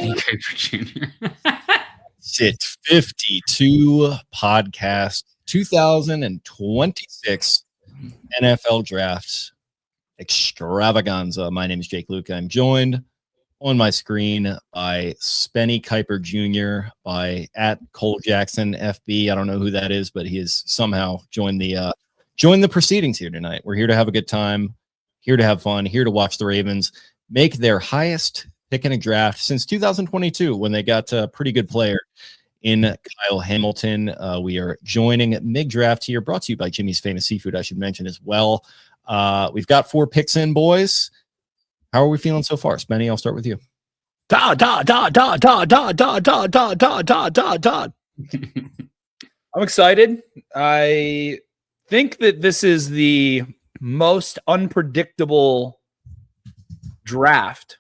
Spenny Kuiper Jr. Sit 52 podcast 2026 NFL Draft Extravaganza. My name is Jake Luca. I'm joined on my screen by Spenny Kuiper Jr., by @Cole Jackson FB. I don't know who that is, but he has somehow joined the proceedings here tonight. We're here to have a good time, here to have fun, here to watch the Ravens make their highest pick in a draft since 2022 when they got a pretty good player in Kyle Hamilton. We are joining mid-draft here, brought to you by Jimmy's Famous Seafood, I should mention as well. We've got 4 picks in, boys. How are we feeling so far? Spenny, I'll start with you. I'm excited. I think that this is the most unpredictable draft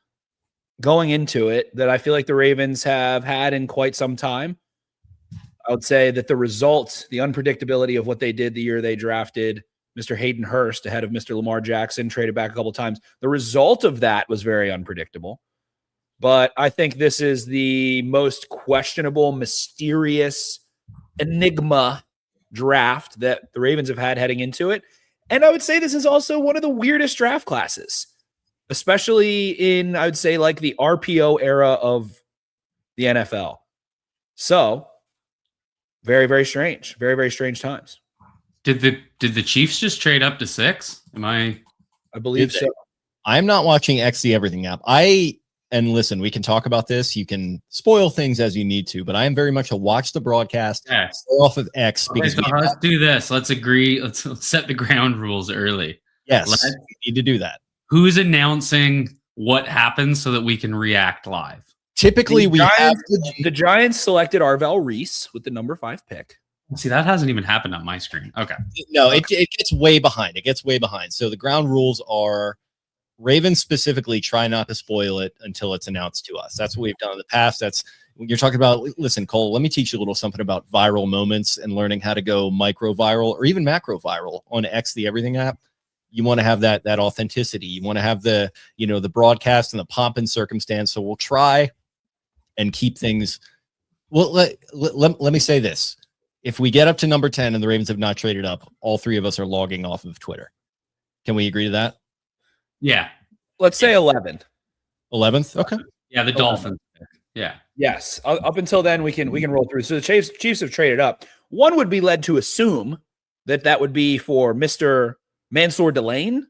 going into it that I feel like the Ravens have had in quite some time. I would say that the results, the unpredictability of what they did the year they drafted Mr. Hayden Hurst ahead of Mr. Lamar Jackson, traded back a couple times. The result of that was very unpredictable. But I think this is the most questionable, mysterious enigma draft that the Ravens have had heading into it. And I would say this is also one of the weirdest draft classes, especially in, I would say, like the RPO era of the NFL. So very, very strange. Very, very strange times. Did the Chiefs just trade up to 6? I believe so. I'm not watching X the Everything app. And listen, we can talk about this. You can spoil things as you need to, but I am very much a watch the broadcast off of X. Okay, so let's do this. Let's agree. Let's set the ground rules early. Yes, we need to do that. Who's announcing what happens so that we can react live? Typically, the Giants selected Arvell Reese with the number 5 pick. See, that hasn't even happened on my screen. Okay. No, it gets way behind. It gets way behind. So the ground rules are Ravens specifically try not to spoil it until it's announced to us. That's what we've done in the past. That's when you're talking about. Listen, Cole, let me teach you a little something about viral moments and learning how to go micro viral or even macro viral on X, the Everything app. You want to have that authenticity. You want to have the broadcast and the pomp and circumstance. So we'll try and keep things. Well, let me say this. If we get up to number 10 and the Ravens have not traded up, all 3 of us are logging off of Twitter. Can we agree to that? Yeah. Let's say 11. 11th? Okay. Yeah, the Dolphins. Yeah. Yes. Up until then, we can roll through. So the Chiefs have traded up. One would be led to assume that would be for Mr. Mansour Delane,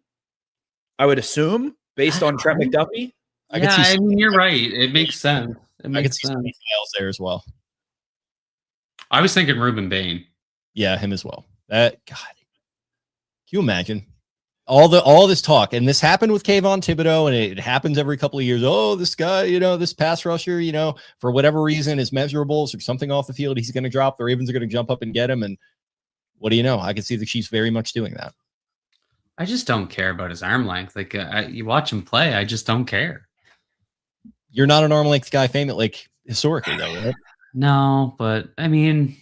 I would assume, based on Trent McDuffie. I mean, you're right. It makes sense. It makes sense. Miles there as well. I was thinking Reuben Bain. Yeah, him as well. God, can you imagine all this talk? And this happened with Kayvon Thibodeau, and it happens every couple of years. Oh, this guy, this pass rusher, for whatever reason, his measurables or something off the field, he's going to drop. The Ravens are going to jump up and get him. And what do you know? I can see the Chiefs very much doing that. I just don't care about his arm length. Like you watch him play, I just don't care. You're not an arm length guy, historically though, right? No, but I mean,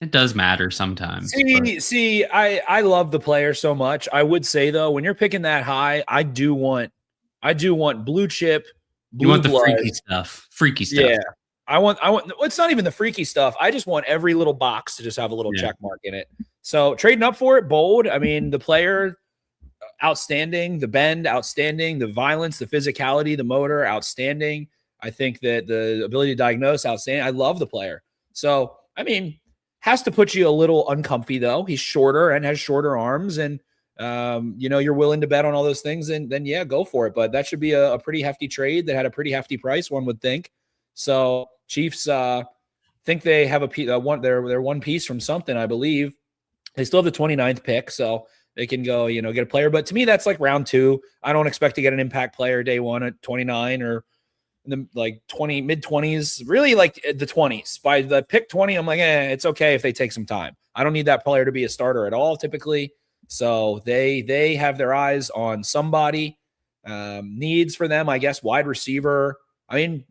it does matter sometimes. See, I love the player so much. I would say though, when you're picking that high, I do want blue chip. You want the freaky stuff. Yeah, I want. It's not even the freaky stuff. I just want every little box to just have a little check mark in it. So trading up for it, bold. I mean, the player, outstanding. The bend, outstanding. The violence, the physicality, the motor, outstanding. I think that the ability to diagnose, outstanding. I love the player. So, I mean, has to put you a little uncomfy, though. He's shorter and has shorter arms, and, you're willing to bet on all those things, and then, yeah, go for it. But that should be a pretty hefty trade that had a pretty hefty price, one would think. So, Chiefs think they have they're one piece from something, I believe. They still have the 29th pick, so they can go, get a player. But to me, that's like round 2. I don't expect to get an impact player day 1 at 29 or in the mid-20s, really like the 20s. By the pick 20, I'm like, it's okay if they take some time. I don't need that player to be a starter at all, typically. So they have their eyes on somebody. Needs for them, I guess, wide receiver. I mean,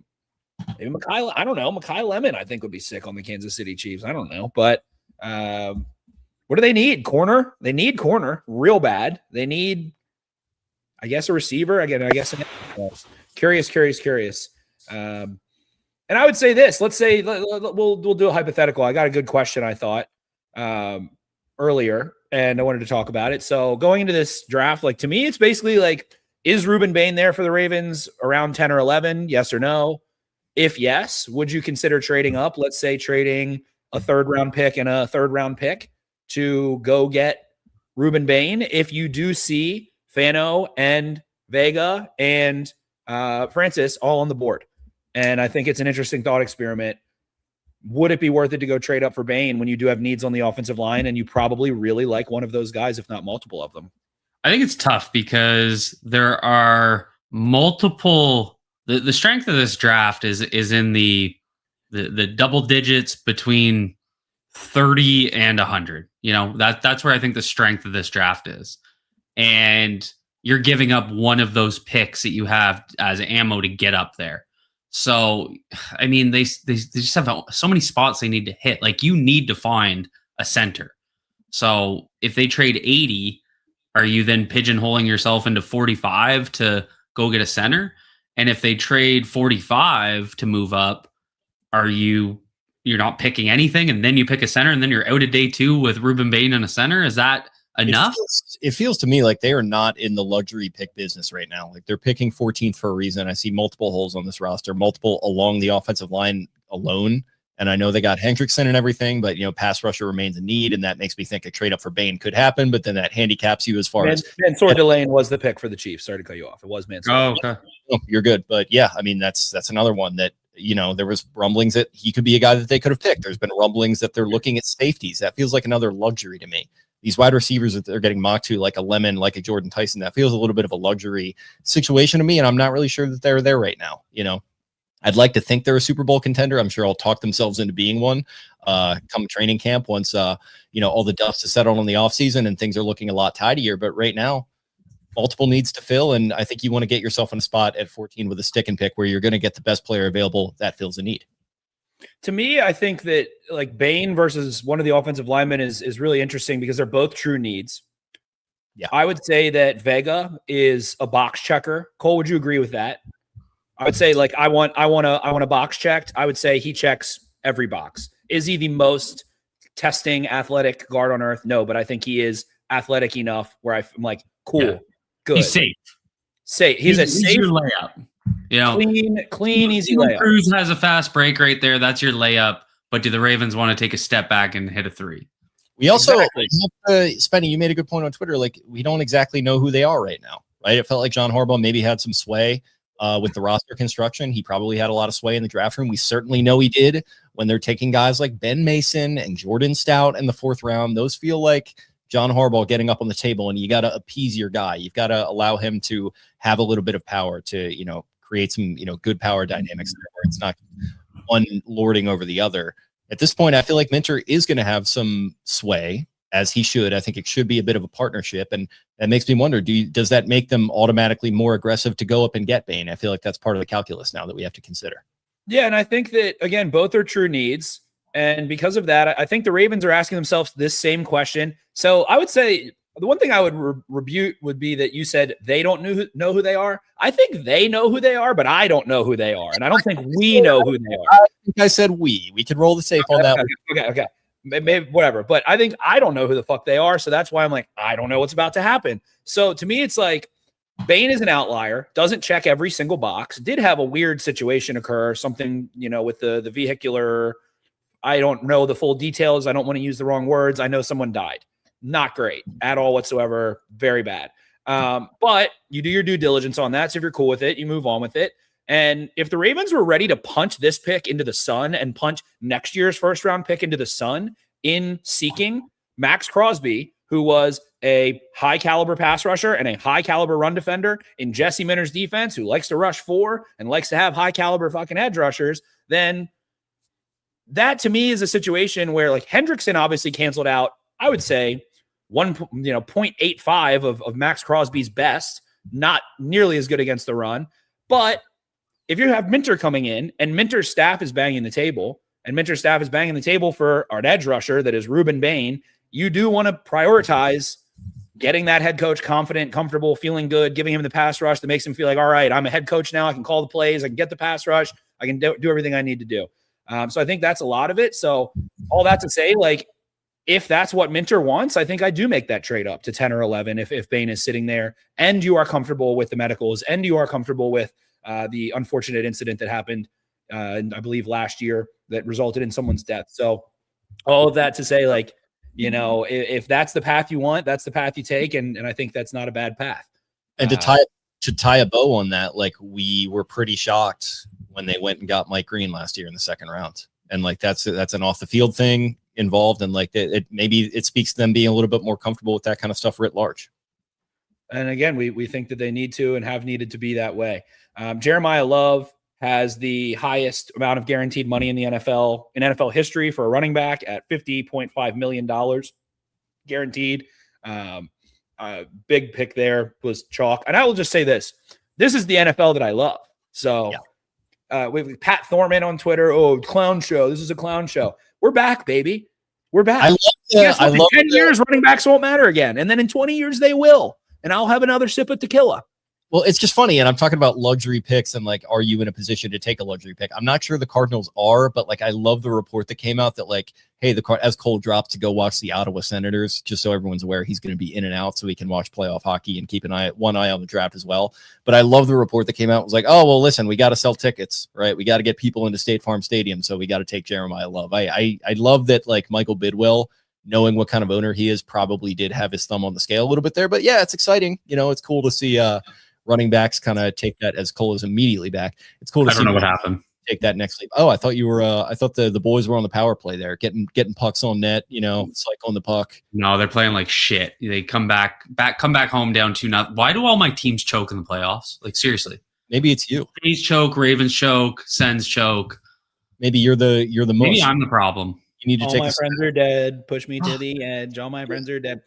maybe I don't know. Mekhi Lemon, I think, would be sick on the Kansas City Chiefs. I don't know. But what do they need? Corner? They need corner real bad. They need, I guess, a receiver. Again, I guess. Curious. And I would say this. Let's say we'll do a hypothetical. I got a good question, I thought, earlier, and I wanted to talk about it. So going into this draft, like, to me, it's basically like, is Reuben Bain there for the Ravens around 10 or 11? Yes or no? If yes, would you consider trading up? Let's say trading a 3rd round pick and a 3rd round pick to go get Reuben Bain. If you do see Fano and Vega and Francis all on the board. And I think it's an interesting thought experiment. Would it be worth it to go trade up for Bain when you do have needs on the offensive line and you probably really like one of those guys, if not multiple of them? I think it's tough because there are multiple. The strength of this draft is in the double digits between 30 and 100. You know, that's where I think the strength of this draft is. And you're giving up one of those picks that you have as ammo to get up there. So, I mean, they just have so many spots they need to hit. Like, you need to find a center. So if they trade 80, are you then pigeonholing yourself into 45 to go get a center? And if they trade 45 to move up, you're not picking anything, and then you pick a center, and then you're out of day 2 with Reuben Bain and a center? Is that enough? It feels to me like they are not in the luxury pick business right now. Like, they're picking 14th for a reason. I see multiple holes on this roster, multiple along the offensive line alone. And I know they got Hendrickson and everything, but, you know, pass rusher remains a need. And that makes me think a trade up for Bain could happen, but then that handicaps you as far as Mansour Delane was the pick for the Chiefs. Sorry to cut you off. It was Mansour. Oh, okay. Oh, you're good. But yeah, I mean, that's another one that, you know, there was rumblings that he could be a guy that they could have picked. There's been rumblings that they're looking at safeties. That feels like another luxury to me. These wide receivers that they're getting mocked to, like a Lemon, like a Jordan Tyson, that feels a little bit of a luxury situation to me. And I'm not really sure that they're there right now. You know, I'd like to think they're a Super Bowl contender. I'm sure I'll talk themselves into being one come training camp once, you know, all the dust is settled on the offseason and things are looking a lot tidier. But right now, multiple needs to fill. And I think you want to get yourself in a spot at 14 with a stick and pick where you're going to get the best player available that fills a need. To me, I think that, like, Bain versus one of the offensive linemen is really interesting because they're both true needs. Yeah, I would say that Vega is a box checker. Cole, would you agree with that? I would say, like, I want a box checked. I would say he checks every box. Is he the most testing athletic guard on earth? No, but I think he is athletic enough where I'm like, cool, good. He's safe. He's a safe your layup. You know, clean, easy layup. Cruz has a fast break right there. That's your layup. But do the Ravens want to take a step back and hit a 3? We also, Spenny, you made a good point on Twitter. Like, we don't exactly know who they are right now, right? It felt like John Harbaugh maybe had some sway with the roster construction. He probably had a lot of sway in the draft room. We certainly know he did when they're taking guys like Ben Mason and Jordan Stout in the 4th round. Those feel like John Harbaugh getting up on the table, and you got to appease your guy. You've got to allow him to have a little bit of power to, you know, create some, you know, good power dynamics there where it's not one lording over the other. At this point, I feel like Minter is going to have some sway, as he should. I think it should be a bit of a partnership, and that makes me wonder, does that make them automatically more aggressive to go up and get Bain? I feel like that's part of the calculus now that we have to consider. Yeah, and I think that, again, both are true needs. And because of that, I think the Ravens are asking themselves this same question. So I would say the one thing I would rebuke would be that you said they don't know who they are. I think they know who they are, but I don't know who they are. And I don't think we know who they are. I think I said we could roll the safe on that. Okay. Maybe whatever. But I think I don't know who the fuck they are. So that's why I'm like, I don't know what's about to happen. So to me, it's like Bain is an outlier, doesn't check every single box, did have a weird situation occur, something, you know, with the vehicular. I don't know the full details. I don't want to use the wrong words. I know someone died. Not great at all whatsoever. Very bad. But you do your due diligence on that. So if you're cool with it, you move on with it. And if the Ravens were ready to punch this pick into the sun and punch next year's 1st round pick into the sun in seeking Max Crosby, who was a high caliber pass rusher and a high caliber run defender in Jesse Minter's defense, who likes to rush 4 and likes to have high caliber fucking edge rushers, then that to me is a situation where, like, Hendrickson obviously canceled out, I would say, 0.85 of Max Crosby's best, not nearly as good against the run. But if you have Minter coming in and Minter's staff is banging the table, and Minter's staff is banging the table for an edge rusher that is Reuben Bain, you do want to prioritize getting that head coach confident, comfortable, feeling good, giving him the pass rush that makes him feel like, all right, I'm a head coach now. I can call the plays. I can get the pass rush. I can do everything I need to do. So I think that's a lot of it. So all that to say, like, if that's what Minter wants, I think I do make that trade up to 10 or 11 if Bain is sitting there and you are comfortable with the medicals and you are comfortable with the unfortunate incident that happened, I believe, last year that resulted in someone's death. So all of that to say, like, if that's the path you want, that's the path you take. And I think that's not a bad path. And to tie a bow on that, like, we were pretty shocked when they went and got Mike Green last year in the second round. And like, that's an off the field thing involved. And like maybe it speaks to them being a little bit more comfortable with that kind of stuff writ large. And again, we think that they need to and have needed to be that way. Jeremiah Love has the highest amount of guaranteed money in the NFL history for a running back at $50.5 million guaranteed. Big pick there was chalk. And I will just say this is the NFL that I love. So with Pat Thorman on Twitter, clown show. This is a clown show. We're back, baby. We're back. I love 10 years running backs won't matter again. And then in 20 years they will. And I'll have another sip of tequila. Well, it's just funny. And I'm talking about luxury picks and like, are you in a position to take a luxury pick? I'm not sure the Cardinals are, but like, I love the report that came out that like, hey, as Cole drops to go watch the Ottawa Senators, just so everyone's aware, he's going to be in and out so he can watch playoff hockey and keep one eye on the draft as well. But I love the report that came out. It was like, oh, well, listen, we got to sell tickets, right? We got to get people into State Farm Stadium. So we got to take Jeremiah Love. I love that, like, Michael Bidwell, knowing what kind of owner he is, probably did have his thumb on the scale a little bit there. But yeah, it's exciting. It's cool to see running backs kind of take that, as Cole is immediately back. It's cool to see. I don't know what happened. Take that next leap. Oh, I thought you were. I thought the boys were on the power play there, getting pucks on net. Cycling the puck. No, they're playing like shit. They come back home down 2-0. Why do all my teams choke in the playoffs? Like, seriously. Maybe it's you. Jays choke, Ravens choke, Sens choke. Maybe you're the most. Maybe I'm the problem. You need to all take. All my friends are dead. Push me to the edge. All my friends are dead.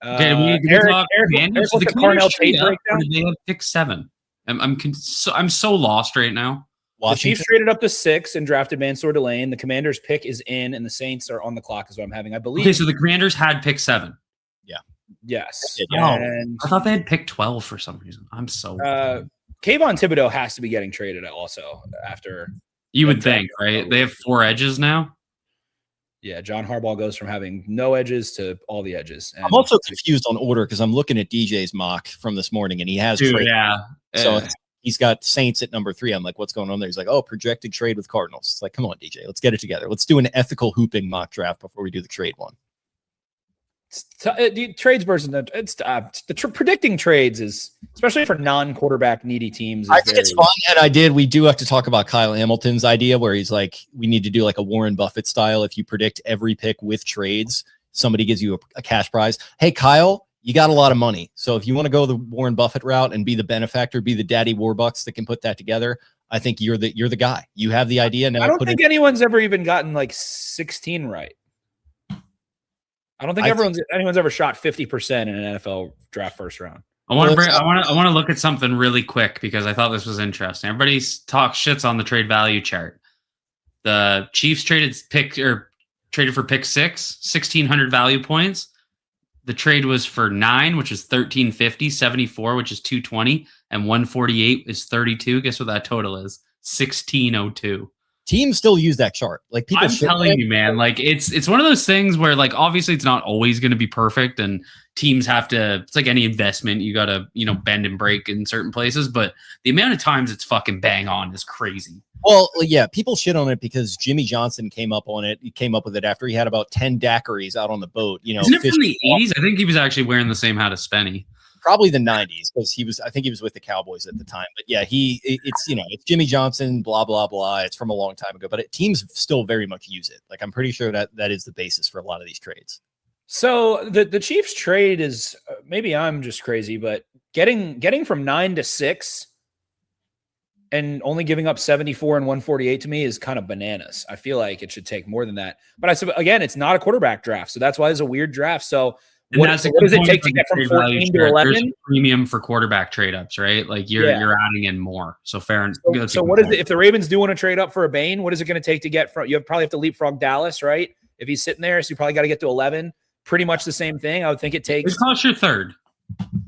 Okay, Eric the Carnell trade breakdown. They have pick 7. I'm so lost right now. Washington. The Chiefs traded up to 6 and drafted Mansour Delane. The Commanders' pick is in, and the Saints are on the clock, is what I'm having, I believe. Okay, so the Commanders had pick 7. Yeah. Yes. And I thought they had pick 12 for some reason. I'm so. Kayvon Thibodeau has to be getting traded also after. You would think, right? They have 4 edges now. Yeah, John Harbaugh goes from having no edges to all the edges. And I'm also confused on order because I'm looking at DJ's mock from this morning, and he has trade. Yeah. So he's got Saints at number 3. I'm like, what's going on there? He's like, oh, projected trade with Cardinals. It's like, come on, DJ, let's get it together. Let's do an ethical hooping mock draft before we do the trade one. Trades versus predicting trades is, especially for non-quarterback needy teams. I think it's fun, and we do have to talk about Kyle Hamilton's idea where he's like, we need to do like a Warren Buffett style. If you predict every pick with trades, somebody gives you a cash prize. Hey, Kyle, you got a lot of money, so if you want to go the Warren Buffett route and be the benefactor, be the daddy Warbucks that can put that together, I think you're the guy. You have the idea now. I don't think anyone's ever even gotten like 16 right. I don't think anyone's ever shot 50% in an NFL draft first round. I want to look at something really quick because I thought this was interesting. Everybody talks shits on the trade value chart. The Chiefs traded for pick 6, 1,600 value points. The trade was for 9, which is 1,350, 74, which is 220, and 148 is 32. Guess what that total is? 1,602. Teams still use that chart. Like, people, I'm telling you, man, like it's one of those things where, like, obviously it's not always going to be perfect, and teams have to. It's like any investment, you got to bend and break in certain places. But the amount of times it's fucking bang on is crazy. Well, yeah, people shit on it because Jimmy Johnson came up with it after he had about 10 daiquiris out on the boat. Isn't it from the 80s? I think he was actually wearing the same hat as Spenny. Probably the 90s because I think he was with the Cowboys at the time. But yeah, it's Jimmy Johnson, blah, blah, blah. It's from a long time ago, but teams still very much use it. Like, I'm pretty sure that is the basis for a lot of these trades. So the Chiefs trade is, maybe I'm just crazy, but getting from 9 to 6 and only giving up 74 and 148 to me is kind of bananas. I feel like it should take more than that. But again, it's not a quarterback draft, so that's why it's a weird draft. So what does it take to get from 14 to 11? There's a premium for quarterback trade ups, right? Like you're adding in more. So fair. So what is it? If the Ravens do want to trade up for a Bain, what is it going to take to get from? You probably have to leapfrog Dallas, right? If he's sitting there, so you probably got to get to 11. Pretty much the same thing. I would think it takes. It costs your 3rd.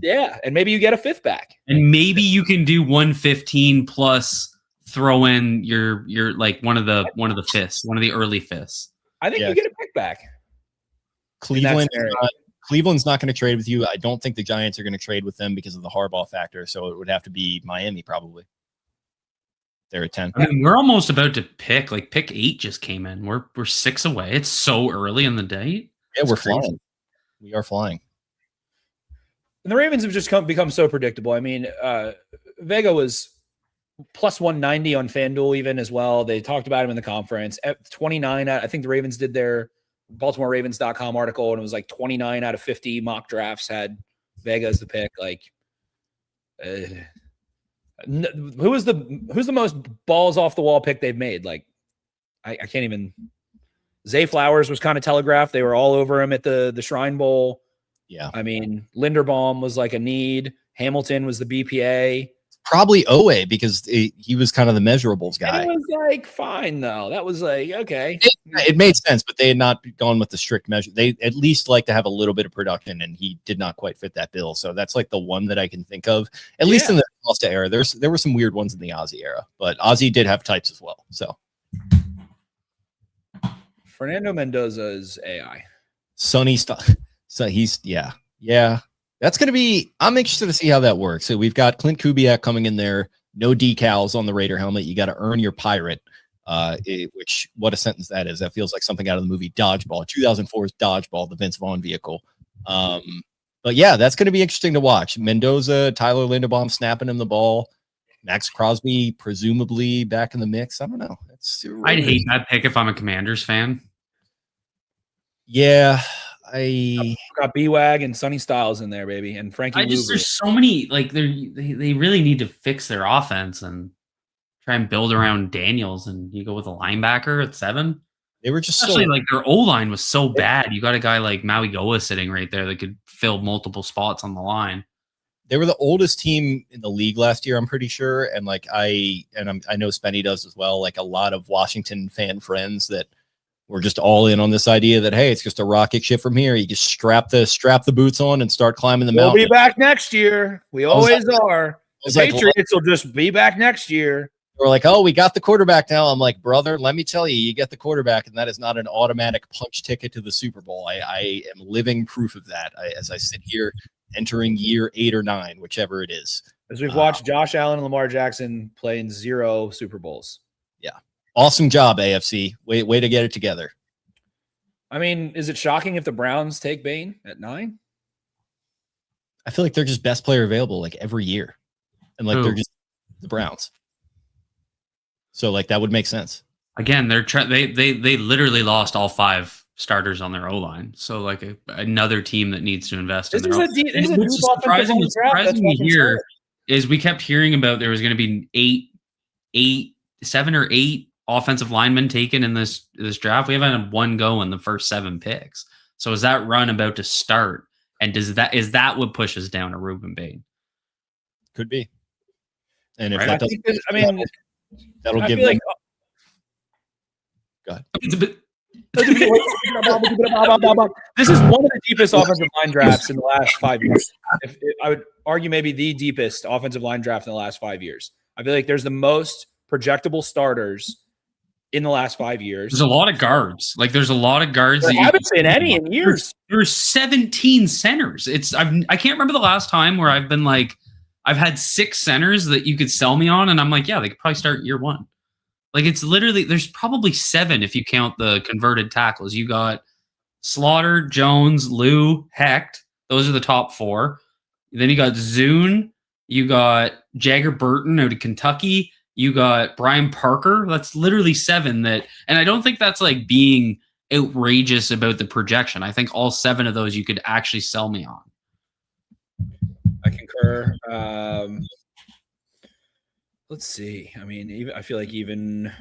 Yeah, and maybe you get a 5th back. And maybe you can do 115 plus throw in your like one of the fifths, one of the early fifths. I think you get a pick back. Cleveland's not going to trade with you. I don't think the Giants are going to trade with them because of the Harbaugh factor. So it would have to be Miami probably. They're at 10. I mean, we're almost about to pick. Like pick 8 just came in. We're 6 away. It's so early in the day. Yeah, we're flying. We are flying. And the Ravens have just become so predictable. I mean, Vega was plus 190 on FanDuel even as well. They talked about him in the conference. At 29, I think the Ravens did their BaltimoreRavens.com article, and it was like 29 out of 50 mock drafts had Vega as the pick. Like, who's the most balls off the wall pick they've made? Like, I can't even. Zay Flowers was kind of telegraphed. They were all over him at the Shrine Bowl. Yeah. I mean, Linderbaum was like a need. Hamilton was the BPA. Probably Owe because he was kind of the measurables guy. And it was like fine though. That was like okay. It made sense, but they had not gone with the strict measure. They at least like to have a little bit of production, and he did not quite fit that bill. So that's like the one that I can think of, at least in the Costa era. There were some weird ones in the Ozzie era, but Ozzie did have types as well. So Fernando Mendoza is AI. Sonny stuff. So he's yeah. That's going to be, I'm interested to see how that works. So we've got Clint Kubiak coming in there, no decals on the Raider helmet. You got to earn your pirate, which what a sentence that is. That feels like something out of the movie Dodgeball, 2004's Dodgeball, the Vince Vaughn vehicle. But yeah, that's going to be interesting to watch. Mendoza, Tyler Linderbaum snapping him the ball. Max Crosby, presumably back in the mix. I don't know. I'd hate that pick if I'm a Commanders fan. Yeah. I got B-Wag and Sonny Styles in there, baby, and Frankie. There's so many like they really need to fix their offense and try and build around Daniels, and you go with a linebacker at 7. They were just especially like their O-line was so bad. You got a guy like Maui Goa sitting right there that could fill multiple spots on the line. They were the oldest team in the league last year, I'm pretty sure, and like I know Spenny does as well. Like a lot of Washington fan friends that. We're just all in on this idea that, hey, it's just a rocket ship from here. You just strap the boots on and start climbing the mountain. We'll be back next year. We always are. The Patriots will just be back next year. We're like, oh, we got the quarterback now. I'm like, brother, let me tell you, you get the quarterback, and that is not an automatic punch ticket to the Super Bowl. I am living proof of that as I sit here entering year 8 or 9, whichever it is. As we've watched Josh Allen and Lamar Jackson play in 0 Super Bowls. Yeah. Awesome job, AFC. Way to get it together. I mean, is it shocking if the Browns take Bain at 9? I feel like they're just best player available like every year. And like they're just the Browns. So like that would make sense. Again, they literally lost all 5 starters on their O-line. So like another team that needs to invest in their O-line. What's surprising me here is we kept hearing about there was going to be 7 or 8 offensive linemen taken in this draft. We haven't had one go in the first 7 picks. So is that run about to start? And is that what pushes down a Reuben Bain? Could be. And if right? that doesn't, that'll I give them. Like, go ahead. This is one of the deepest offensive line drafts in the last 5 years. I would argue maybe the deepest offensive line draft in the last 5 years. I feel like there's the most projectable starters in the last 5 years. There's a lot of guards. Like there's a lot of guards. I haven't seen any in years. There's 17 centers. I can't remember the last time where I've been like, I've had 6 centers that you could sell me on, and I'm like, yeah, they could probably start year 1. Like it's literally there's probably 7 if you count the converted tackles. You got Slaughter, Jones, Lou, Hecht. Those are the top 4. Then you got Zune. You got Jagger Burton out of Kentucky. You got Brian Parker. That's literally 7 and I don't think that's like being outrageous about the projection. I think all 7 of those you could actually sell me on. I concur. Let's see. I mean, I feel like even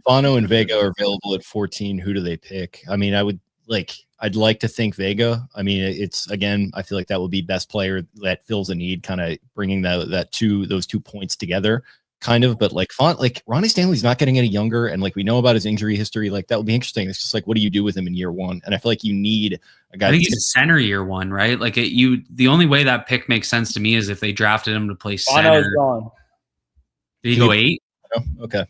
Fano and Vega are available at 14. Who do they pick? I mean, I'd like to think Vega. I mean, it's again, I feel like that would be best player that fills a need, kind of bringing those 2 points together. Kind of, but like Ronnie Stanley's not getting any younger, and like we know about his injury history, like that would be interesting. It's just like, what do you do with him in year 1? And I feel like you need a guy. I think he's a center year 1, right? Like the only way that pick makes sense to me is if they drafted him to play center. Gone. Did he go 8? Oh, okay.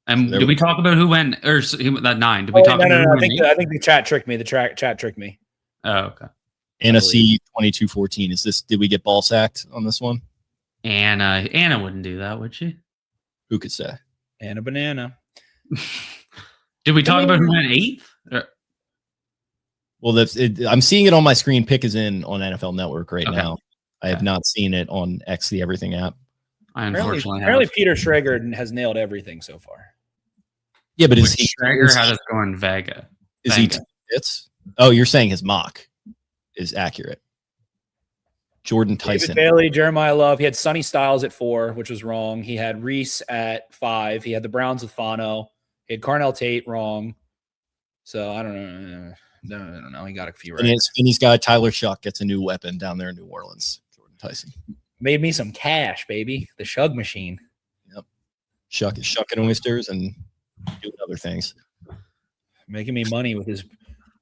And So did we talk about who went or that 9? Did we Oh, talk about no. who I went think the chat tricked me. The chat tricked me. Oh, okay. Anna C 2214. Did we get ball sacked on this one? Anna wouldn't do that, would she? Who could say? Anna Banana. Did we talk about who went 8th? Well, I'm seeing it on my screen. Pick is in on NFL Network right Okay. now. I have not seen it on X, the everything app. I unfortunately apparently Peter Schrager has nailed everything so far. Yeah, but is Schrager had us going Vega? Is he? Oh, you're saying his mock is accurate. Jordan Tyson. David Bailey, Jeremiah Love. He had Sonny Styles at 4, which was wrong. He had Reese at 5. He had the Browns with Fano. He had Carnell Tate wrong. So I don't know. No. He got a few right. And he's got Tyler Shuck gets a new weapon down there in New Orleans. Jordan Tyson made me some cash, baby. The Shug machine. Yep. Shuck is shucking oysters and doing other things. Making me money with his.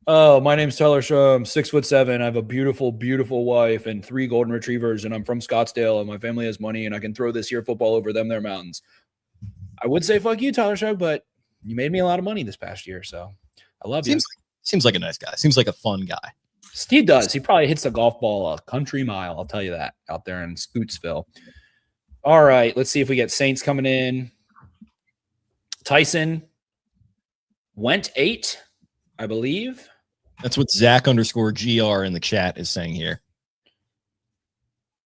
Oh, my name's Tyler Shaw. I'm 6'7". I have a beautiful, beautiful wife and 3 golden retrievers, and I'm from Scottsdale, and my family has money, and I can throw this year football over them their mountains. I would say fuck you, Tyler Shaw, but you made me a lot of money this past year, so I love you. Seems like a nice guy. Seems like a fun guy. Steve does. He probably hits the golf ball a country mile. I'll tell you that out there in Scootsville. All right, let's see if we get Saints coming in. Tyson went 8, I believe. That's what Zach_GR in the chat is saying here.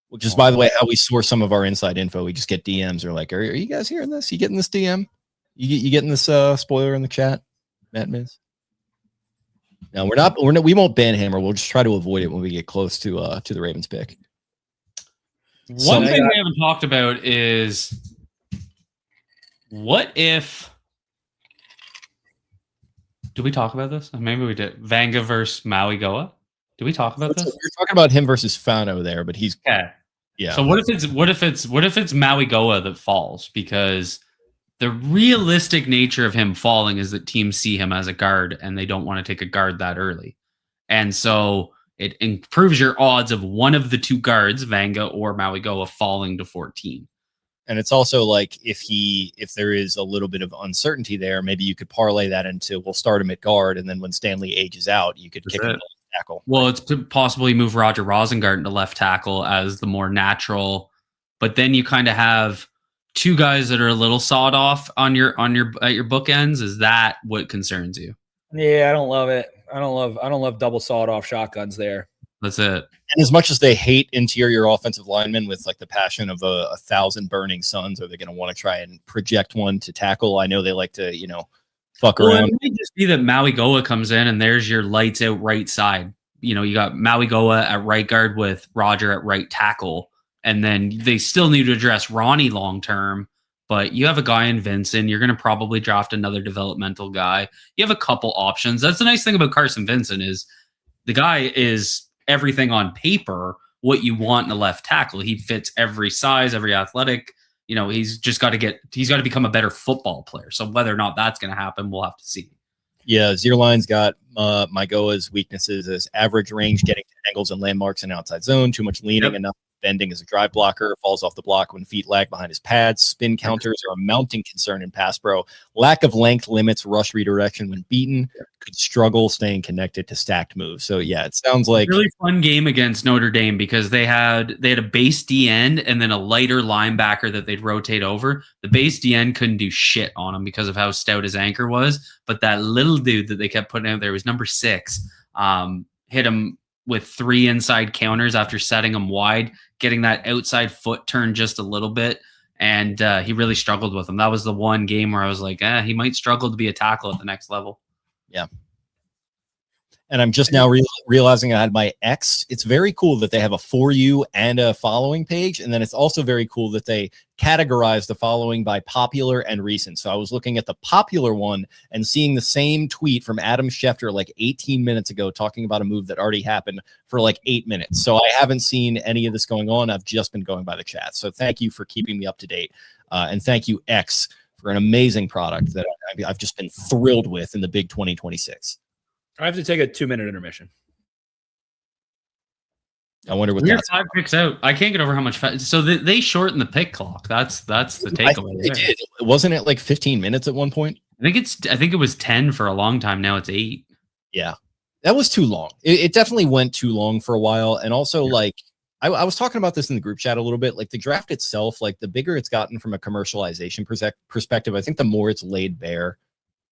Which is, by the way, how we source some of our inside info. We just get DMs. Or like, are you guys hearing this? You getting this DM? You getting this spoiler in the chat, Matt Miz? No, we won't ban him, or we'll just try to avoid it when we get close to the Ravens pick. One thing we haven't talked about is what if. Did we talk about this? Maybe we did. Vanga versus Maui Goa. Did we talk about this? You're talking about him versus Fano there, but he's yeah. So what if it's Maui Goa that falls? Because the realistic nature of him falling is that teams see him as a guard and they don't want to take a guard that early. And so it improves your odds of one of the 2 guards, Vanga or Maui Goa, falling to 14. And it's also like if there is a little bit of uncertainty there, maybe you could parlay that into we'll start him at guard, and then when Stanley ages out, you could kick him to left tackle. Well, it's possibly move Roger Rosengart into left tackle as the more natural, but then you kind of have 2 guys that are a little sawed off at your bookends. Is that what concerns you? Yeah, I don't love it. I don't love double sawed off shotguns there. That's it. And as much as they hate interior offensive linemen with like the passion of 1,000 burning suns, are they going to want to try and project one to tackle? I know they like to, fuck around. It might just be that Maui Goa comes in and there's your lights out right side. You got Maui Goa at right guard with Roger at right tackle. And then they still need to address Ronnie long term. But you have a guy in Vincent. You're going to probably draft another developmental guy. You have a couple options. That's the nice thing about Carson Vincent is the guy is everything on paper, what you want in a left tackle. He fits every size, every athletic. He's got to become a better football player. So whether or not that's going to happen, we'll have to see. Yeah, Zierline's got Mygoa's weaknesses as average range, getting to angles and landmarks in outside zone, too much leaning, enough bending as a drive blocker, falls off the block when feet lag behind his pads. Spin counters are a mounting concern in pass pro. Lack of length limits rush redirection when beaten. Could struggle staying connected to stacked moves. So yeah, it sounds like really fun game against Notre Dame because they had a base D end and then a lighter linebacker that they'd rotate over. The base D end couldn't do shit on him because of how stout his anchor was, but that little dude that they kept putting out there was number 6. Hit him with 3 inside counters after setting him wide, getting that outside foot turn just a little bit. And he really struggled with him. That was the one game where I was like, he might struggle to be a tackle at the next level. Yeah. And I'm just now realizing I had my X. It's very cool that they have a For You and a following page. And then it's also very cool that they categorize the following by popular and recent. So I was looking at the popular one and seeing the same tweet from Adam Schefter like 18 minutes ago talking about a move that already happened for like 8 minutes. So I haven't seen any of this going on. I've just been going by the chat. So thank you for keeping me up to date. And thank you, X, for an amazing product that I've just been thrilled with in the big 2026. I have to take a 2-minute intermission. I wonder what We're that's 5 picks out. I can't get over how much so they shortened the pick clock. That's the takeaway. They did. Wasn't it like 15 minutes at one point? I think it was 10 for a long time. Now it's 8. Yeah, that was too long. It definitely went too long for a while. And also, like, I was talking about this in the group chat a little bit. Like, the draft itself, like, the bigger it's gotten from a commercialization perspective, I think the more it's laid bare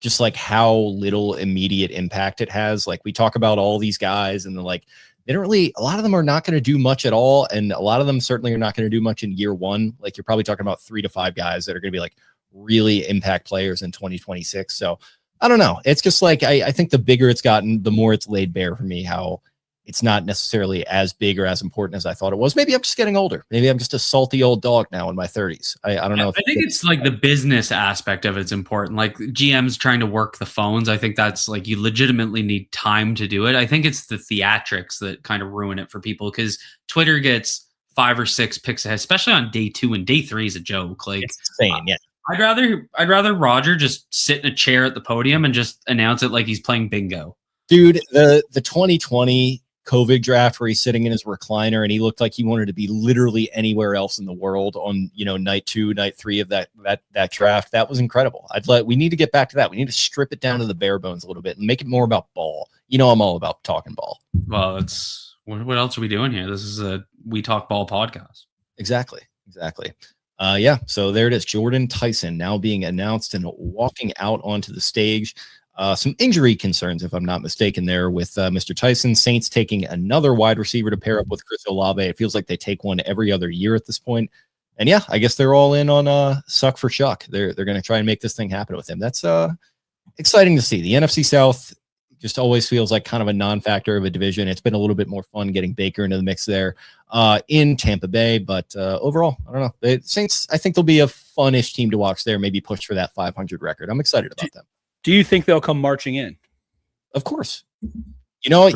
just like how little immediate impact it has. Like, we talk about all these guys and like, they don't really, a lot of them are not going to do much at all. And a lot of them certainly are not going to do much in year one. Like, you're probably talking about 3 to 5 guys that are going to be like really impact players in 2026. So I don't know. It's just like, I think the bigger it's gotten, the more it's laid bare for me how it's not necessarily as big or as important as I thought it was. Maybe I'm just getting older. Maybe I'm just a salty old dog now in my 30s. I don't know. I think it's like the business aspect of it's important. Like, GMs trying to work the phones. I think that's like, you legitimately need time to do it. I think it's the theatrics that kind of ruin it for people, because Twitter gets 5 or 6 picks ahead, especially on day 2, and day 3 is a joke. Like, it's insane. Yeah. I'd rather Roger just sit in a chair at the podium and just announce it like he's playing bingo. Dude, the 2020 COVID draft where he's sitting in his recliner and he looked like he wanted to be literally anywhere else in the world on, night 2, night 3 of that draft. That was incredible. We need to get back to that. We need to strip it down to the bare bones a little bit and make it more about ball. I'm all about talking ball. Well, it's what else are we doing here? This is a We Talk Ball podcast. Exactly. Yeah. So there it is. Jordan Tyson now being announced and walking out onto the stage. Some injury concerns, if I'm not mistaken, there with Mr. Tyson. Saints taking another wide receiver to pair up with Chris Olave. It feels like they take one every other year at this point. And yeah, I guess they're all in on suck for Chuck. They're going to try and make this thing happen with him. That's exciting to see. The NFC South just always feels like kind of a non-factor of a division. It's been a little bit more fun getting Baker into the mix there in Tampa Bay. But overall, I don't know. The Saints, I think they'll be a fun-ish team to watch there, maybe push for that 500 record. I'm excited about them. Do you think they'll come marching in? Of course. My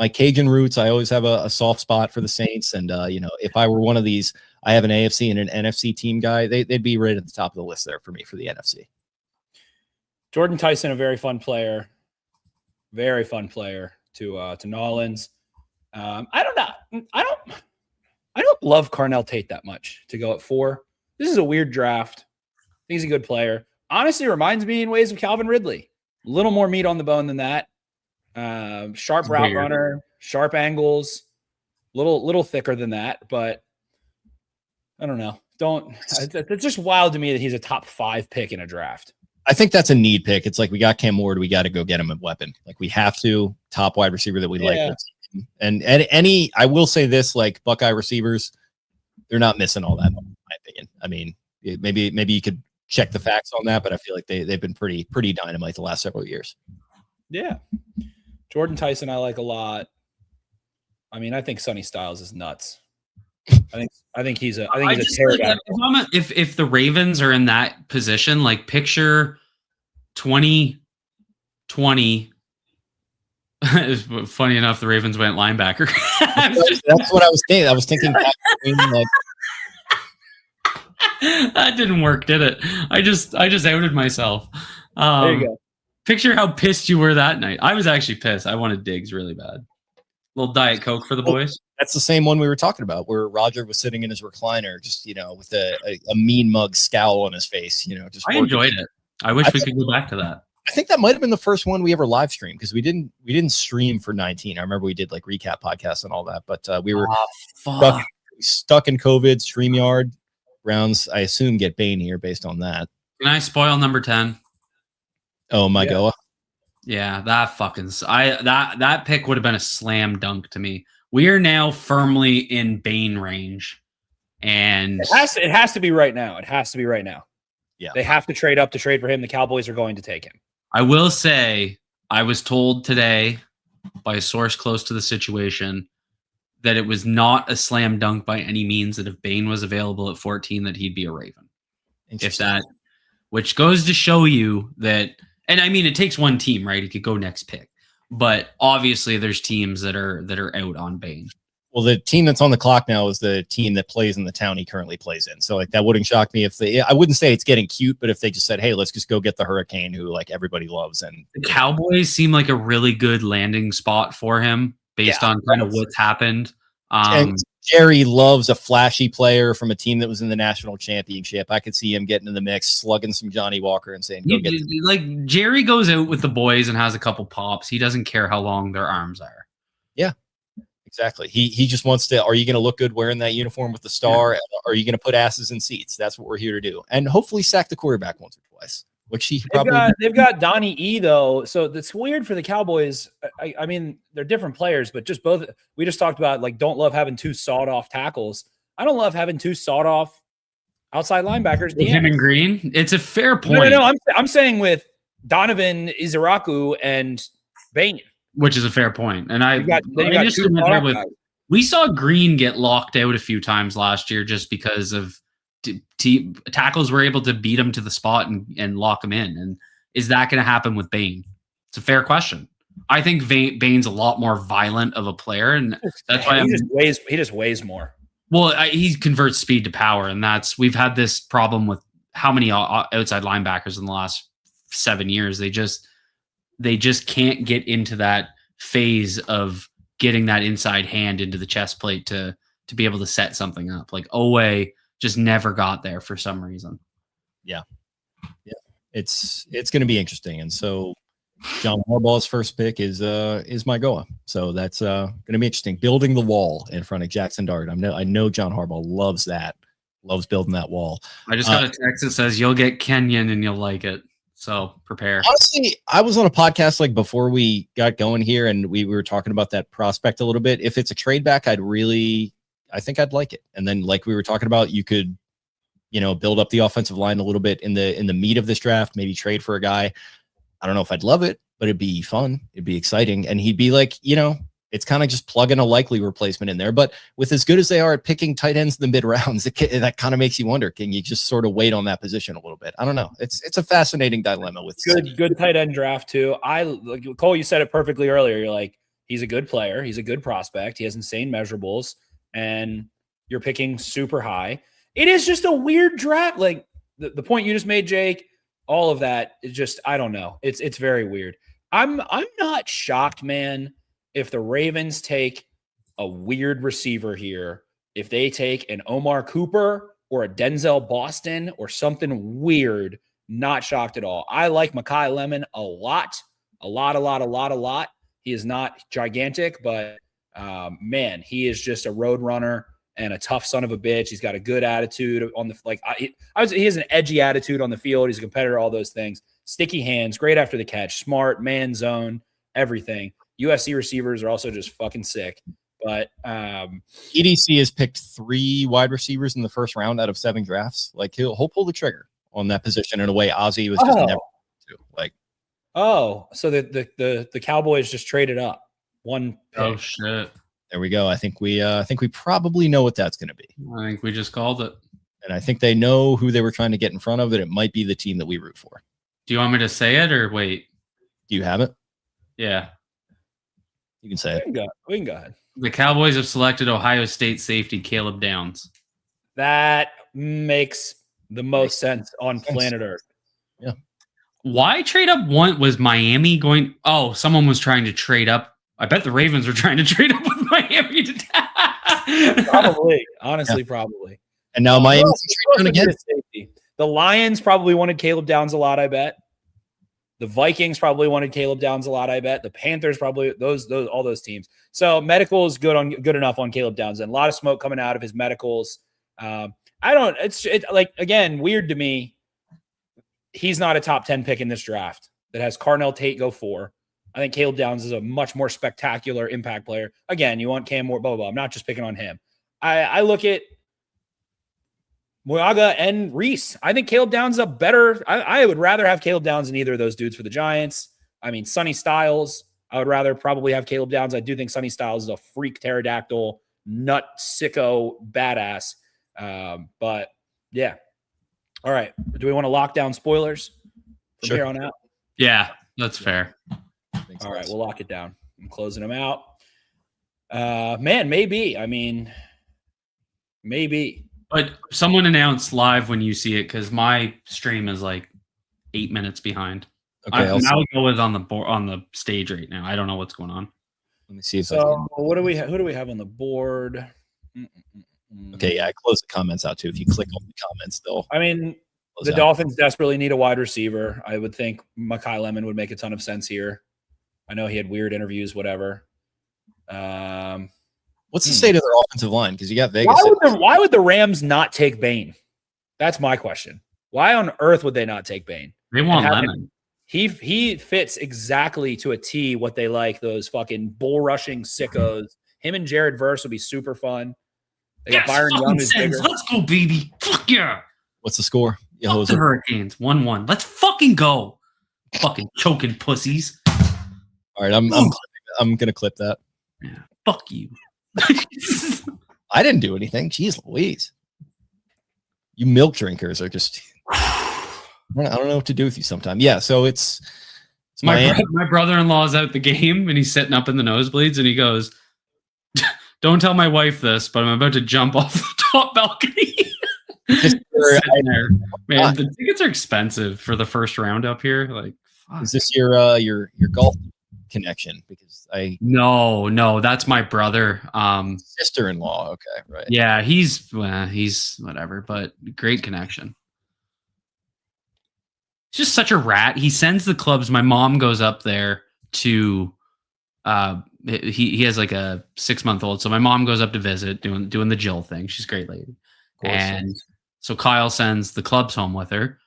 Cajun roots, I always have a soft spot for the Saints. And, if I were one of these, I have an AFC and an NFC team guy, they'd be right at the top of the list there for me for the NFC. Jordan Tyson, a very fun player to Nolans. I don't know. I don't love Carnell Tate that much to go at 4. This is a weird draft. I think he's a good player. Honestly, reminds me in ways of Calvin Ridley. A little more meat on the bone than that. Sharp route runner, sharp angles, little thicker than that. But I don't know. It's just wild to me that he's a top 5 pick in a draft. I think that's a need pick. It's like, we got Cam Ward. We got to go get him a weapon. Like, we have to. Top wide receiver that we like. And any, I will say this, like, Buckeye receivers, they're not missing all that, in my opinion. I mean, maybe you could check the facts on that, but I feel like they've been pretty dynamite the last several years. Yeah. Jordan Tyson, I like a lot. I mean, I think Sonny Styles is nuts. I think he's a pterodactyl. If the Ravens are in that position, like, picture 2020. Funny enough, the Ravens went linebacker. That's what I was thinking. I was thinking like, that didn't work, did it? I just outed myself. There you go. Picture how pissed you were that night. I was actually pissed. I wanted Diggs really bad. Little Diet Coke for the boys. That's the same one we were talking about, where Roger was sitting in his recliner, just with a mean mug scowl on his face. I enjoyed it. I wish we could go back to that. I think that might have been the first one we ever live streamed, because we didn't stream for 19. I remember we did like recap podcasts and all that, but we were stuck in COVID. StreamYard. Browns, I assume, get Bain here based on that. Can I spoil number 10? Oh my God. Yeah, that pick would have been a slam dunk to me. We are now firmly in Bain range, and it has to be right now. It has to be right now. Yeah, they have to trade up to trade for him. The Cowboys are going to take him. I will say, I was told today by a source close to the situation that it was not a slam dunk by any means that if Bain was available at 14, that he'd be a Raven. Which goes to show you that, and I mean, it takes one team, right? He could go next pick, but obviously there's teams that are out on Bain. Well, the team that's on the clock now is the team that plays in the town he currently plays in. So like, that wouldn't shock me if I wouldn't say it's getting cute, but if they just said, hey, let's just go get the Hurricane who like everybody loves. And the Cowboys seem like a really good landing spot for him. based on kind of what's happened. And Jerry loves a flashy player from a team that was in the national championship. I could see him getting in the mix, slugging some Johnny Walker and saying, "Go get it." Like Jerry goes out with the boys and has a couple pops. He doesn't care how long their arms are. Yeah, exactly. He just wants to. Are you going to look good wearing that uniform with the star? Yeah. Are you going to put asses in seats? That's what we're here to do, and hopefully sack the quarterback once or twice. Which they've got Donnie E though, so that's weird for the Cowboys. I mean, they're different players, but just both. We just talked about like don't love having two sawed off tackles. I don't love having two sawed off outside linebackers. Him and Green. It's a fair point. No. I'm saying with Donovan, Iziraku, and Bain, which is a fair point. And we saw Green get locked out a few times last year just because of. Tackles were able to beat him to the spot and lock him in. And is that going to happen with Bain? It's a fair question. I think Bain's a lot more violent of a player, and that's why he just weighs more. Well, he converts speed to power, and we've had this problem with how many outside linebackers in the last 7 years. They just can't get into that phase of getting that inside hand into the chest plate to be able to set something up. Like Owe just never got there for some reason. Yeah. It's going to be interesting. And so John Harbaugh's first pick is my Goa. So that's going to be interesting. Building the wall in front of Jackson Dart. I know John Harbaugh loves that. Loves building that wall. I just got a text that says you'll get Kenyon and you'll like it. So prepare. Honestly, I was on a podcast like before we got going here, and we were talking about that prospect a little bit. If it's a trade back, I think I'd like it. And then like we were talking about, you could, build up the offensive line a little bit in the meat of this draft, maybe trade for a guy. I don't know if I'd love it, but it'd be fun. It'd be exciting. And he'd be like, it's kind of just plugging a likely replacement in there. But with as good as they are at picking tight ends in the mid rounds, that kind of makes you wonder, can you just sort of wait on that position a little bit? I don't know. It's a fascinating dilemma with good tight end draft too. Cole, you said it perfectly earlier. You're like, he's a good player. He's a good prospect. He has insane measurables. And you're picking super high. It is just a weird draft. Like the point you just made, Jake, all of that is just, I don't know. It's very weird. I'm not shocked, man, if the Ravens take a weird receiver here, if they take an Omar Cooper or a Denzel Boston or something weird, not shocked at all. I like Mekhi Lemon a lot. He is not gigantic, but man, he is just a road runner and a tough son of a bitch. He's got a good attitude on he has an edgy attitude on the field. He's a competitor, all those things. Sticky hands, great after the catch, smart, man zone, everything. USC receivers are also just fucking sick. But EDC has picked 3 wide receivers in the first round out of 7 drafts. Like he'll pull the trigger on that position in a way Ozzie was just never to. Like, so the Cowboys just traded up. One pick. Oh shit! There we go. I think we probably know what that's going to be. I think we just called it, and I think they know who they were trying to get in front of it. It might be the team that we root for. Do you want me to say it or wait? Do you have it? Yeah, you can say it. We can go ahead. The Cowboys have selected Ohio State safety Caleb Downs. That makes the most sense on planet Earth. Yeah. Why trade up? Was Miami going? Oh, someone was trying to trade up. I bet the Ravens were trying to trade up with Miami Probably. Honestly, probably. And now Miami's trading again. The Lions probably wanted Caleb Downs a lot, I bet. The Vikings probably wanted Caleb Downs a lot, I bet. The Panthers probably all those teams. So medical is good enough on Caleb Downs, and a lot of smoke coming out of his medicals. It's like, again, weird to me. He's not a top 10 pick in this draft that has Carnell Tate go 4. I think Caleb Downs is a much more spectacular impact player. Again, you want Cam Moore, blah, blah, blah. I'm not just picking on him. I look at Moyaga and Reese. I think Caleb Downs is a better – I would rather have Caleb Downs than either of those dudes for the Giants. I mean, Sonny Styles, I would rather probably have Caleb Downs. I do think Sonny Styles is a freak pterodactyl, nut, sicko, badass. But, yeah. All right. Do we want to lock down spoilers from here on out? Yeah, that's fair. All right, we'll lock it down. I'm closing them out. Man, maybe. I mean, maybe. But someone announce live when you see it, because my stream is like 8 minutes behind. Okay, Malgo is on the stage right now. I don't know what's going on. Let me see if what do we who do we have on the board? Okay, yeah, I closed the comments out too. If you click on the comments, I mean, the Dolphins desperately need a wide receiver. I would think Mekhi Lemon would make a ton of sense here. I know he had weird interviews, whatever. What's the state of their offensive line? Because you got Vegas. Why would the Rams not take Bain? That's my question. Why on earth would they not take Bain? They want Lemon. He fits exactly to a T what they like, those fucking bull rushing sickos. Him and Jared Verse would be super fun. They got Byron Young is bigger. Let's go, baby. Fuck yeah. What's the score? Fuck the Hurricanes. 1-1. Let's fucking go. Fucking choking pussies. All right, I'm gonna clip that. Yeah. Fuck you. I didn't do anything. Jeez Louise. You milk drinkers are just I don't know what to do with you sometimes. Yeah, so it's my brother-in-law is at the game and he's sitting up in the nosebleeds and he goes, "Don't tell my wife this, but I'm about to jump off the top balcony." Man, the tickets are expensive for the first round up here. Like, fuck. Is this your golf connection? Because no, that's my brother. Sister-in-law. Okay, right. Yeah, he's whatever, but great connection. He's just such a rat. He sends the clubs. My mom goes up there to he has like a 6-month-old, so my mom goes up to visit, doing the Jill thing. She's a great lady. And so Kyle sends the clubs home with her.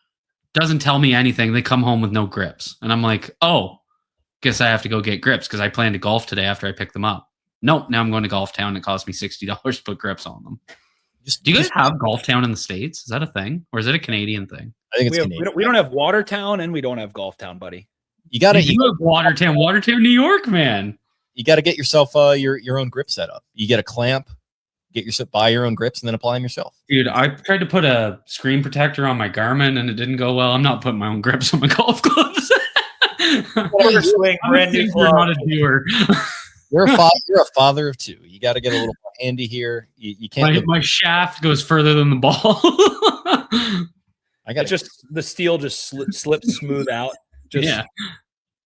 Doesn't tell me anything. They come home with no grips. And I'm like, oh, guess I have to go get grips because I plan to golf today after I pick them up. Nope, now I'm going to Golf Town. It cost me $60 to put grips on them. Do you guys have Golf Town in the States? Is that a thing? Or is it a Canadian thing? I think it's Canadian. We don't have Watertown and we don't have Golf Town, buddy. You have Watertown, New York, man. You got to get yourself your own grip set up. You get a clamp, buy your own grips, and then apply them yourself. Dude, I tried to put a screen protector on my Garmin, and it didn't go well. I'm not putting my own grips on my golf clubs. Swing, brand new club. Not a doer. You're a father of two. You got to get a little more handy here. You can't. My shaft goes further than the ball. The steel just slips smooth out.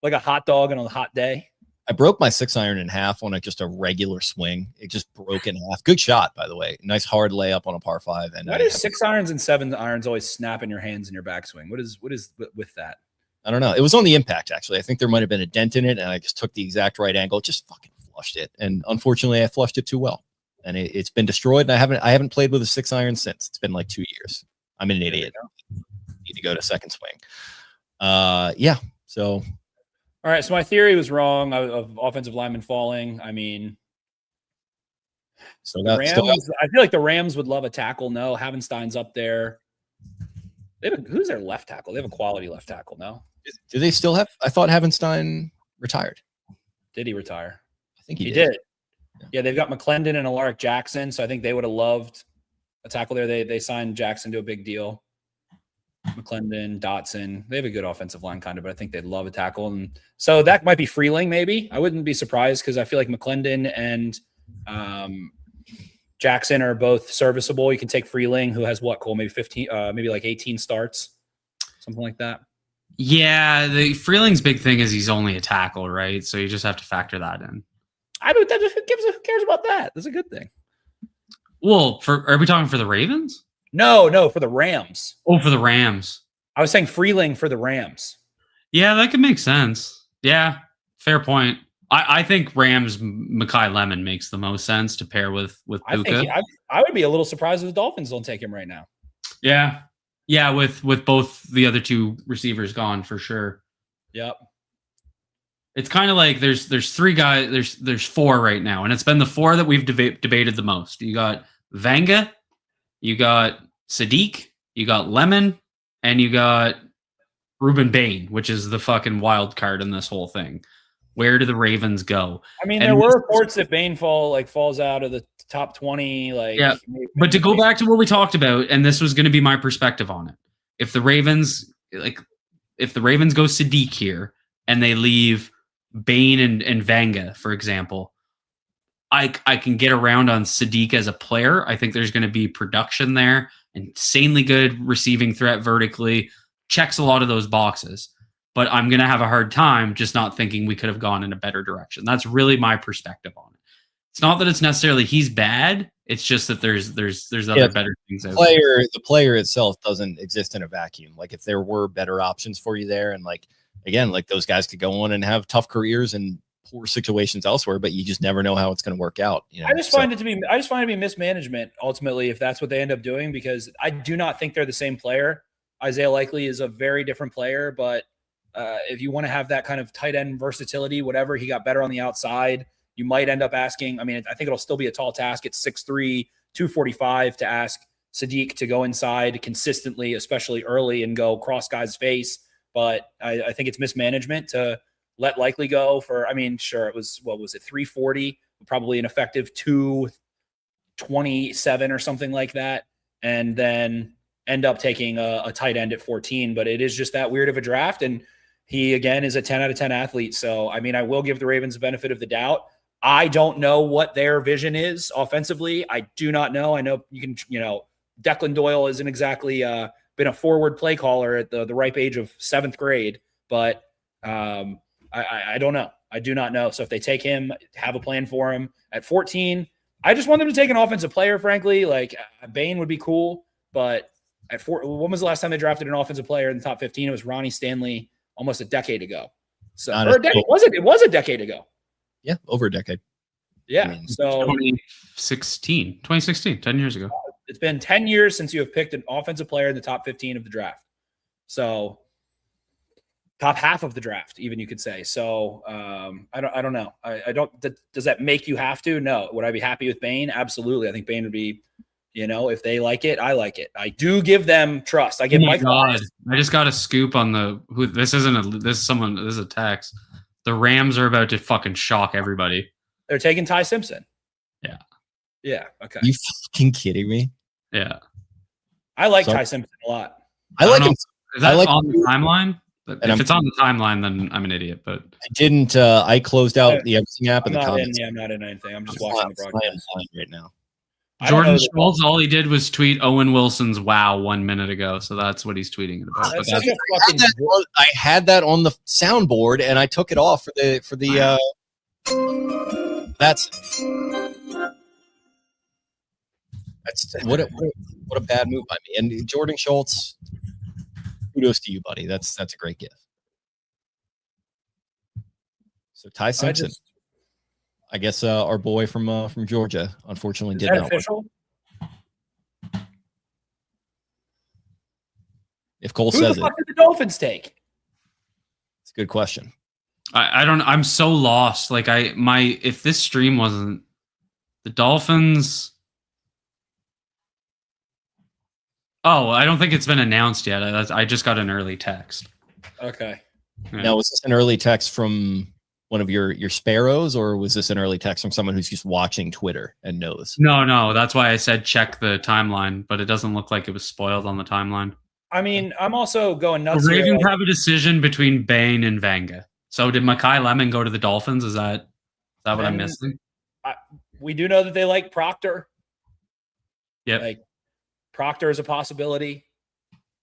Like a hot dog on a hot day. I broke my 6-iron in half on just a regular swing. It just broke in half. Good shot, by the way. Nice hard layup on a par 5. And why do 6-irons and 7-irons always snap in your hands in your backswing? What is with that? I don't know. It was on the impact, actually. I think there might have been a dent in it, and I just took the exact right angle. Just fucking flushed it. And unfortunately, I flushed it too well. And it's been destroyed, and I haven't played with a 6-iron since. It's been like 2 years. I'm an idiot. Need to go to second swing. Yeah. So... All right, so my theory was wrong of offensive linemen falling. I mean, I feel like the Rams would love a tackle. No, Havenstein's up there. Who's their left tackle? They have a quality left tackle. No, do they still have? I thought Havenstein retired. Did he retire? I think he did. Yeah, they've got McClendon and Alaric Jackson, so I think they would have loved a tackle there. They signed Jackson to a big deal. McClendon, Dotson, they have a good offensive line kind of, but I think they'd love a tackle. And so that might be Freeling, maybe. I wouldn't be surprised because I feel like McClendon and Jackson are both serviceable. You can take Freeling, who has what, Cole, maybe 15, maybe like 18 starts, something like that. Yeah, the Freeling's big thing is he's only a tackle, right? So you just have to factor that in. Who cares about that? That's a good thing. Well, are we talking for the Ravens? No, for the Rams. Oh, for the Rams. I was saying Freeling for the Rams. Yeah, that could make sense. Yeah, fair point. I think Rams Mekhi Lemon makes the most sense to pair with Puka. I would be a little surprised if the Dolphins don't take him right now. Yeah, with both the other two receivers gone for sure. Yep. It's kind of like there's 3 guys. There's 4 right now, and it's been the 4 that we've debated the most. You got Vanga. You got Sadiq, you got Lemon, and you got Reuben Bain, which is the fucking wild card in this whole thing. Where do the Ravens go? I mean, there were reports that Bain falls out of the top 20. But to go back to what we talked about, and this was going to be my perspective on it. If the Ravens go Sadiq here and they leave Bain and Vanga, for example, I can get around on Sadiq as a player. I think there's going to be production there. Insanely good receiving threat vertically. Checks a lot of those boxes. but I'm going to have a hard time just not thinking we could have gone in a better direction. That's really my perspective on it. It's not that it's necessarily he's bad. It's just that there's other better things. The player itself doesn't exist in a vacuum. Like if there were better options for you there, and like again, like those guys could go on and have tough careers and poor situations elsewhere, but you just never know how it's going to work out. You know, I just find it to be mismanagement ultimately if that's what they end up doing, because I do not think they're the same player. Isaiah Likely is a very different player, but if you want to have that kind of tight end versatility, whatever, he got better on the outside. You might end up asking, I mean, I think it'll still be a tall task. It's 6'3", 245 to ask Sadiq to go inside consistently, especially early, and go cross guys' face. But I think it's mismanagement to let Likely go for, I mean, sure, it was, what was it, 340, probably an effective 227 or something like that, and then end up taking a tight end at 14. But it is just that weird of a draft, and he, again, is a 10 out of 10 athlete. So, I mean, I will give the Ravens the benefit of the doubt. I don't know what their vision is offensively. I do not know. I know you can, Declan Doyle isn't exactly been a forward play caller at the ripe age of 7th grade, but I don't know. I do not know. So if they take him, have a plan for him at 14. I just want them to take an offensive player, frankly. Like Bain would be cool, but at when was the last time they drafted an offensive player in the top 15? It was Ronnie Stanley almost a decade ago. So it was a decade ago. Yeah, over a decade. Yeah. I mean, so 2016, 10 years ago. It's been 10 years since you have picked an offensive player in the top 15 of the draft. So top half of the draft, even, you could say. So I don't know. I don't. Does that make you have to? No. Would I be happy with Bain? Absolutely. I think Bain would be. If they like it, I like it. I do give them trust. I give Mike. God, I just got a scoop on this is a text. The Rams are about to fucking shock everybody. They're taking Ty Simpson. Yeah. Yeah. Okay. You fucking kidding me? Yeah. I like Ty Simpson a lot. I like him. Is that on the timeline? If it's on the timeline, then I'm an idiot. But I didn't. I closed out the everything app and the comments. I'm not in anything. I'm just watching the broadcast right now. Jordan Schultz, all he did was tweet Owen Wilson's "Wow" 1 minute ago, so that's what he's tweeting about. I had that on the soundboard, and I took it off for the. That's what a bad move by me. And Jordan Schultz, kudos to you, buddy. That's a great gift. So Ty Simpson. I guess our boy from Georgia, unfortunately, did not. Official? If Cole says it. Who the fuck did the Dolphins take? It's a good question. I don't. I'm so lost. Like if this stream wasn't the Dolphins. Oh, I don't think it's been announced yet. I just got an early text. Okay. Yeah. Now, was this an early text from one of your sparrows, or was this an early text from someone who's just watching Twitter and knows? No. That's why I said check the timeline, but it doesn't look like it was spoiled on the timeline. I mean, I'm also going nuts. The Ravens have a decision between Bain and Vanga. So did Mekhi Lemon go to the Dolphins? Is that what I'm missing? We do know that they like Proctor. Yeah. Like Proctor is a possibility.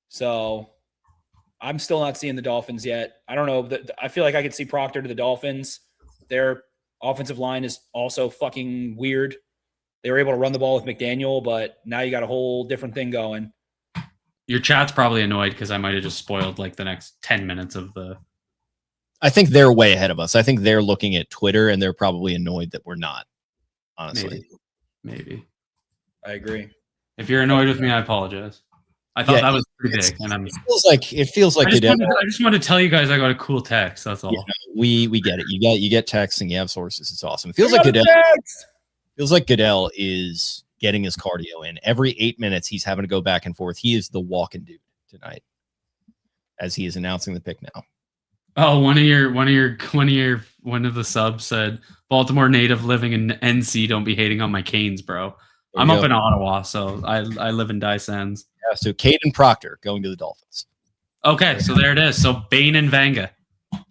So I'm still not seeing the Dolphins yet. I don't know. I feel like I could see Proctor to the Dolphins. Their offensive line is also fucking weird. They were able to run the ball with McDaniel, but now you got a whole different thing going. Your chat's probably annoyed because I might have just spoiled like the next 10 minutes of the. I think they're way ahead of us. I think they're looking at Twitter and they're probably annoyed that we're not, honestly. Maybe. I agree. If you're annoyed with me, I apologize. I thought that was pretty big. And it feels like I just want to tell you guys I got a cool text. That's all. We get it. You get texts and you have sources. It's awesome. It feels like Goodell is getting his cardio in. Every 8 minutes he's having to go back and forth. He is the walking dude tonight as he is announcing the pick now. Oh, one of the subs said Baltimore native living in NC, don't be hating on my Canes, bro. I'm up in Ottawa, so I live in Dysens. Yeah, so Caden Proctor going to the Dolphins. Okay, so there it is. So Bain and Vanga.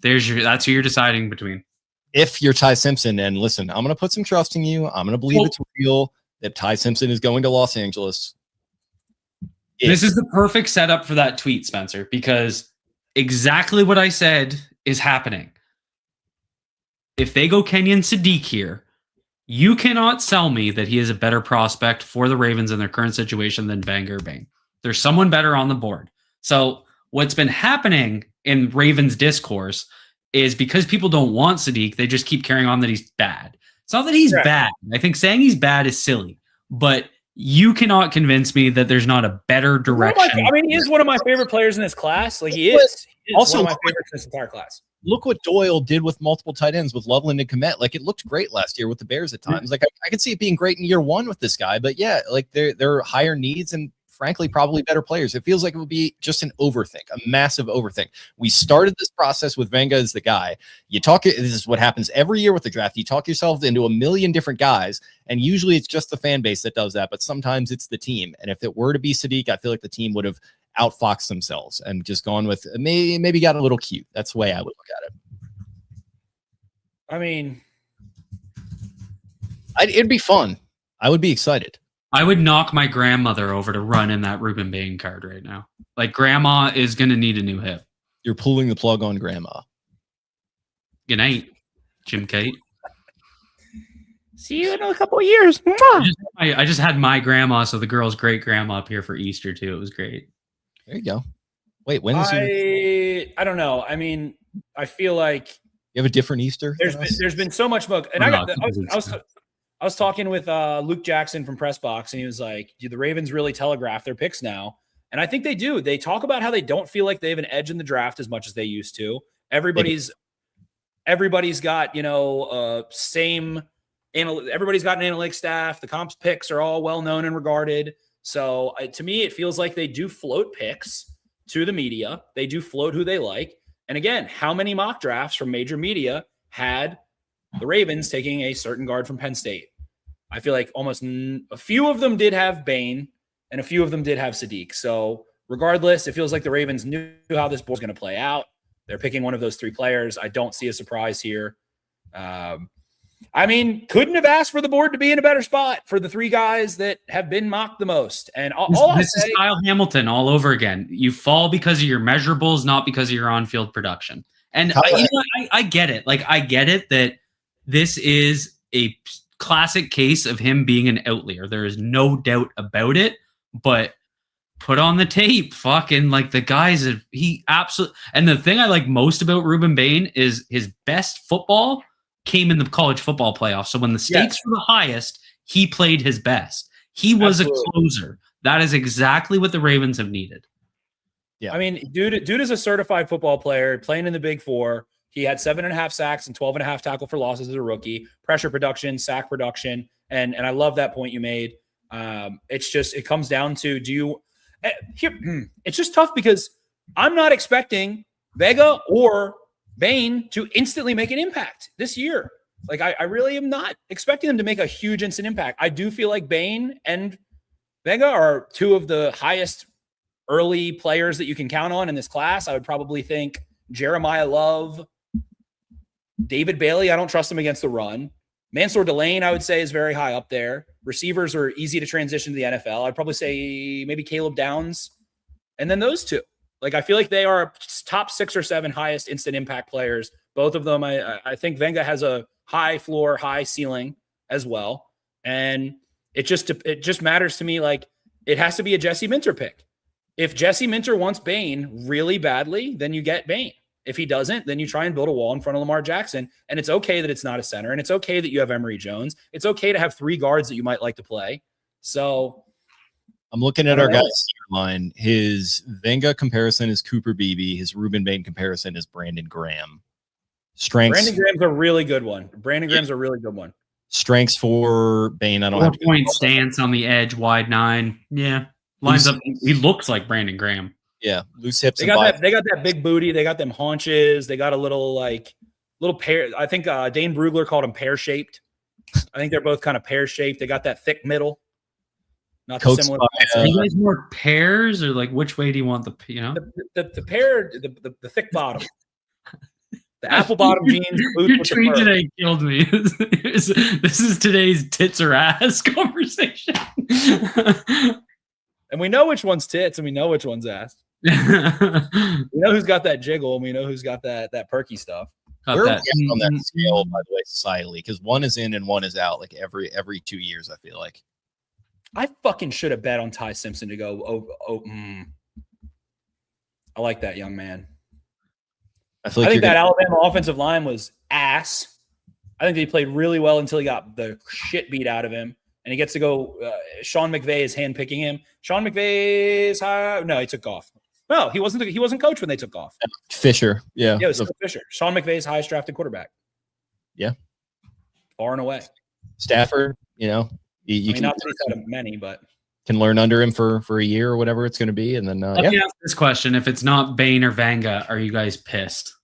That's who you're deciding between. If you're Ty Simpson, and listen, I'm going to put some trust in you. I'm going to believe it's real that Ty Simpson is going to Los Angeles. This is the perfect setup for that tweet, Spencer, because exactly what I said is happening. If they go Kenyon Sadiq here, you cannot sell me that he is a better prospect for the Ravens in their current situation than Vega Bain. There's someone better on the board. So what's been happening in Ravens discourse is because people don't want Sadiq, they just keep carrying on that he's bad. It's not that he's bad. I think saying he's bad is silly, but you cannot convince me that there's not a better direction. I mean, he is one of my favorite players in this class. Like he is also one of my favorites in this entire class. Look what Doyle did with multiple tight ends with Loveland and Kmet. Like it looked great last year with the Bears at times. Like I could see it being great in year one with this guy, but yeah, like there are higher needs and frankly probably better players. It feels like it would be just an overthink, a massive overthink. We started this process with Vega as the guy. This is what happens every year with the draft. You talk yourself into a million different guys, and usually it's just the fan base that does that, but sometimes it's the team. And if it were to be Sadiq, I feel like the team would have outfoxed themselves and just gone with maybe got a little cute. That's the way I would look at it. I mean, it'd be fun. I would be excited. I would knock my grandmother over to run in that Reuben Bain card right now. Like grandma is going to need a new hip. You're pulling the plug on grandma. Good night, Jim Kate. See you in a couple of years. I just had my grandma, so the girl's great grandma up here for Easter too. It was great. There you go. Wait, when is I don't know. I mean, I feel like you have a different Easter. There's been so much smoke, and I was talking with Luke Jackson from Pressbox, and he was like, "Do the Ravens really telegraph their picks now?" And I think they do. They talk about how they don't feel like they have an edge in the draft as much as they used to. Everybody's got everybody's got an analytics staff. The comps picks are all well known and regarded. So to me, it feels like they do float picks to the media. They do float who they like. And again, how many mock drafts from major media had the Ravens taking a certain guard from Penn State? I feel like almost a few of them did have Bain and a few of them did have Sadiq. So regardless, it feels like the Ravens knew how this board's going to play out. They're picking one of those three players. I don't see a surprise here. I mean, couldn't have asked for the board to be in a better spot for the three guys that have been mocked the most. And this is Kyle Hamilton all over again. You fall because of your measurables, not because of your on-field production. And I get it. Like, I get it that this is a classic case of him being an outlier. There is no doubt about it. But put on the tape, fucking like the guys. He absolutely. And the thing I like most about Reuben Bain is his best football came in the college football playoffs. So when the stakes were the highest, he played his best. He was a closer. That is exactly what the Ravens have needed. Yeah. I mean, dude is a certified football player playing in the Big Four. He had 7.5 sacks and 12.5 tackle for losses as a rookie, pressure production, sack production. And I love that point you made. It comes down to, it's just tough because I'm not expecting Vega or Bain to instantly make an impact this year. Like I really am not expecting them to make a huge instant impact. I do feel like Bain and Vega are two of the highest early players that you can count on in this class. I would probably think Jeremiah Love, David Bailey. I don't trust him against the run. Mansour Delane, I would say, is very high up there. Receivers are easy to transition to the NFL. I'd probably say maybe Caleb Downs. And then those two. Like, I feel like they are top 6 or 7 highest instant impact players. Both of them, I think Vega has a high floor, high ceiling as well. And it just matters to me. Like, it has to be a Jesse Minter pick. If Jesse Minter wants Bain really badly, then you get Bain. If he doesn't, then you try and build a wall in front of Lamar Jackson. And it's okay that it's not a center. And it's okay that you have Emory Jones. It's okay to have 3 guards that you might like to play. So I'm looking at our guys' line. His Vega comparison is Cooper Beebe. His Reuben Bain comparison is Brandon Graham. Strengths. Brandon Graham's a really good one. Strengths for Bain. I don't have 4-point stance on the edge, wide 9. Yeah. Lines up. He looks like Brandon Graham. Yeah. Loose hips. They got that big booty. They got them haunches. They got a little pair. I think Dane Brugler called them pear-shaped. I think they're both kind of pear-shaped. They got that thick middle. Not similar. Are you guys more pears, or like which way do you want the the pear, the thick bottom, the apple bottom jeans? Your tweet today killed me. This is today's tits or ass conversation. And we know which one's tits and we know which one's ass. We know who's got that jiggle and we know who's got that perky stuff. Where are we on that scale, by the way, societally? Because one is in and one is out like every 2 years, I feel like. I fucking should have bet on Ty Simpson to go. I like that young man. I think that Alabama offensive line was ass. I think he played really well until he got the shit beat out of him. And he gets to go. Sean McVay is handpicking him. Sean McVay's no, he took off. No, he wasn't coach when they took off. Fisher, yeah. Yeah, it was still Fisher. Sean McVay's highest drafted quarterback. Yeah. Far and away. Stafford, you know. You can not that he's had many, but can learn under him for a year or whatever it's going to be. And then let me ask this question. If it's not Bain or Vanga, are you guys pissed?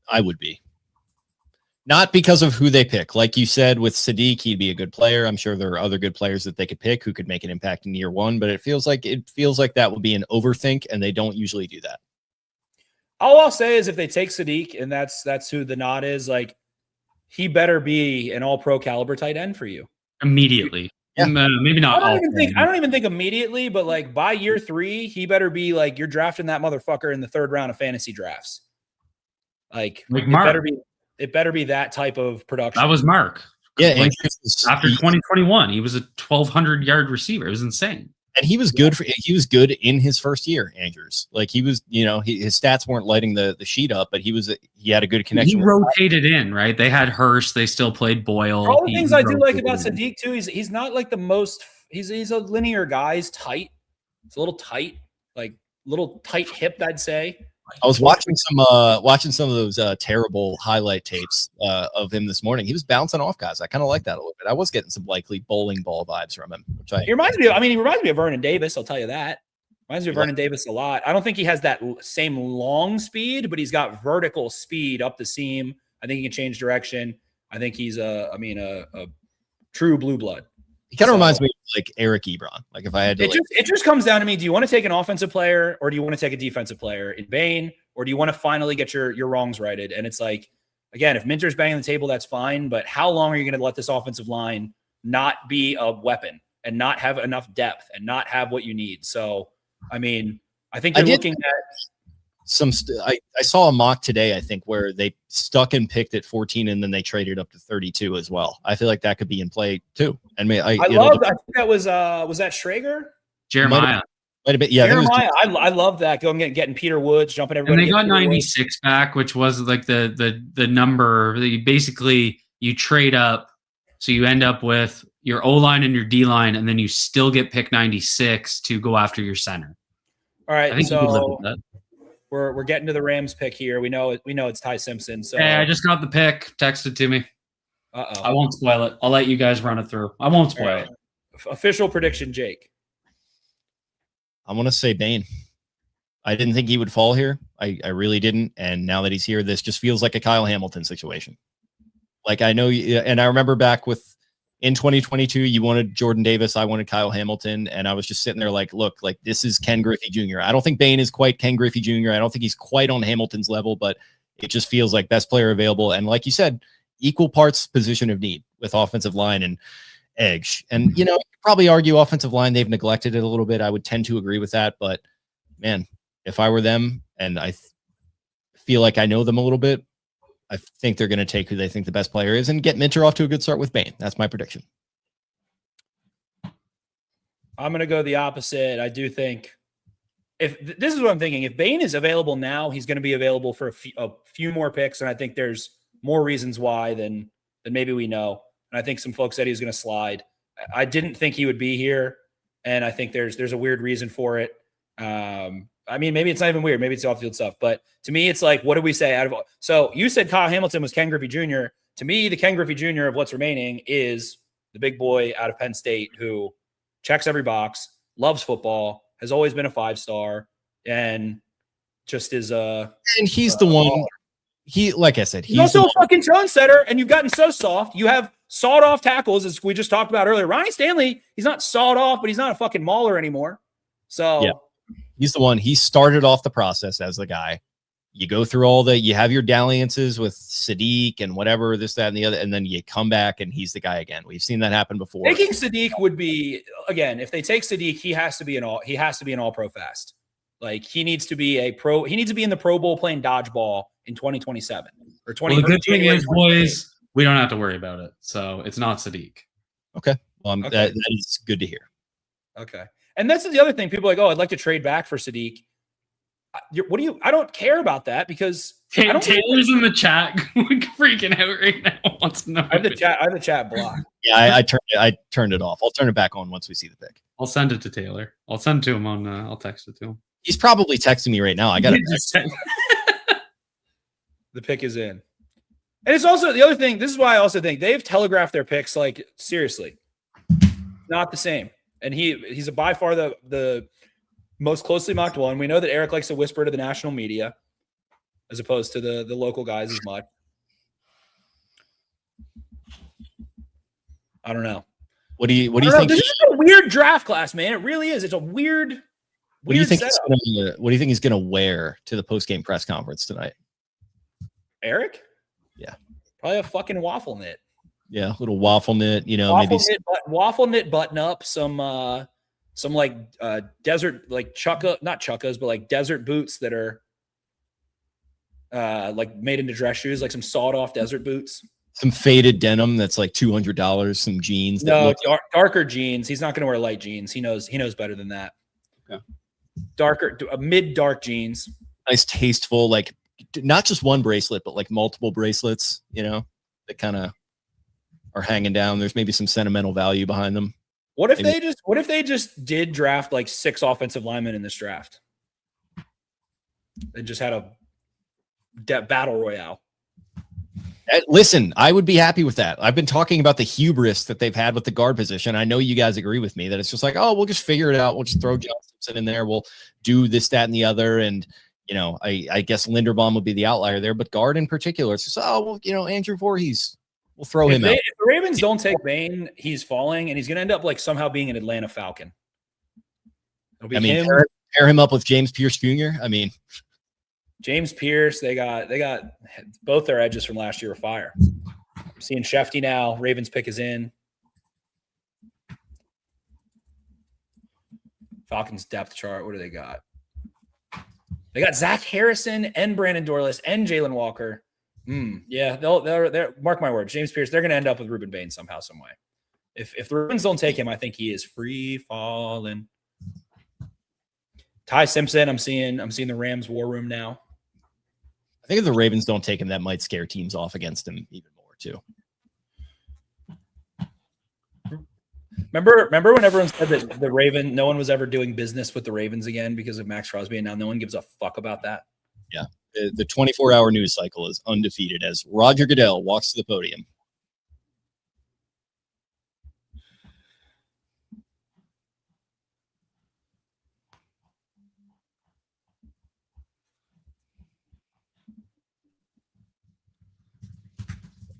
I would be. Not because of who they pick. Like you said, with Sadiq, he'd be a good player. I'm sure there are other good players that they could pick who could make an impact in year one, but it feels like that would be an overthink, and they don't usually do that. All I'll say is if they take Sadiq, and that's who the nod is, like he better be an all-pro caliber tight end for you. Immediately. Yeah. Maybe not. I don't even think immediately, but like by year 3, he better be like you're drafting that motherfucker in the 3rd round of fantasy drafts. Like it better be that type of production. That was Mark. Yeah. After 2021, he was a 1,200-yard receiver. It was insane. And he was good in his first year, Andrews. Like he was, his stats weren't lighting the sheet up, but he had a good connection. He rotated in, right? They had Hurst. They still played Boyle. All the things I do like about Sadiq too, he's not like the most. He's a linear guy. He's tight. It's a little tight, like little tight hipped, I'd say. I was watching some of those terrible highlight tapes of him this morning. He was bouncing off guys. I kind of like that a little bit. I was getting some likely bowling ball vibes from him. He reminds me of Vernon Davis. I'll tell you that. Reminds me of Vernon Davis a lot. I don't think he has that same long speed, but he's got vertical speed up the seam. I think he can change direction. I think he's a true blue blood. He kind of reminds me of like Eric Ebron. Like if I had to, it just comes down to me. Do you want to take an offensive player or do you want to take a defensive player in Bain, or do you want to finally get your wrongs righted? And it's like, again, if Minter's banging the table, that's fine. But how long are you going to let this offensive line not be a weapon and not have enough depth and not have what you need? So, I mean, I think they're looking at I saw a mock today, I think, where they stuck and picked at 14 and then they traded up to 32 as well. I feel like that could be in play too. And I think that was that Schrager? Jeremiah. Might have been, yeah. Jeremiah. I love that. Getting Peter Woods, jumping everybody. And they got 96 back, which was like the number. Basically, you trade up, so you end up with your O-line and your D-line, and then you still get pick 96 to go after your center. All right, I think you could live with that. We're getting to the Rams pick here. We know it's Ty Simpson. So hey, I just got the pick texted to me. Uh-oh. I won't spoil it. I'll let you guys run it through. I won't spoil it. Official prediction, Jake. I'm gonna say Bain. I didn't think he would fall here. I really didn't. And now that he's here, this just feels like a Kyle Hamilton situation. Like I know, and I remember back in 2022, you wanted Jordan Davis. I wanted Kyle Hamilton. And I was just sitting there like, look, like this is Ken Griffey Jr. I don't think Bain is quite Ken Griffey Jr. I don't think he's quite on Hamilton's level, but it just feels like best player available. And like you said, equal parts position of need with offensive line and edge. And, you could probably argue offensive line, they've neglected it a little bit. I would tend to agree with that. But man, if I were them, and I feel like I know them a little bit, I think they're going to take who they think the best player is and get Minter off to a good start with Bain. That's my prediction. I'm going to go the opposite. I do think this is what I'm thinking. If Bain is available now, he's going to be available for a few more picks. And I think there's more reasons why than maybe we know. And I think some folks said he was going to slide. I didn't think he would be here. And I think there's a weird reason for it. I mean, maybe it's not even weird. Maybe it's off-field stuff. But to me, it's like, what do we say so you said Kyle Hamilton was Ken Griffey Jr. To me, the Ken Griffey Jr. of what's remaining is the big boy out of Penn State who checks every box, loves football, has always been a 5-star, and just is and he's the one. Like I said, he's also a fucking tone setter, and you've gotten so soft. You have sawed off tackles, as we just talked about earlier. Ronnie Stanley, he's not sawed off, but he's not a fucking mauler anymore. So yeah. He's the one. He started off the process as the guy. you go through you have your dalliances with Sadiq and whatever, this, that, and the other, and then you come back and he's the guy again. We've seen that happen before. Taking Sadiq would be, again, if they take Sadiq, he has to be an all pro fast. Like he needs to be he needs to be in the Pro Bowl playing dodgeball in 2027 or 20. Well, the good thing is, boys, we don't have to worry about it. So it's not Sadiq. Okay. Well, okay. That is good to hear. Okay. And that's the other thing. People are like, oh, I'd like to trade back for Sadiq. I don't care about that because Taylor's in the chat freaking out right now. Wants to know. I have the chat blocked. Yeah, I turned it off. I'll turn it back on once we see the pick. I'll send it to Taylor. I'll send it to him on. I'll text it to him. He's probably texting me right now. I got it. The pick is in, and it's also the other thing. This is why I also think they've telegraphed their picks. Like seriously, not the same. And he's by far the most closely mocked one. We know that Eric likes to whisper to the national media as opposed to the local guys as much. I don't know. What do you think? This is a weird draft class, man. It really is. It's a weird. What do you think he's going to wear to the post-game press conference tonight? Eric? Yeah. Probably a fucking waffle knit. Yeah, a little waffle knit, waffle knit button up, some like desert, like not chukkas, but like desert boots that are like made into dress shoes, like some sawed off desert boots. Some faded denim that's like $200. Some jeans. Darker jeans. He's not going to wear light jeans. He knows better than that. Okay. Darker, mid-dark jeans. Nice, tasteful, like not just one bracelet, but like multiple bracelets. That kind of are hanging down. There's maybe some sentimental value behind them. What if they just did draft like 6 offensive linemen in this draft? They just had a battle royale. Listen, I would be happy with that. I've been talking about the hubris that they've had with the guard position. I know you guys agree with me that it's just like, oh, we'll just figure it out. We'll just throw John Simpson in there. We'll do this, that, and the other. And, I guess Linderbaum would be the outlier there. But guard in particular, it's just, Andrew Voorhees, we'll throw him out. If the Ravens don't take Bain, he's falling, and he's going to end up like somehow being an Atlanta Falcon. Pair him up with James Pierce Jr. James Pierce, they got both their edges from last year were fire. I'm seeing Shefty now. Ravens pick is in. Falcons depth chart. What do they got? They got Zach Harrison and Brandon Dorless and Jalen Walker. Yeah, they're mark my words. James Pierce, they're going to end up with Reuben Bain somehow, some way. If the Ravens don't take him, I think he is free falling. Ty Simpson, I'm seeing the Rams war room now. I think if the Ravens don't take him, that might scare teams off against him even more too. Remember when everyone said that the Raven, no one was ever doing business with the Ravens again because of Max Crosby, and now no one gives a fuck about that? Yeah. The 24-hour news cycle is undefeated as Roger Goodell walks to the podium.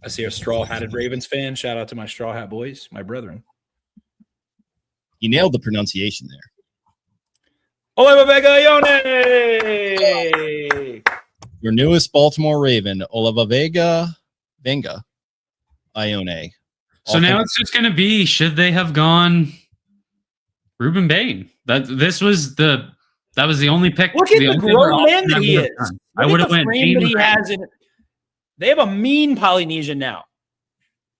I see a straw-hatted Ravens fan. Shout out to my straw hat boys, my brethren. You nailed the pronunciation there. Oliver Vega Ioane! Your newest Baltimore Raven, Oliver Vega Ioane. So now it's just going to be, should they have gone Reuben Bain? That was the only pick. Look at the grown man that he is. I would have went Bain. They have a mean Polynesian now.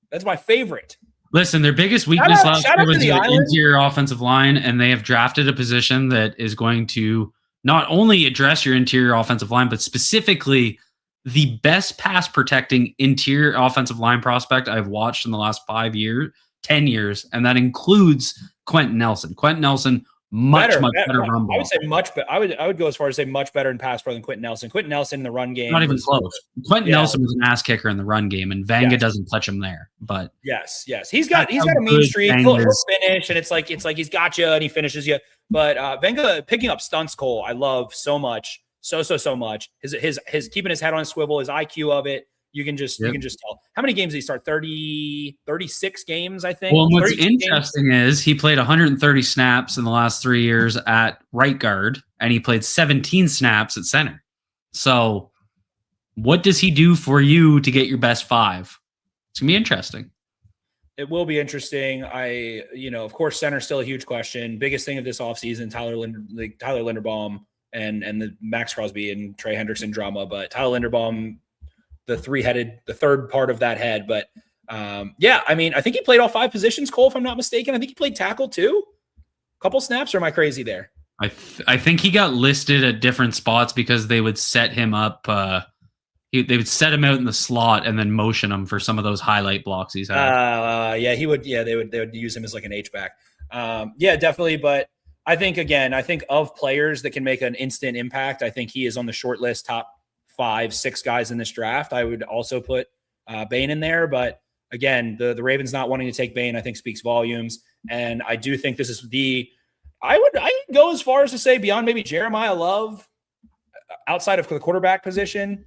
That's my favorite. Listen, their biggest weakness last year was the interior offensive line, and they have drafted a position that is going to not only address your interior offensive line, but specifically the best pass protecting interior offensive line prospect I've watched in the last 10 years, and that includes Quentin Nelson. Quentin Nelson, much better run ball. I would say much better. I would go as far as say much better in pass pro than Quentin Nelson. Quentin Nelson in the run game, not even close. Quentin Nelson was an ass kicker in the run game, and Vega doesn't touch him there. But yes, he's got a mean streak. He'll finish, and it's like he's got you and he finishes you. But Vega picking up stunts, Cole, I love so much, so much. His keeping his head on a swivel, his IQ of it. You can just tell. How many games did he start? 36 games, I think. Well, what's interesting is he played 130 snaps in the last 3 years at right guard, and he played 17 snaps at center. So what does he do for you to get your best 5? It's going to be interesting. It will be interesting. Of course, center's still a huge question. Biggest thing of this offseason, Tyler Linderbaum and the Max Crosby and Trey Hendrickson drama. But Tyler Linderbaum, the third part of that head. But I think he played all 5 positions, Cole, if I'm not mistaken. I think he played tackle too. A couple snaps, or am I crazy there? I think he got listed at different spots because they would set him up. They would set him out in the slot and then motion him for some of those highlight blocks he's had. He would. Yeah, they would use him as like an H-back. Definitely. But I think of players that can make an instant impact, I think he is on the short list, top 5-6 guys in this draft. I would also put Bain in there. But again, the Ravens not wanting to take Bain, I think speaks volumes. And I do think this is I would go as far as to say beyond maybe Jeremiah Love, outside of the quarterback position,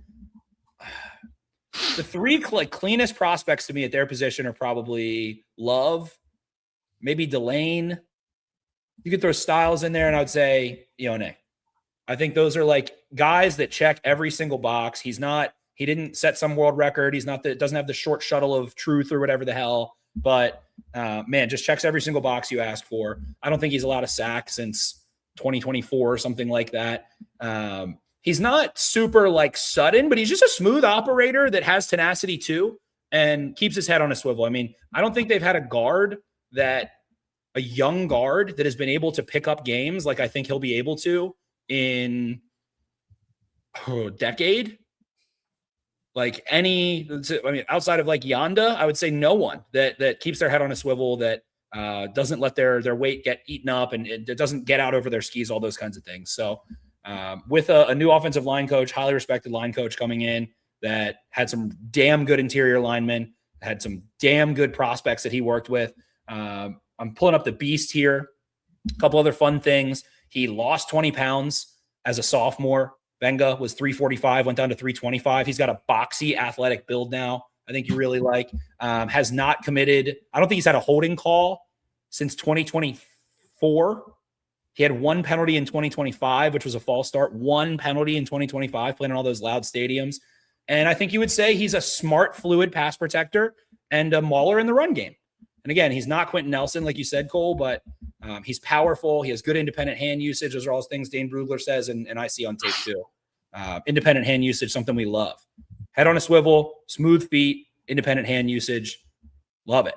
the 3 cleanest prospects to me at their position are probably Love, maybe Delane. You could throw Styles in there, and I would say Ioane. I think those are like guys that check every single box. He didn't set some world record. Doesn't have the short shuttle of truth or whatever the hell, but just checks every single box you ask for. I don't think he's allowed a sack since 2024 or something like that. He's not super sudden, but he's just a smooth operator that has tenacity too and keeps his head on a swivel. I mean, I don't think they've had a young guard that has been able to pick up games like I think he'll be able to in a decade. Outside of Yanda, I would say no one that keeps their head on a swivel, that doesn't let their weight get eaten up and it doesn't get out over their skis, all those kinds of things. So with a new offensive line coach, highly respected line coach coming in that had some damn good interior linemen, had some damn good prospects that he worked with. I'm pulling up the beast here. A couple other fun things. He lost 20 pounds as a sophomore. Vega was 345, went down to 325. He's got a boxy athletic build now. I think you really like. Has not committed. I don't think he's had a holding call since 2024. He had 1 penalty in 2025, which was a false start. 1 penalty in 2025, playing in all those loud stadiums. And I think you would say he's a smart, fluid pass protector and a mauler in the run game. And again, he's not Quentin Nelson, like you said, Cole, but he's powerful. He has good independent hand usage. Those are all things Dane Brugler says, and I see on tape too. Independent hand usage, something we love. Head on a swivel, smooth feet, independent hand usage. Love it.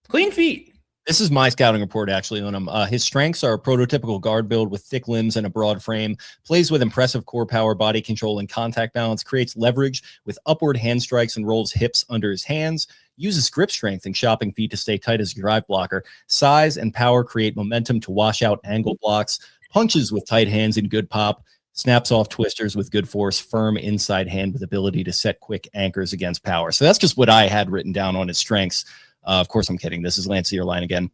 Clean feet. This is my scouting report actually on him. His strengths are a prototypical guard build with thick limbs and a broad frame, plays with impressive core power, body control, and contact balance, creates leverage with upward hand strikes and rolls hips under his hands, uses grip strength and shopping feet to stay tight as a drive blocker. Size and power create momentum to wash out angle blocks, punches with tight hands and good pop, snaps off twisters with good force, firm inside hand with ability to set quick anchors against power. So that's just what I had written down on his strengths. Of course, I'm kidding. This is Lance Zierlein again.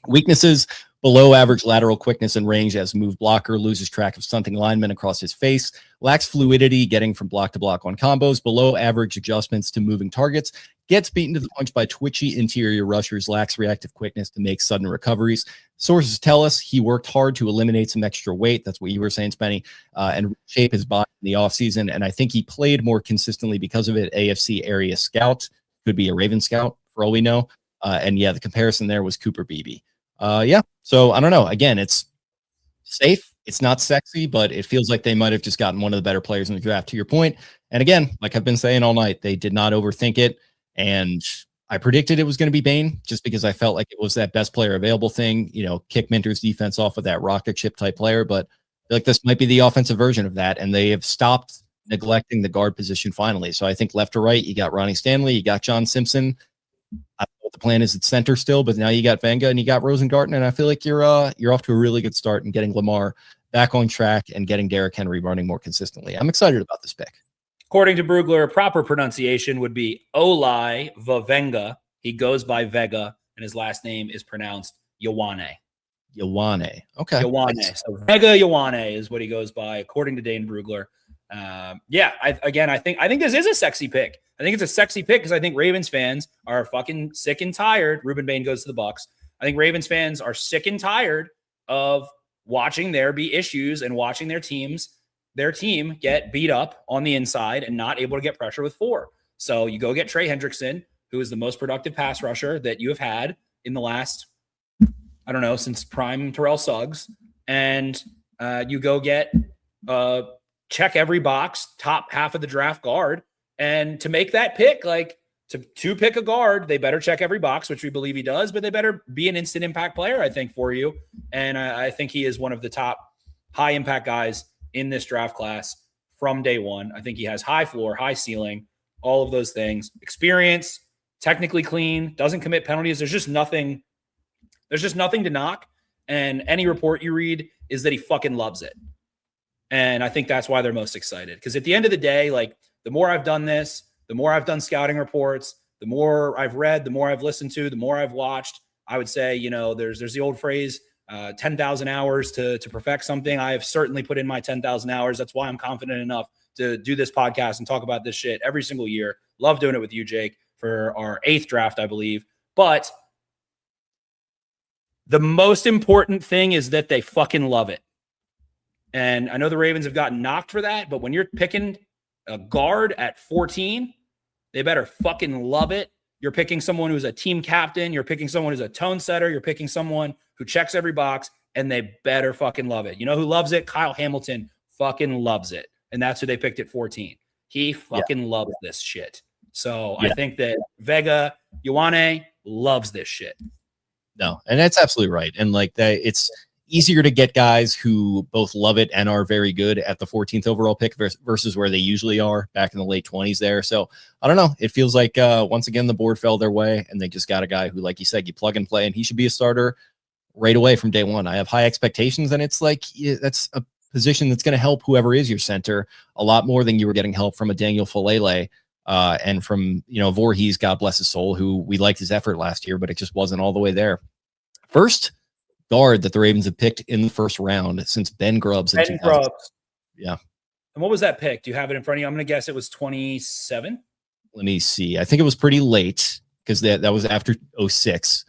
Weaknesses: below average lateral quickness and range as move blocker, loses track of stunting linemen across his face, lacks fluidity getting from block to block on combos, below average adjustments to moving targets, gets beaten to the punch by twitchy interior rushers, lacks reactive quickness to make sudden recoveries. Sources tell us he worked hard to eliminate some extra weight. That's what you were saying, Spenny, and shape his body in the offseason. And I think he played more consistently because of it. AFC area scout, could be a Raven scout for all we know. The comparison there was Cooper Beebe. So I don't know. Again, it's safe. It's not sexy, but it feels like they might have just gotten one of the better players in the draft, to your point. And again, like I've been saying all night, they did not overthink it. And I predicted it was going to be Bain just because I felt like it was that best player available thing, kick Minter's defense off of that rocket ship type player. But I feel like this might be the offensive version of that. And they have stopped neglecting the guard position finally. So I think left to right, you got Ronnie Stanley, you got John Simpson. I don't know what the plan is at center still, but now you got Vega and you got Rosengarten, and I feel like you're off to a really good start in getting Lamar back on track and getting Derrick Henry running more consistently. I'm excited about this pick. According to Brugler, proper pronunciation would be Olai Vavenga. He goes by Vega, and his last name is pronounced Ioane. Ioane. Okay. Ioane. So Vega Ioane is what he goes by, according to Dane Brugler. I think this is a sexy pick. I think it's a sexy pick because I think Ravens fans are fucking sick and tired. Reuben Bain goes to the Bucs. I think Ravens fans are sick and tired of watching there be issues and watching their teams their team get beat up on the inside and not able to get pressure with 4. So you go get Trey Hendrickson, who is the most productive pass rusher that you have had in the last, I don't know, since prime Terrell Suggs. And you go get check every box, top half of the draft guard. And to make that pick, like to pick a guard, they better check every box, which we believe he does, but they better be an instant impact player, I think, for you. And I think he is one of the top high impact guys in this draft class from day one. I think he has high floor, high ceiling, all of those things. Experience, technically clean, doesn't commit penalties. There's just nothing to knock. And any report you read is that he fucking loves it. And I think that's why they're most excited. Because at the end of the day, like, the more I've done this, the more I've done scouting reports, the more I've read, the more I've listened to, the more I've watched, I would say, you know, there's the old phrase, 10,000 hours to perfect something. I have certainly put in my 10,000 hours. That's why I'm confident enough to do this podcast and talk about this shit every single year. Love doing it with you, Jake, for our 8th draft, I believe. But the most important thing is that they fucking love it. And I know the Ravens have gotten knocked for that, but when you're picking a guard at 14, they better fucking love it. You're picking someone who's a team captain. You're picking someone who's a tone setter. You're picking someone who checks every box, and they better fucking love it. You know who loves it? Kyle Hamilton fucking loves it. And that's who they picked at 14. He fucking loves this shit. So I think that Vega Ioane loves this shit. No, and that's absolutely right. And like that, it's easier to get guys who both love it and are very good at the 14th overall pick versus where they usually are back in the late 20s there. So I don't know. It feels like once again, the board fell their way and they just got a guy who, like you said, you plug and play, and he should be a starter right away from day one. I have high expectations, and it's like, that's a position that's going to help whoever is your center a lot more than you were getting help from a Daniel Falele and from, you know, Voorhees, God bless his soul, who we liked his effort last year, but it just wasn't all the way there. First guard that the Ravens have picked in the first round since Ben Grubbs. Yeah. And what was that pick? Do you have it in front of you? I'm going to guess it was 27. Let me see. I think it was pretty late because that was after 06.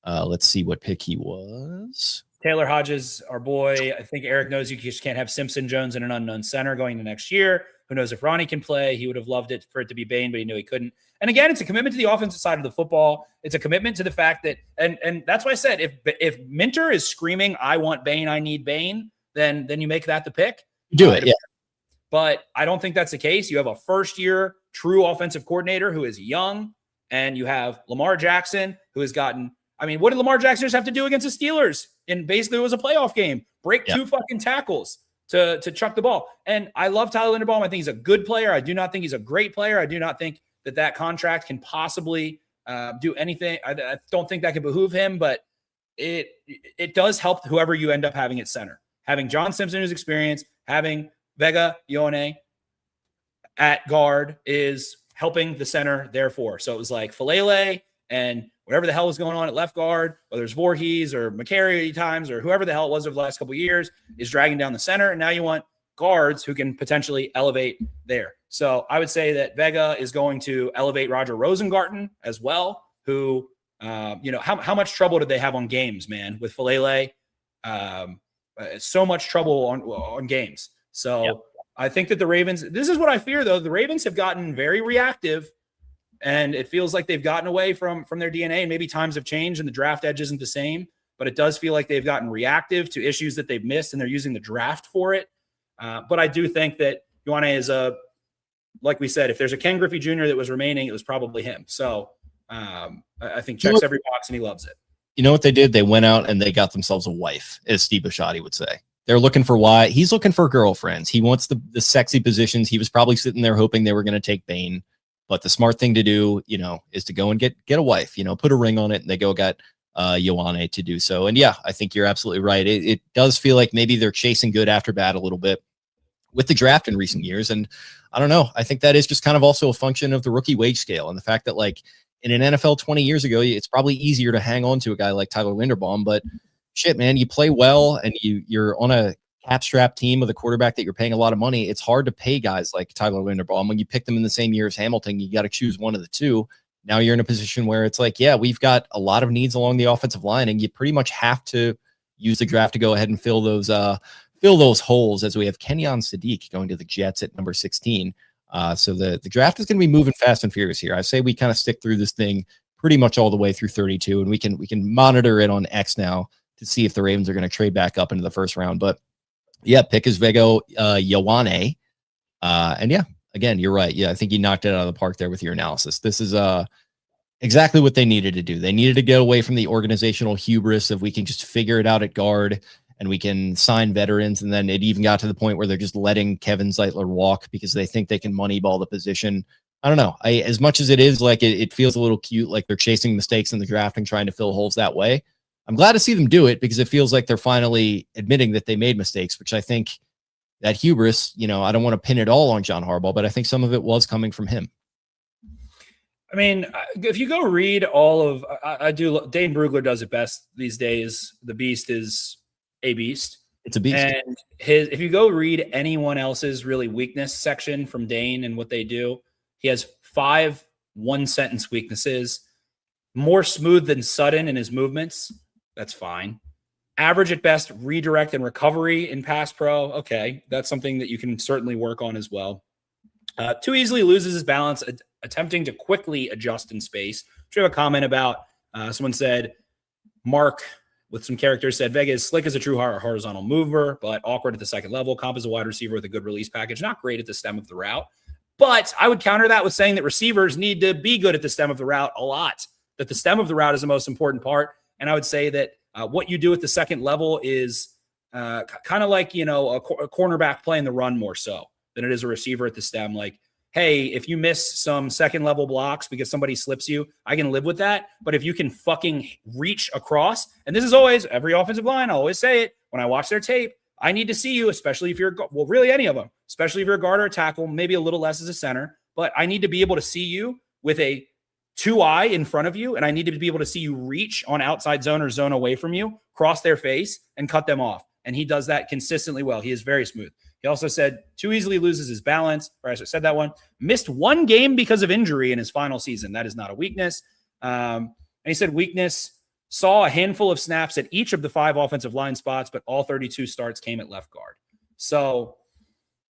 Let's see what pick he was. Taylor Hodges, our boy. I think Eric knows you just can't have Simpson, Jones, and an unknown center going into next year. Who knows if Ronnie can play? He would have loved it for it to be Bain, but he knew he couldn't. And again, it's a commitment to the offensive side of the football. It's a commitment to the fact that, and that's why I said, if Minter is screaming, "I want Bain, I need Bain," then you make that the pick. Do it, yeah. But I don't think that's the case. You have a first-year true offensive coordinator who is young, and you have Lamar Jackson, who has gotten. I mean, what did Lamar Jackson just have to do against the Steelers? And basically, it was a playoff game. Break 2 fucking tackles to chuck the ball. And I love Tyler Linderbaum. I think he's a good player. I do not think he's a great player. I do not think that contract can possibly do anything. I don't think that could behoove him, but it does help whoever you end up having at center. Having John Simpson, who's experienced, having Vega Ioane at guard is helping the center, therefore. So it was like Falele and whatever the hell was going on at left guard, whether it's Voorhees or McCary times or whoever the hell it was over the last couple of years, is dragging down the center. And now you want guards who can potentially elevate there. So I would say that Vega is going to elevate Roger Rosengarten as well, who, how much trouble did they have on games, man, with Falele? So much trouble on games. So I think that the Ravens, this is what I fear, though. The Ravens have gotten very reactive, and it feels like they've gotten away from their DNA. And maybe times have changed and the draft edge isn't the same, but it does feel like they've gotten reactive to issues that they've missed, and they're using the draft for it. But I do think that Ioane is like we said, if there's a Ken Griffey Jr. that was remaining, it was probably him. So I think checks every box and he loves it. You know what they did? They went out and they got themselves a wife, as Steve Bisciotti would say. They're looking for why. He's looking for girlfriends. He wants the sexy positions. He was probably sitting there hoping they were going to take Bain. But the smart thing to do, is to go and get a wife, put a ring on it, and they got Ioane to do so. And yeah, I think you're absolutely right. It does feel like maybe they're chasing good after bad a little bit with the draft in recent years. And I don't know. I think that is just kind of also a function of the rookie wage scale and the fact that, like, in an NFL 20 years ago, it's probably easier to hang on to a guy like Tyler Linderbaum. But shit, man, you play well and you're on a cap strap team with a quarterback that you're paying a lot of money. It's hard to pay guys like Tyler Linderbaum. When you pick them in the same year as Hamilton, you got to choose one of the two. Now you're in a position where it's like, yeah, we've got a lot of needs along the offensive line, and you pretty much have to use the draft to go ahead and fill fill those holes as we have Kenyon Sadiq going to the Jets at number 16. So the draft is going to be moving fast and furious here. I say we kind of stick through this thing pretty much all the way through 32, and we can monitor it on X now to see if the Ravens are going to trade back up into the first round. But yeah, pick is Vega Ioane. And yeah, again, you're right. Yeah, I think you knocked it out of the park there with your analysis. This is exactly what they needed to do. They needed to get away from the organizational hubris of we can just figure it out at guard and we can sign veterans. And then it even got to the point where they're just letting Kevin Zeitler walk because they think they can moneyball the position. I don't know. As much as it is like it feels a little cute, like they're chasing mistakes in the draft and trying to fill holes that way. I'm glad to see them do it because it feels like they're finally admitting that they made mistakes, which I think that hubris, I don't want to pin it all on John Harbaugh, but I think some of it was coming from him. I mean, if you go read all of, Dane Brugler does it best these days. The beast is a beast. It's a beast. And if you go read anyone else's really weakness section from Dane and what they do, he has 5 one-sentence weaknesses, more smooth than Sutton in his movements. That's fine. Average at best, redirect and recovery in pass pro. Okay, that's something that you can certainly work on as well. Too easily loses his balance, attempting to quickly adjust in space. We have a comment about someone said, Mark with some characters said, Vega is slick as a true horizontal mover, but awkward at the second level. Comp is a wide receiver with a good release package. Not great at the stem of the route. But I would counter that with saying that receivers need to be good at the stem of the route a lot, that the stem of the route is the most important part. And I would say that what you do at the second level is kind of like, a cornerback playing the run more so than it is a receiver at the stem. Like, hey, if you miss some second level blocks because somebody slips you, I can live with that. But if you can fucking reach across, and this is always every offensive line, I always say it when I watch their tape, I need to see you, especially if you're, well, really any of them, especially if you're a guard or a tackle, maybe a little less as a center, but I need to be able to see you with a 2-eye in front of you, and I need to be able to see you reach on outside zone or zone away from you, cross their face, and cut them off. And he does that consistently well. He is very smooth. He also said too easily loses his balance. Or I said that one. Missed 1 game because of injury in his final season. That is not a weakness. And he said weakness, saw a handful of snaps at each of the 5 offensive line spots, but all 32 starts came at left guard. So,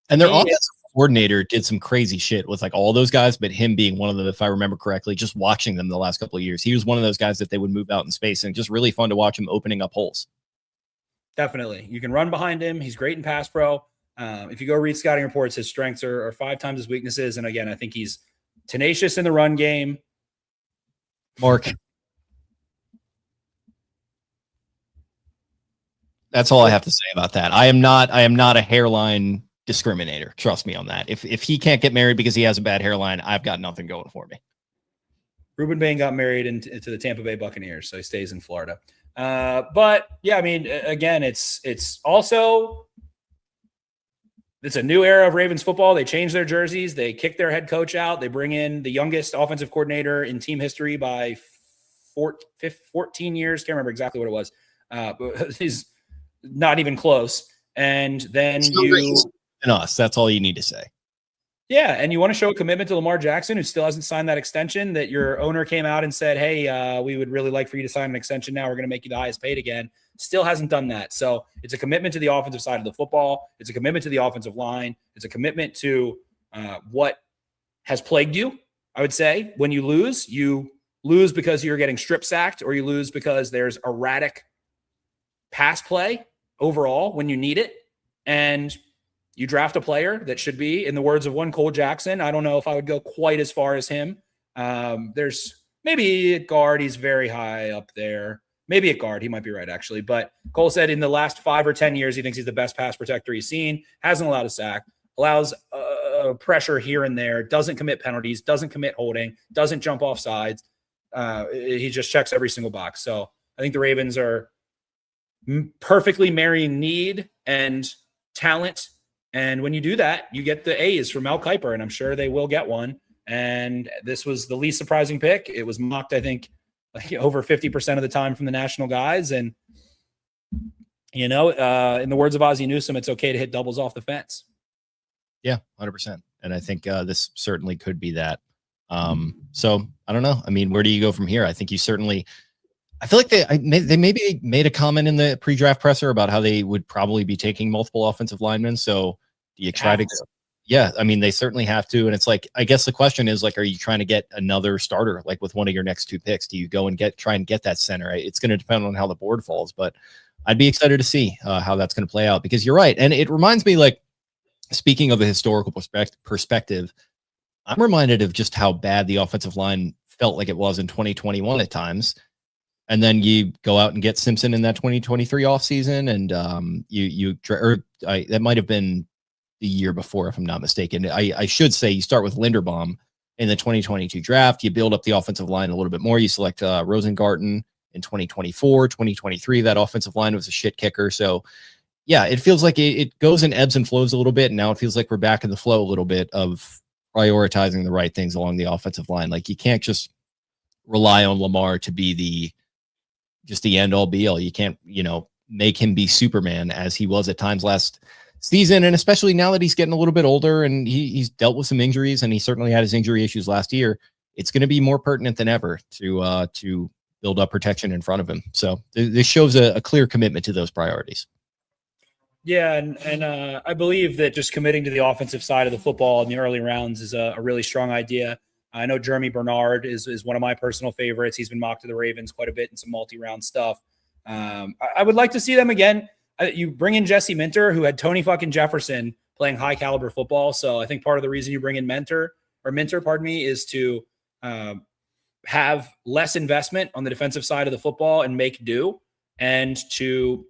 and their offensive coordinator did some crazy shit with like all those guys, but him being one of them, if I remember correctly, just watching them the last couple of years, he was one of those guys that they would move out in space, and just really fun to watch him opening up holes. Definitely. You can run behind him. He's great in pass pro. If you go read scouting reports, his strengths are 5 times his weaknesses. And again, I think he's tenacious in the run game. Mark. That's all I have to say about that. I am not a hairline discriminator. Trust me on that. If he can't get married because he has a bad hairline, I've got nothing going for me. Reuben Bain got married into the Tampa Bay Buccaneers, so he stays in Florida. But yeah, I mean, again, it's also, it's a new era of Ravens football. They changed their jerseys. They kick their head coach out. They bring in the youngest offensive coordinator in team history by 14 years. Can't remember exactly what it was. But he's not even close. And then that's all you need to say. Yeah, and you want to show a commitment to Lamar Jackson, who still hasn't signed that extension, that your owner came out and said, hey, we would really like for you to sign an extension now. We're going to make you the highest paid again. Still hasn't done that. So it's a commitment to the offensive side of the football. It's a commitment to the offensive line. It's a commitment to what has plagued you, I would say. When you lose because you're getting strip sacked, or you lose because there's erratic pass play overall when you need it. And you draft a player that should be, in the words of one Cole Jackson, I don't know if I would go quite as far as him. There's maybe at guard, he's very high up there. Maybe at guard, he might be right, actually. But Cole said in the last 5 or 10 years, he thinks he's the best pass protector he's seen, hasn't allowed a sack, allows pressure here and there, doesn't commit penalties, doesn't commit holding, doesn't jump off sides. He just checks every single box. So I think the Ravens are perfectly marrying need and talent. And when you do that, you get the A's from Mel Kiper, and I'm sure they will get one. And this was the least surprising pick. It was mocked, I think, like over 50% of the time from the national guys. And, in the words of Ozzie Newsome, it's okay to hit doubles off the fence. Yeah, 100%. And I think this certainly could be that. So I don't know. I mean, where do you go from here? I think you certainly, I feel like they maybe made a comment in the pre-draft presser about how they would probably be taking multiple offensive linemen. So do you try to? Yeah, I mean, they certainly have to. And it's like, I guess the question is like, are you trying to get another starter like with one of your next 2 picks? Do you go and try and get that center? Right? It's going to depend on how the board falls, but I'd be excited to see how that's going to play out, because you're right. And it reminds me, like, speaking of a historical perspective, I'm reminded of just how bad the offensive line felt like it was in 2021 at times. And then you go out and get Simpson in that 2023 offseason, and that might have been the year before, if I'm not mistaken. I should say you start with Linderbaum in the 2022 draft. You build up the offensive line a little bit more. You select Rosengarten in 2024, 2023. That offensive line was a shit kicker. So, yeah, it feels like it goes in ebbs and flows a little bit. And now it feels like we're back in the flow a little bit of prioritizing the right things along the offensive line. Like, you can't just rely on Lamar to be the end all be all. You can't, make him be Superman as he was at times last season. And especially now that he's getting a little bit older and he's dealt with some injuries, and he certainly had his injury issues last year, it's going to be more pertinent than ever to build up protection in front of him. So this shows a clear commitment to those priorities. Yeah, and I believe that just committing to the offensive side of the football in the early rounds is a really strong idea. I know Jeremy Bernard is one of my personal favorites. He's been mocked to the Ravens quite a bit in some multi-round stuff. I would like to see them again. You bring in Jesse Minter, who had Tony fucking Jefferson playing high caliber football. So I think part of the reason you bring in Minter, is to have less investment on the defensive side of the football and make do, and to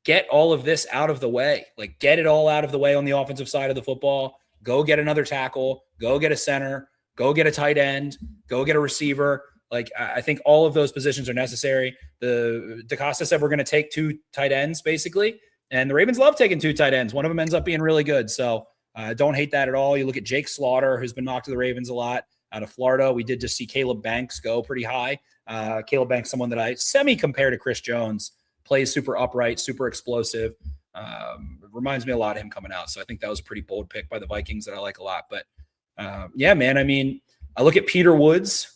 get all of this out of the way. Like, get it all out of the way on the offensive side of the football. Go get another tackle. Go get a center. Go get a tight end. Go get a receiver. Like, I think all of those positions are necessary. DaCosta said we're going to take 2 tight ends, basically. And the Ravens love taking 2 tight ends. One of them ends up being really good. So don't hate that at all. You look at Jake Slaughter, who's been knocked to the Ravens a lot out of Florida. We did just see Caleb Banks go pretty high. Caleb Banks, someone that I semi-compare to Chris Jones, plays super upright, super explosive. Reminds me a lot of him coming out. So I think that was a pretty bold pick by the Vikings that I like a lot. But yeah, man, I mean, I look at Peter Woods,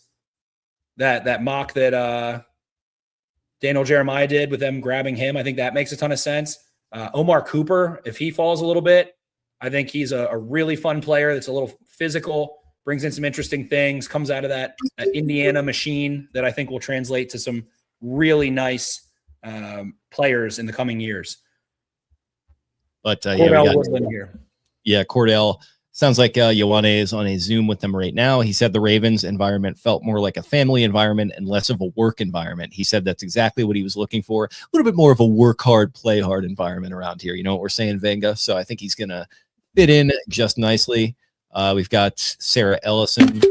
that mock that Daniel Jeremiah did with them grabbing him. I think that makes a ton of sense. Omar Cooper, if he falls a little bit, I think he's a really fun player that's a little physical, brings in some interesting things, comes out of that Indiana machine that I think will translate to some really nice players in the coming years. But Cordell Woodland here. Yeah, Cordell. Sounds like Ioane is on a Zoom with them right now. He said the Ravens environment felt more like a family environment and less of a work environment. He said that's exactly what he was looking for. A little bit more of a work hard, play hard environment around here. You know what we're saying, Vega? So I think he's going to fit in just nicely. We've got Sarah Ellison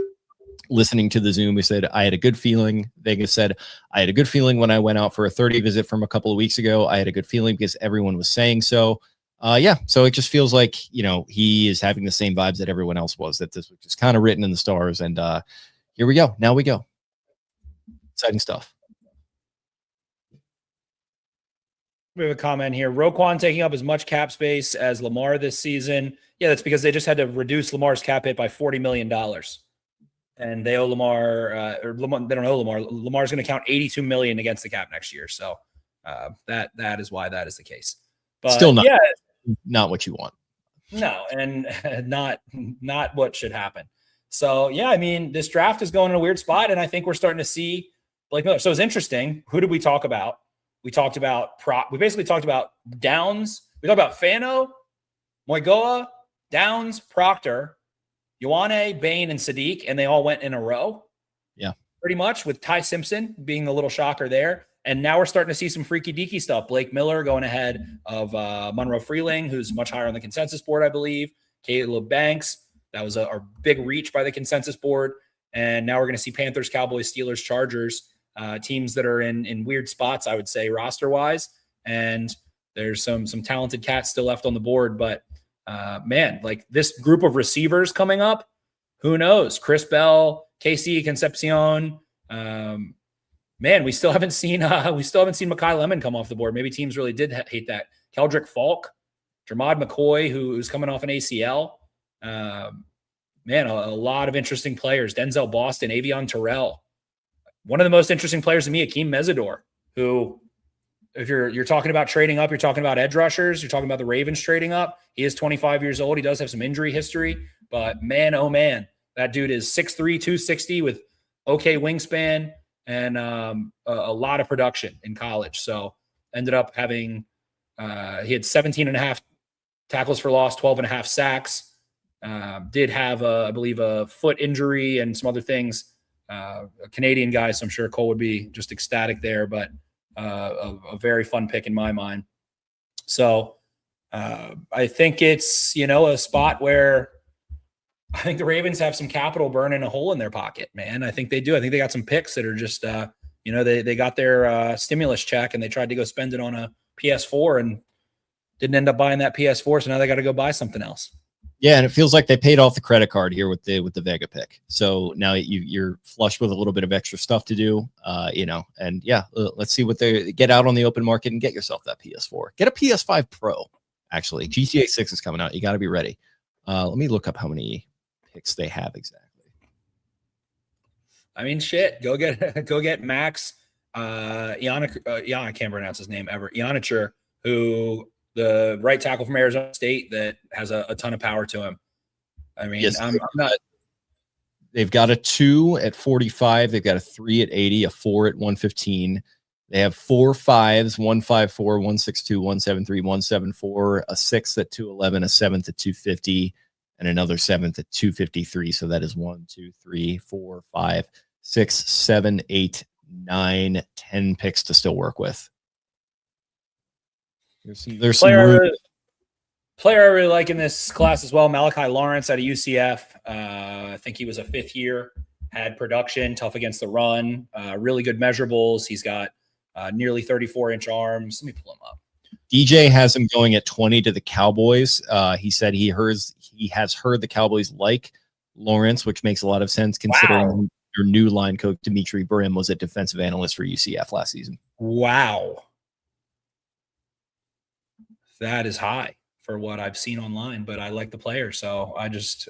listening to the Zoom. We said, I had a good feeling. Vega said, I had a good feeling when I went out for a 30 visit from a couple of weeks ago. I had a good feeling because everyone was saying so. Yeah, so it just feels like, he is having the same vibes that everyone else was, that this was just kind of written in the stars. And here we go. Now we go. Exciting stuff. We have a comment here. Roquan taking up as much cap space as Lamar this season. Yeah, that's because they just had to reduce Lamar's cap hit by $40 million. And they owe Lamar, they don't owe Lamar. Lamar's going to count $82 million against the cap next year. So that is why that is the case. But still not what you want. No, and not what should happen. So, yeah, I mean, this draft is going in a weird spot, and I think we're starting to see Blake Miller. So it's interesting. Who did we talk about? We talked about we basically talked about Downs. We talked about Fano, Moigoa, Downs, Proctor, Ioane, Bain, and Sadiq, and they all went in a row. Yeah. Pretty much, with Ty Simpson being the little shocker there. And now we're starting to see some freaky deaky stuff. Blake Miller going ahead of Monroe Freeling, who's much higher on the consensus board, I believe. Caleb Banks, that was a big reach by the consensus board. And now we're going to see Panthers, Cowboys, Steelers, Chargers, teams that are in weird spots, I would say, roster-wise. And there's some talented cats still left on the board. But, man, like this group of receivers coming up, who knows? Chris Bell, KC Concepcion, man, we still haven't seen Mekhi Lemon come off the board. Maybe teams really did hate that. Keldrick Falk, Jermod McCoy, who's coming off an ACL. Man, a lot of interesting players. Denzel Boston, Avion Terrell. one of the most interesting players to me, Akeem Mesidor, who, if you're talking about trading up, you're talking about edge rushers, you're talking about the Ravens trading up. He is 25 years old. He does have some injury history, but man, oh man, that dude is 6'3", 260 with okay wingspan and a lot of production in college. So ended up having he had 17 and a half tackles for loss, 12 and a half sacks. Did have, I believe, a foot injury and some other things. A Canadian guy, so I'm sure Cole would be just ecstatic there, but a very fun pick in my mind. So I think it's, a spot where I think the Ravens have some capital burning a hole in their pocket, man. I think they do. I think they got some picks that are just, they got their stimulus check and they tried to go spend it on a PS4 and didn't end up buying that PS4. So now they got to go buy something else. Yeah, and it feels like they paid off the credit card here with the Vega pick. So now you're flush with a little bit of extra stuff to do, and yeah, let's see what they get out on the open market and get yourself that PS4. Get a PS5 Pro, actually. GTA 6 is coming out. You got to be ready. Let me look up how many picks they have exactly. I mean, shit, go get Max, Ioane, I can't pronounce his name ever. Ioane, who the right tackle from Arizona State that has a ton of power to him. I mean, yes, I'm not. They've got a 2 at 45. They've got a 3 at 80, a 4 at 115. They have 4 5s, 154, 162, 173, 174, a 6 at 211, a 7th at 250, and another 7th at 253. So that is 1, 2, 3, 4, 5, 6, 7, 8, 9, 10 picks to still work with. There's some player I really like in this class as well. Malachi Lawrence out of UCF. I think he was a 5th year, had production, tough against the run, really good measurables. He's got nearly 34-inch arms. Let me pull him up. DJ has him going at 20 to the Cowboys. He said he has heard the Cowboys like Lawrence, which makes a lot of sense considering your new line coach, Dimitri Brim, was a defensive analyst for UCF last season. Wow. That is high for what I've seen online, but I like the player. So I guess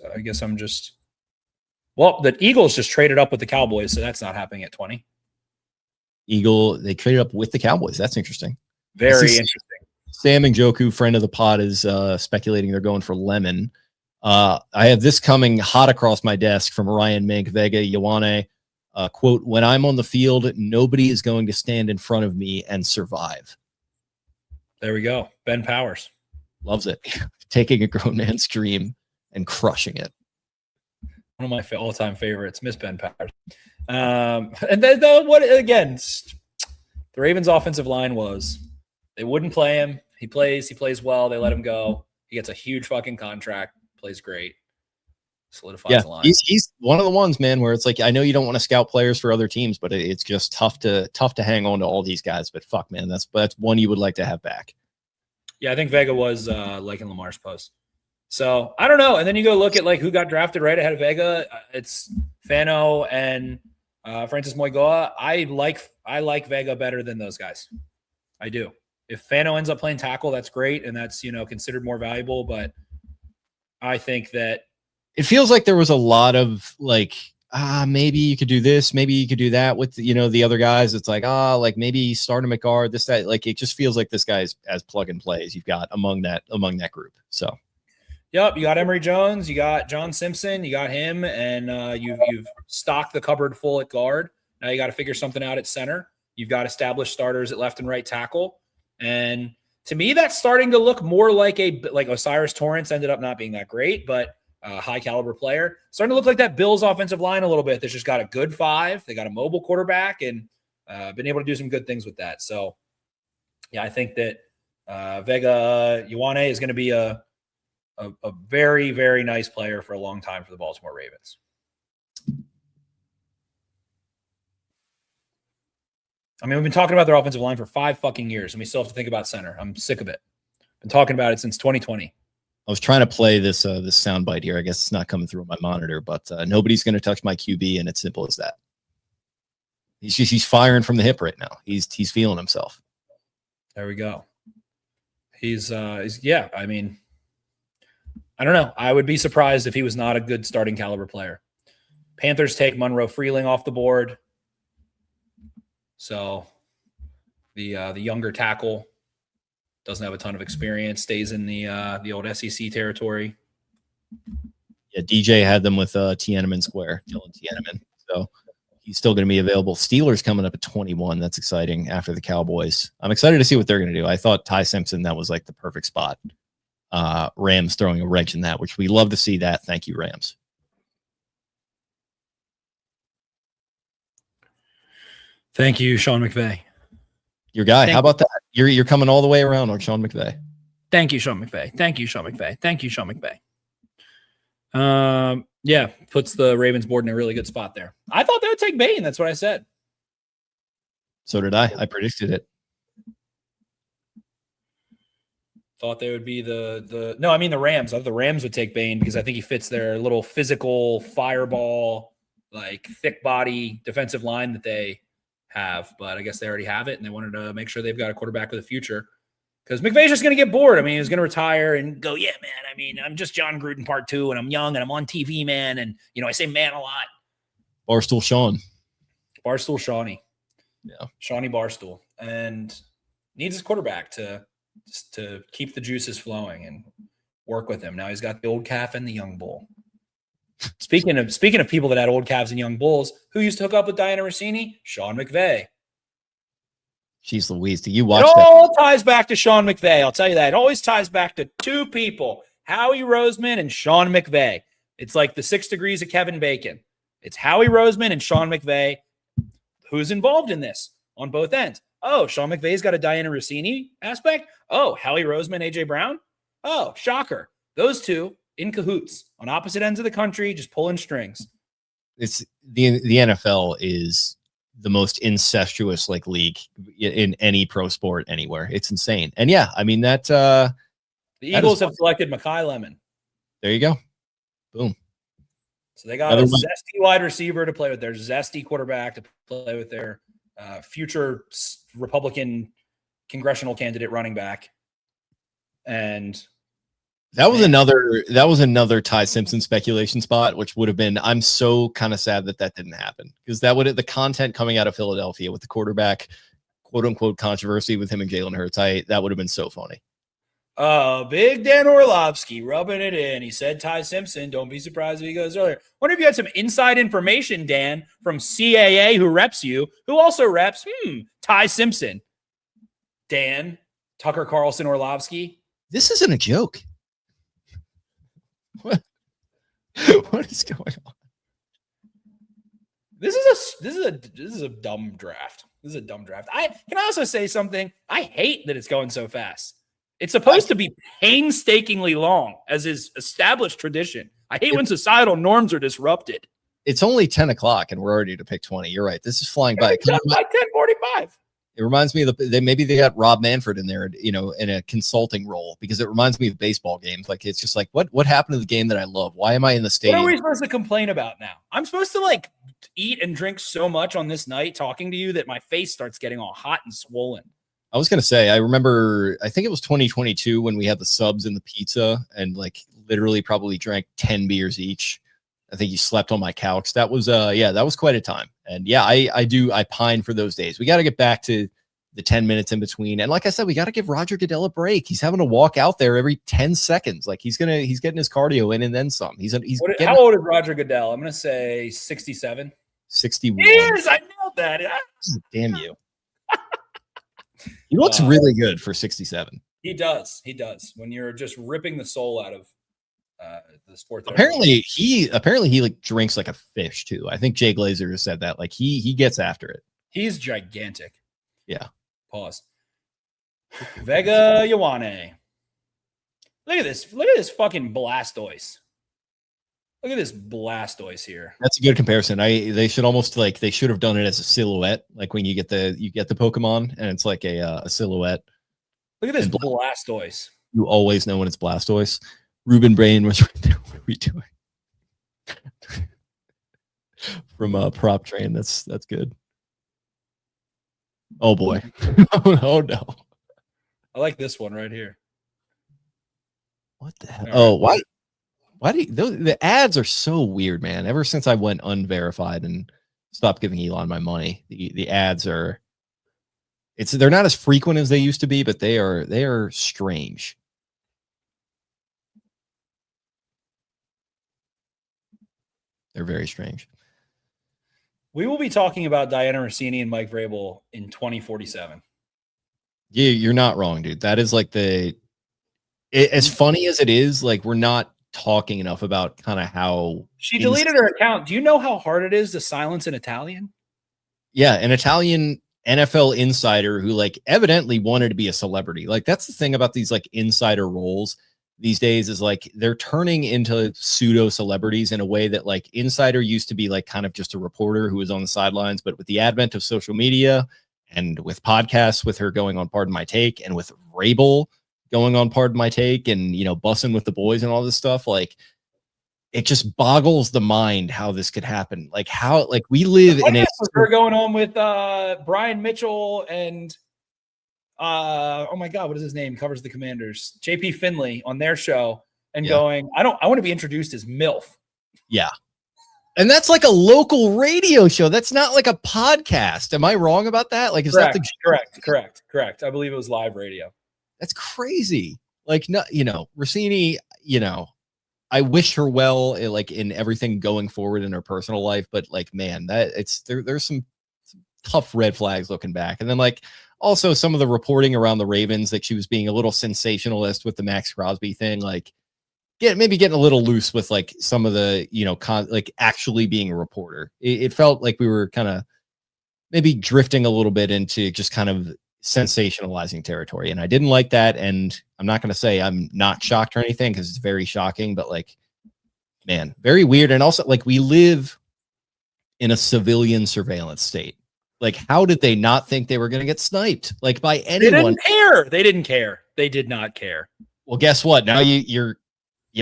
the Eagles just traded up with the Cowboys. So that's not happening at 20. They traded up with the Cowboys. That's interesting. Very interesting. Sam Njoku, friend of the pod, is speculating they're going for Lemon. I have this coming hot across my desk from Ryan Mink, Vega Ioane. Quote, "When I'm on the field, nobody is going to stand in front of me and survive." There we go. Ben Powers. Loves it. Taking a grown man's dream and crushing it. One of my all-time favorites, Miss Ben Powers. And then the Ravens' offensive line was, they wouldn't play him. He plays well. They let him go. He gets a huge fucking contract, plays great, solidifies the line. He's one of the ones, man, where it's like, I know you don't want to scout players for other teams, but it's just tough to hang on to all these guys. But fuck, man, that's one you would like to have back. Yeah, I think Vega was liking Lamar's post. So I don't know. And then you go look at like who got drafted right ahead of Vega. It's Fano and Francis Moigoa. I like Vega better than those guys. I do. If Fano ends up playing tackle, that's great, and that's considered more valuable. But I think that it feels like there was a lot of like, maybe you could do this, maybe you could do that with the other guys. It's like maybe start a McGard, this, that. Like it just feels like this guy's as plug and play as you've got among that group. So yep, you got Emory Jones, you got John Simpson, you got him, and you've stocked the cupboard full at guard. Now you got to figure something out at center. You've got established starters at left and right tackle. And to me, that's starting to look more like Osiris Torrance ended up not being that great, but a high caliber player. Starting to look like that Bills offensive line a little bit. That's just got a good 5. They got a mobile quarterback and been able to do some good things with that. So yeah, I think that Vega Ioane is going to be a very, very nice player for a long time for the Baltimore Ravens. I mean, we've been talking about their offensive line for 5 fucking years, and we still have to think about center. I'm sick of it. Been talking about it since 2020. I was trying to play this soundbite here. I guess it's not coming through on my monitor, but nobody's going to touch my QB, and it's simple as that. He's firing from the hip right now. He's feeling himself. There we go. He's yeah. I mean, I don't know. I would be surprised if he was not a good starting caliber player. Panthers take Monroe Freeling off the board. So the younger tackle doesn't have a ton of experience, stays in the old SEC territory. Yeah, DJ had them with Tiananmen Square, Dylan Tiananmen. So he's still going to be available. Steelers coming up at 21. That's exciting after the Cowboys. I'm excited to see what they're going to do. I thought Ty Simpson, that was like the perfect spot. Rams throwing a wrench in that, which we love to see that. Thank you, Rams. Thank you, Sean McVay. Your guy. How about that? You're coming all the way around on Sean McVay. Thank you, Sean McVay. Thank you, Sean McVay. Thank you, Sean McVay. Yeah, puts the Ravens board in a really good spot there. I thought they would take Bain. That's what I said. So did I. I predicted it. Thought they would be the Rams. I thought the Rams would take Bain because I think he fits their little physical fireball, like thick body defensive line that they have. But I guess they already have it, and they wanted to make sure they've got a quarterback with a future. Because McVay's just going to get bored. I mean, he's going to retire and go, yeah, man. I mean, I'm just John Gruden part 2, and I'm young, and I'm on TV, man. And, I say man a lot. Barstool Sean. Barstool Shawnee. Yeah. Shawnee Barstool. And needs his quarterback to keep the juices flowing and work with him. Now he's got the old calf and the young bull. Speaking of people that had old calves and young bulls, who used to hook up with Diana Rossini? Sean McVay. Jeez Louise, do you watch that? It all ties back to Sean McVay. I'll tell you that. It always ties back to 2 people, Howie Roseman and Sean McVay. It's like the 6 degrees of Kevin Bacon. It's Howie Roseman and Sean McVay. Who's involved in this on both ends? Oh, Sean McVay's got a Diana Rossini aspect. Oh, Howie Roseman, A.J. Brown. Oh, shocker. Those 2 in cahoots on opposite ends of the country, just pulling strings. It's the NFL is the most incestuous league in any pro sport anywhere. It's insane. And yeah, I mean that the Eagles have selected Mekhi Lemon. There you go. Boom. So they got a zesty wide receiver to play with, their zesty quarterback to play with, their future Republican congressional candidate running back. And that was another Ty Simpson speculation spot, which would have been, I'm so kind of sad that didn't happen, because that would have the content coming out of Philadelphia with the quarterback, quote unquote, controversy with him and Jalen Hurts. That would have been so funny. Big Dan Orlovsky rubbing it in. He said Ty Simpson. Don't be surprised if he goes earlier. Wonder if you had some inside information, Dan, from CAA, who reps you, who also reps Ty Simpson. Dan, Tucker Carlson Orlovsky. This isn't a joke. What is going on? This is a dumb draft. This is a dumb draft. I also say something. I hate that it's going so fast. It's supposed to be painstakingly long, as is established tradition. I hate when societal norms are disrupted. It's only 10 o'clock and we're already to pick 20. You're right. This is flying by. It's like 10:45. It reminds me of maybe they got Rob Manfred in there, in a consulting role, because it reminds me of baseball games. Like, it's just like, what happened to the game that I love? Why am I in the stadium? What are we supposed to complain about now? I'm supposed to eat and drink so much on this night talking to you that my face starts getting all hot and swollen. I was going to say, I remember, I think it was 2022 when we had the subs and the pizza and literally probably drank 10 beers each. I think you slept on my couch. That was, that was quite a time. And yeah, I pine for those days. We got to get back to the 10 minutes in between. And like I said, we got to give Roger Goodell a break. He's having to walk out there every 10 seconds. He's getting his cardio in and then some. How old is Roger Goodell? I'm going to say 67. 61. Yes, I know that. Damn you. He looks really good for 67. He does. When you're just ripping the soul out of the sport. Apparently he drinks like a fish too. I think Jay Glazer has said that. He gets after it. He's gigantic. Yeah. Pause. Vega Ioane. Look at this fucking Blastoise. Look at this Blastoise here. That's a good comparison. They should almost they should have done it as a silhouette, like when you get the Pokemon and it's like a silhouette. Look at this Blastoise. You always know when it's Blastoise. Reuben Bain was right there. What are we doing? From Prop Train. That's good. Oh boy. Oh no. I like this one right here. What the hell? Oh, why? Why do the ads are so weird, man? Ever since I went unverified and stopped giving Elon my money, the ads are they're not as frequent as they used to be, but they are strange. They're very strange. We will be talking about Diana Rossini and Mike Vrabel in 2047. Yeah, you're not wrong, dude. That is like as funny as it is, like we're not talking enough about kind of how she deleted her account. Do you know how hard it is to silence an Italian? Yeah, an Italian NFL insider who like evidently wanted to be a celebrity. Like that's the thing about these like insider roles these days is like they're turning into pseudo celebrities in a way that like insider used to be like kind of just a reporter who was on the sidelines, but with the advent of social media and with podcasts, with her going on Pardon My Take and with Vrabel going on Pardon My Take and, you know, bussing with the boys and all this stuff, like it just boggles the mind how this could happen. Like how, like we live in a we're going on with Brian Mitchell and oh my God, what is his name? Covers the Commanders, JP Finley on their show and going, I want to be introduced as MILF. Yeah. And that's like a local radio show. That's not like a podcast. Am I wrong about that? Like, is correct, that the correct. I believe it was live radio. That's crazy. Like, no, you know, Rossini, you know, I wish her well, like in everything going forward in her personal life, but like, man, that there's some tough red flags looking back. And then like also some of the reporting around the Ravens, like she was being a little sensationalist with the Max Crosby thing, like maybe getting a little loose with like some of the, you know, like actually being a reporter. It felt like we were kind of maybe drifting a little bit into just kind of sensationalizing territory. And I didn't like that. And I'm not going to say I'm not shocked or anything because it's very shocking, but like, man, very weird. And also like we live in a civilian surveillance state. Like, how did they not think they were going to get sniped? Like by anyone? They didn't care. They did not care. Well, guess what? Now you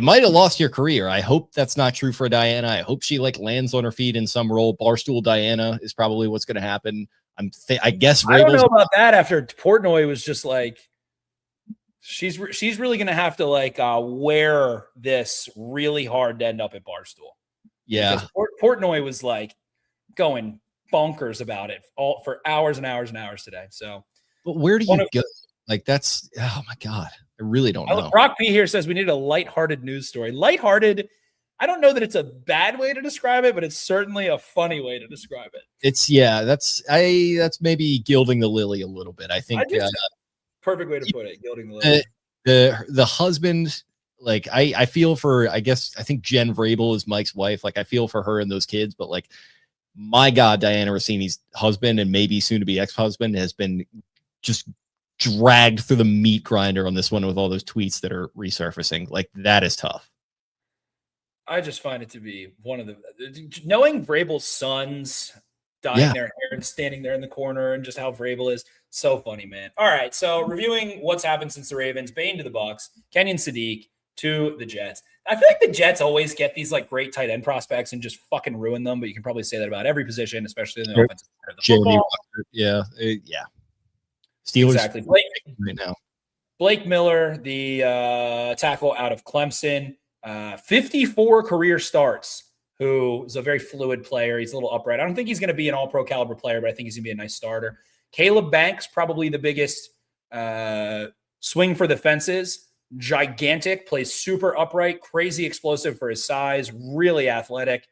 might have lost your career. I hope that's not true for Diana. I hope she like lands on her feet in some role. Barstool Diana is probably what's going to happen. I guess I don't know about that. After Portnoy was just like, she's really going to have to like wear this really hard to end up at Barstool. Yeah, Portnoy was like going bonkers about it all for hours and hours and hours today. So, but where do you go? Like that's, oh my God, I really don't know. Brock P here says we need a lighthearted news story. Lighthearted. I don't know that it's a bad way to describe it, but it's certainly a funny way to describe it. That's maybe gilding the lily a little bit. I think perfect way to put it. Gilding the lily. The husband, like I feel for, I think Jen Vrabel is Mike's wife. Like I feel for her and those kids, but like, my God, Diana Rossini's husband and maybe soon to be ex-husband has been just dragged through the meat grinder on this one with all those tweets that are resurfacing. Like that is tough. I just find it to be one of the knowing Vrabel's sons dyeing their hair and standing there in the corner and just how Vrabel is so funny, man. All right, so reviewing what's happened since the Ravens, Bain to the Bucks, Kenyon Sadiq to the Jets. I feel like the Jets always get these like great tight end prospects and just fucking ruin them, but you can probably say that about every position, especially in the offensive part of the football. Yeah. Steelers exactly. right now. Blake Miller, the tackle out of Clemson. 54 career starts, who is a very fluid player. He's a little upright. I don't think he's going to be an all-pro caliber player, but I think he's going to be a nice starter. Caleb Banks, probably the biggest swing for the fences. Gigantic, plays super upright, crazy explosive for his size, really athletic.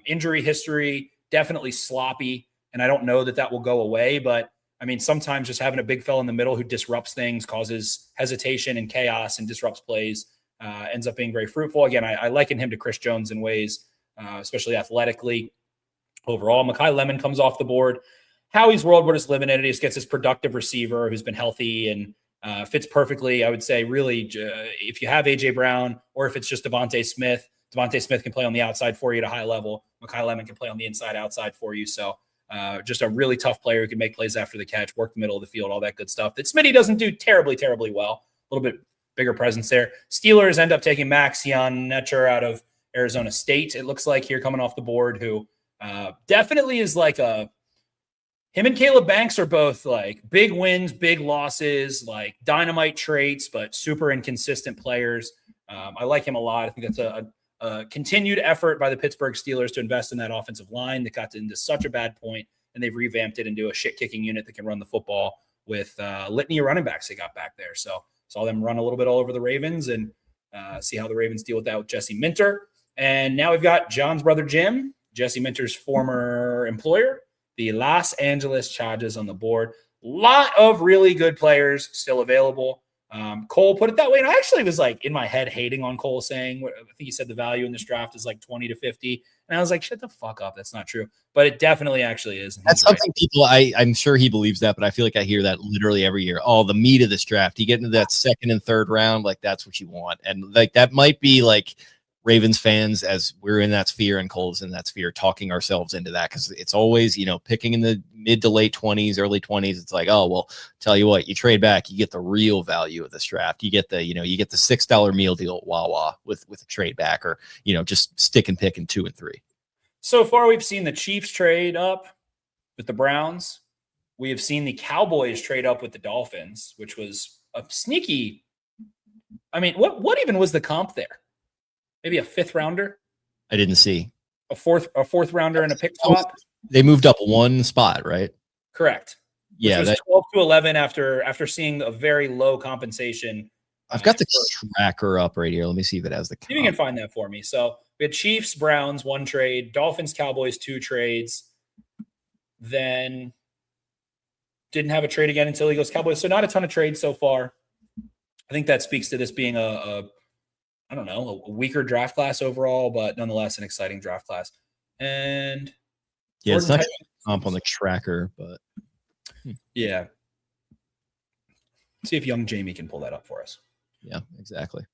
Injury history, definitely sloppy, and I don't know that will go away, but I mean, sometimes just having a big fella in the middle who disrupts things, causes hesitation and chaos and disrupts plays, ends up being very fruitful. Again, I liken him to Chris Jones in ways, especially athletically. Overall, Mekhi Lemon comes off the board. Howie's world, we're just living in it. He just gets this productive receiver who's been healthy and fits perfectly. I would say really if you have A.J. Brown or if it's just Devontae Smith can play on the outside for you at a high level. Mekhi Lemon can play on the inside outside for you. So just a really tough player who can make plays after the catch, work the middle of the field, all that good stuff that Smitty doesn't do terribly well. A little bit bigger presence there. Steelers end up taking Max Yanetcher out of Arizona State. It looks like here coming off the board, who definitely is like him and Caleb Banks are both like big wins, big losses, like dynamite traits, but super inconsistent players. I like him a lot. I think that's a continued effort by the Pittsburgh Steelers to invest in that offensive line that got into such a bad point, and they've revamped it into a shit-kicking unit that can run the football with litany of running backs they got back there. So saw them run a little bit all over the Ravens and see how the Ravens deal with that with Jesse Minter. And now we've got John's brother Jim, Jesse Minter's former employer, the Los Angeles Chargers on the board. Lot of really good players still available. Cole put it that way. And I actually was like in my head hating on Cole, saying, I think he said the value in this draft is like 20 to 50. And I was like, shut the fuck up. That's not true. But it definitely actually is. That's something people, I'm sure he believes that, but I feel like I hear that literally every year. Oh, the meat of this draft. You get into that second and third round, like that's what you want. And like that might be like Ravens fans, as we're in that sphere and Cole's in that sphere, talking ourselves into that, because it's always, picking in the mid to late 20s, early 20s. It's like, oh, well, tell you what, you trade back, you get the real value of this draft. You get the, you get the $6 meal deal at Wawa with a trade back, or, just stick and pick in 2 and 3. So far, we've seen the Chiefs trade up with the Browns. We have seen the Cowboys trade up with the Dolphins, which was a sneaky. I mean, what even was the comp there? Maybe a 5th rounder. I didn't see a fourth rounder and a pick swap. They moved up one spot, right? Correct. Yeah, which was 12 to 11 after seeing a very low compensation. I've got the tracker up right here. Let me see if it has the comp. You can find that for me. So we had Chiefs, Browns, 1 trade, Dolphins, Cowboys, 2 trades. Then didn't have a trade again until Eagles, Cowboys. So not a ton of trades so far. I think that speaks to this being a weaker draft class overall, but nonetheless an exciting draft class. And yeah, it's not comp on the tracker, but yeah. See if young Jamie can pull that up for us. Yeah, exactly.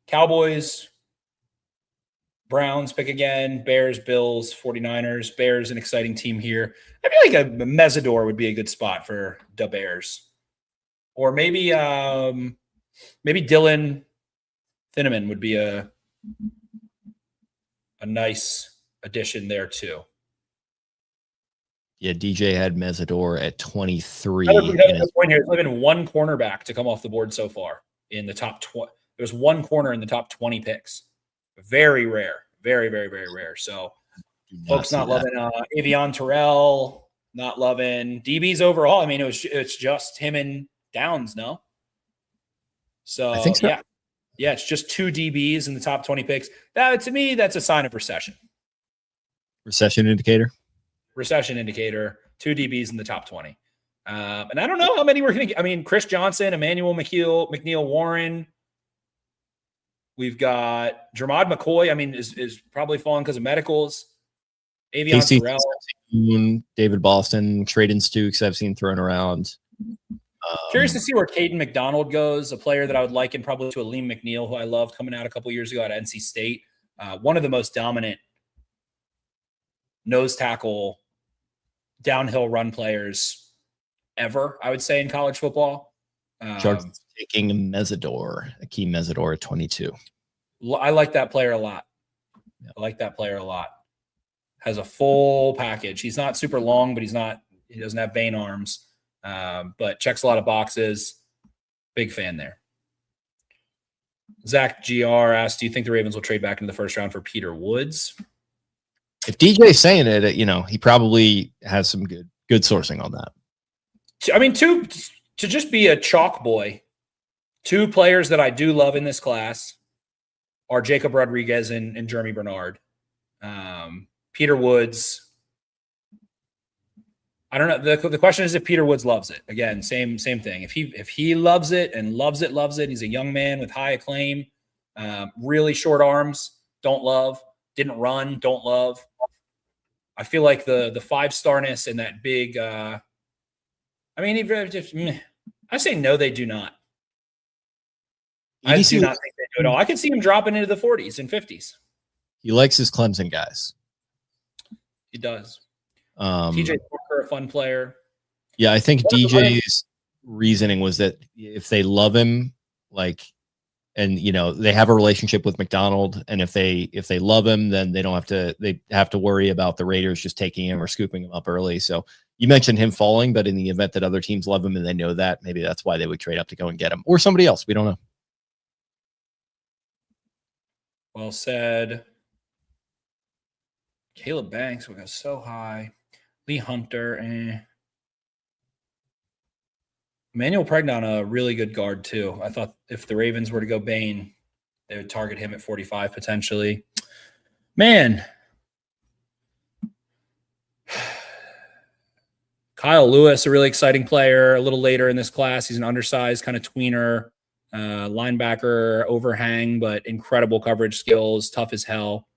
Cowboys, Browns pick again, Bears, Bills, 49ers. Bears, an exciting team here. I feel like a Mesidor would be a good spot for the Bears. Or maybe Dylan Thieneman would be a nice addition there too. Yeah, DJ had Mesidor at 23. Point here. There's been 1 cornerback to come off the board so far in the top 20. There's 1 corner in the top 20 picks. Very rare. Very, very, very rare. So folks not loving Avion Terrell, not loving DBs overall. I mean, it's just him and Downs, no? So I think so. Yeah, it's just 2 DBs in the top 20 picks. That, to me, that's a sign of recession. Recession indicator. 2 DBs in the top 20. And I don't know how many we're going to get. I mean, Chris Johnson, Emmanuel McNeil Warren. We've got Jermod McCoy. I mean, is probably falling because of medicals. Avion Terrell. David Boston, Traden Stukes I've seen thrown around. Curious to see where Caden McDonald goes, a player that I would liken probably to Aleem McNeil, who I loved coming out a couple years ago at NC State. One of the most dominant nose tackle downhill run players ever, I would say, in college football. Chargers taking Mesidor, Akeem Mesidor at 22. I like that player a lot. Has a full package. He's not super long, but he doesn't have Bain arms. But checks a lot of boxes. Big fan there. Zach GR asked, do you think the Ravens will trade back into the first round for Peter Woods? If DJ's saying it, he probably has some good sourcing on that. I mean, to just be a chalk boy, 2 players that I do love in this class are Jacob Rodriguez and Jeremy Bernard. Peter Woods, I don't know. The question is if Peter Woods loves it. Again, same thing. If he loves it and loves it, he's a young man with high acclaim, really short arms, don't love, didn't run, don't love. I feel like the 5-starness and that big I say no, they do not. I do not think they do at all. I can see him dropping into the 40s and 50s. He likes his Clemson guys. He does. TJ Porter, a fun player. Yeah, I think DJ's reasoning was that if they love him, and they have a relationship with McDonald, and if they love him, then they have to worry about the Raiders just taking him or scooping him up early. So you mentioned him falling, but in the event that other teams love him and they know that, maybe that's why they would trade up to go and get him, or somebody else. We don't know. Well said. Caleb Banks, we got so high. Lee Hunter, Emmanuel Pregnon, a really good guard too. I thought if the Ravens were to go Bain, they would target him at 45 potentially. Man. Kyle Lewis, a really exciting player, a little later in this class. He's an undersized kind of tweener, linebacker, overhang, but incredible coverage skills, tough as hell.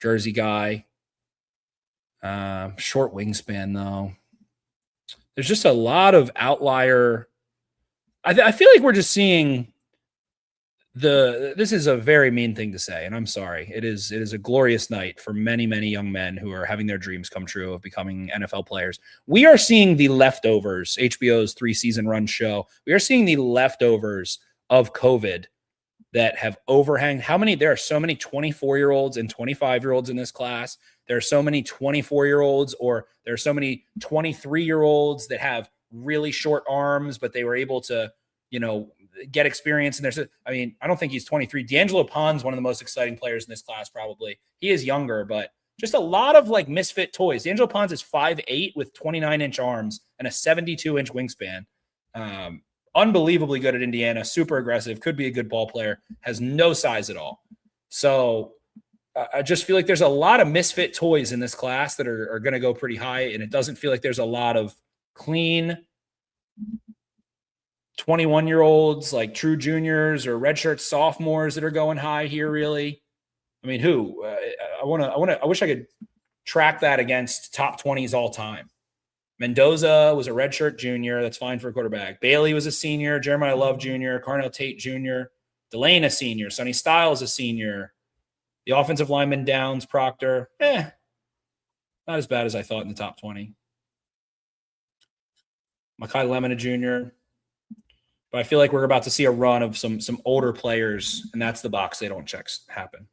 Jersey guy. Short wingspan, though. There's just a lot of outlier. I feel like we're just seeing this is a very mean thing to say, and I'm sorry. It is a glorious night for many, many young men who are having their dreams come true of becoming NFL players. We are seeing the leftovers, HBO's 3-season run show. We are seeing the leftovers of COVID that have overhang. There are so many 24-year-olds and 25-year-olds in this class. There are so many 24-year-olds, or there are so many 23-year-olds that have really short arms, but they were able to, get experience. And I don't think he's 23. D'Angelo Pon's one of the most exciting players in this class, probably. He is younger, but just a lot of misfit toys. D'Angelo Pon's is 5'8" with 29-inch arms and a 72-inch wingspan. Unbelievably good at Indiana, super aggressive, could be a good ball player, has no size at all. So I just feel like there's a lot of misfit toys in this class that are going to go pretty high, and it doesn't feel like there's a lot of clean 21-year-olds, like true juniors or redshirt sophomores that are going high here, really. I mean, who? I wish I could track that against top 20s all time. Mendoza was a redshirt junior. That's fine for a quarterback. Bailey was a senior. Jeremiah Love Jr., Carnell Tate Jr., Delane a senior. Sonny Styles a senior. The offensive lineman Downs, Proctor. Not as bad as I thought in the top 20. Makai Lemon a junior. But I feel like we're about to see a run of some older players, and that's the box they don't check happen.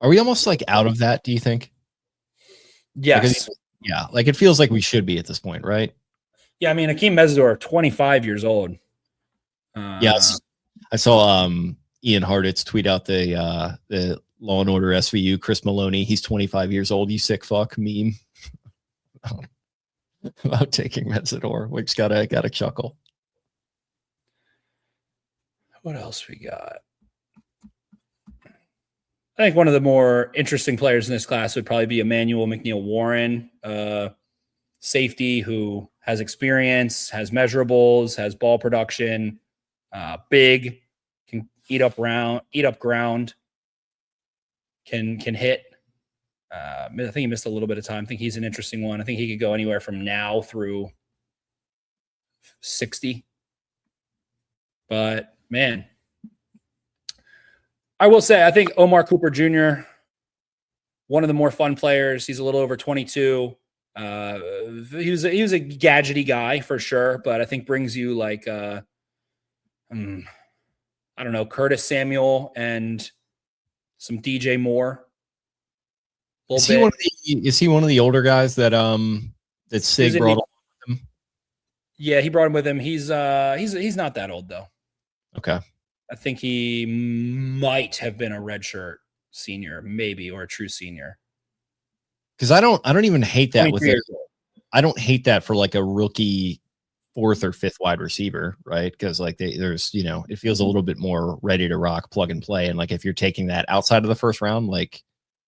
Are we almost out of that, do you think? Yes. It feels like we should be at this point, right? Yeah, I mean, Akeem Mesidor, 25 years old. Yes. I saw Ian Harditz tweet out the Law and Order SVU Chris Maloney. He's 25 years old. You sick fuck meme. About taking Mesidor, which got a chuckle. What else we got? I think one of the more interesting players in this class would probably be Emmanuel McNeil-Warren, safety who has experience, has measurables, has ball production, big, can eat up ground, can hit. I think he missed a little bit of time. I think he's an interesting one. I think he could go anywhere from now through 60. But, man, I will say I think Omar Cooper Jr., one of the more fun players. He's a little over 22. He was a gadgety guy for sure, but I think brings you I don't know, Curtis Samuel and some DJ Moore. Is he one of the older guys that Sig brought with him? Yeah, he brought him with him. He's not that old though. Okay. I think he might have been a redshirt senior, maybe, or a true senior. Because I don't even hate that with it. I don't hate that for a rookie 4th or 5th wide receiver, right? Because there's it feels a little bit more ready to rock, plug and play. And if you're taking that outside of the first round,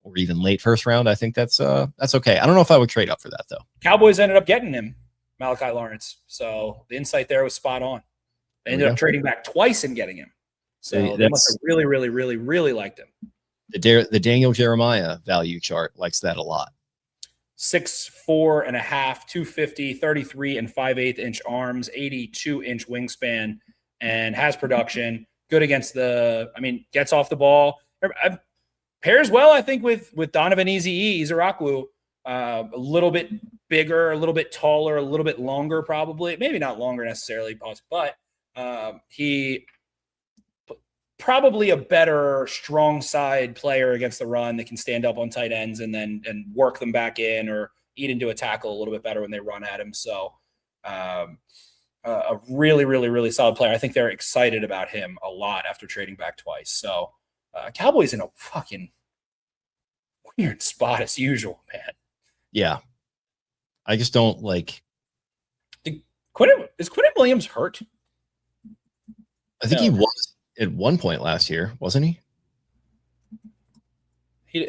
or even late first round, I think that's okay. I don't know if I would trade up for that though. Cowboys ended up getting him, Malachi Lawrence. So the insight there was spot on. They ended up trading back twice and getting him. So they must have really, really, really, really liked him. The Daniel Jeremiah value chart likes that a lot. 6'4.5", 250, 33 and 5/8 inch arms, 82-inch wingspan, and has production. Good against gets off the ball. Pairs well, I think, with Donovan Izaraku. A little bit bigger, a little bit taller, a little bit longer, probably. Maybe not longer necessarily, but he probably a better strong side player against the run that can stand up on tight ends and work them back in or eat into a tackle a little bit better when they run at him. So a really, really, really solid player. I think they're excited about him a lot after trading back twice. So Cowboys in a fucking weird spot as usual, man. Yeah. I just don't Is Quentin Williams hurt? I think he was at one point last year, wasn't he?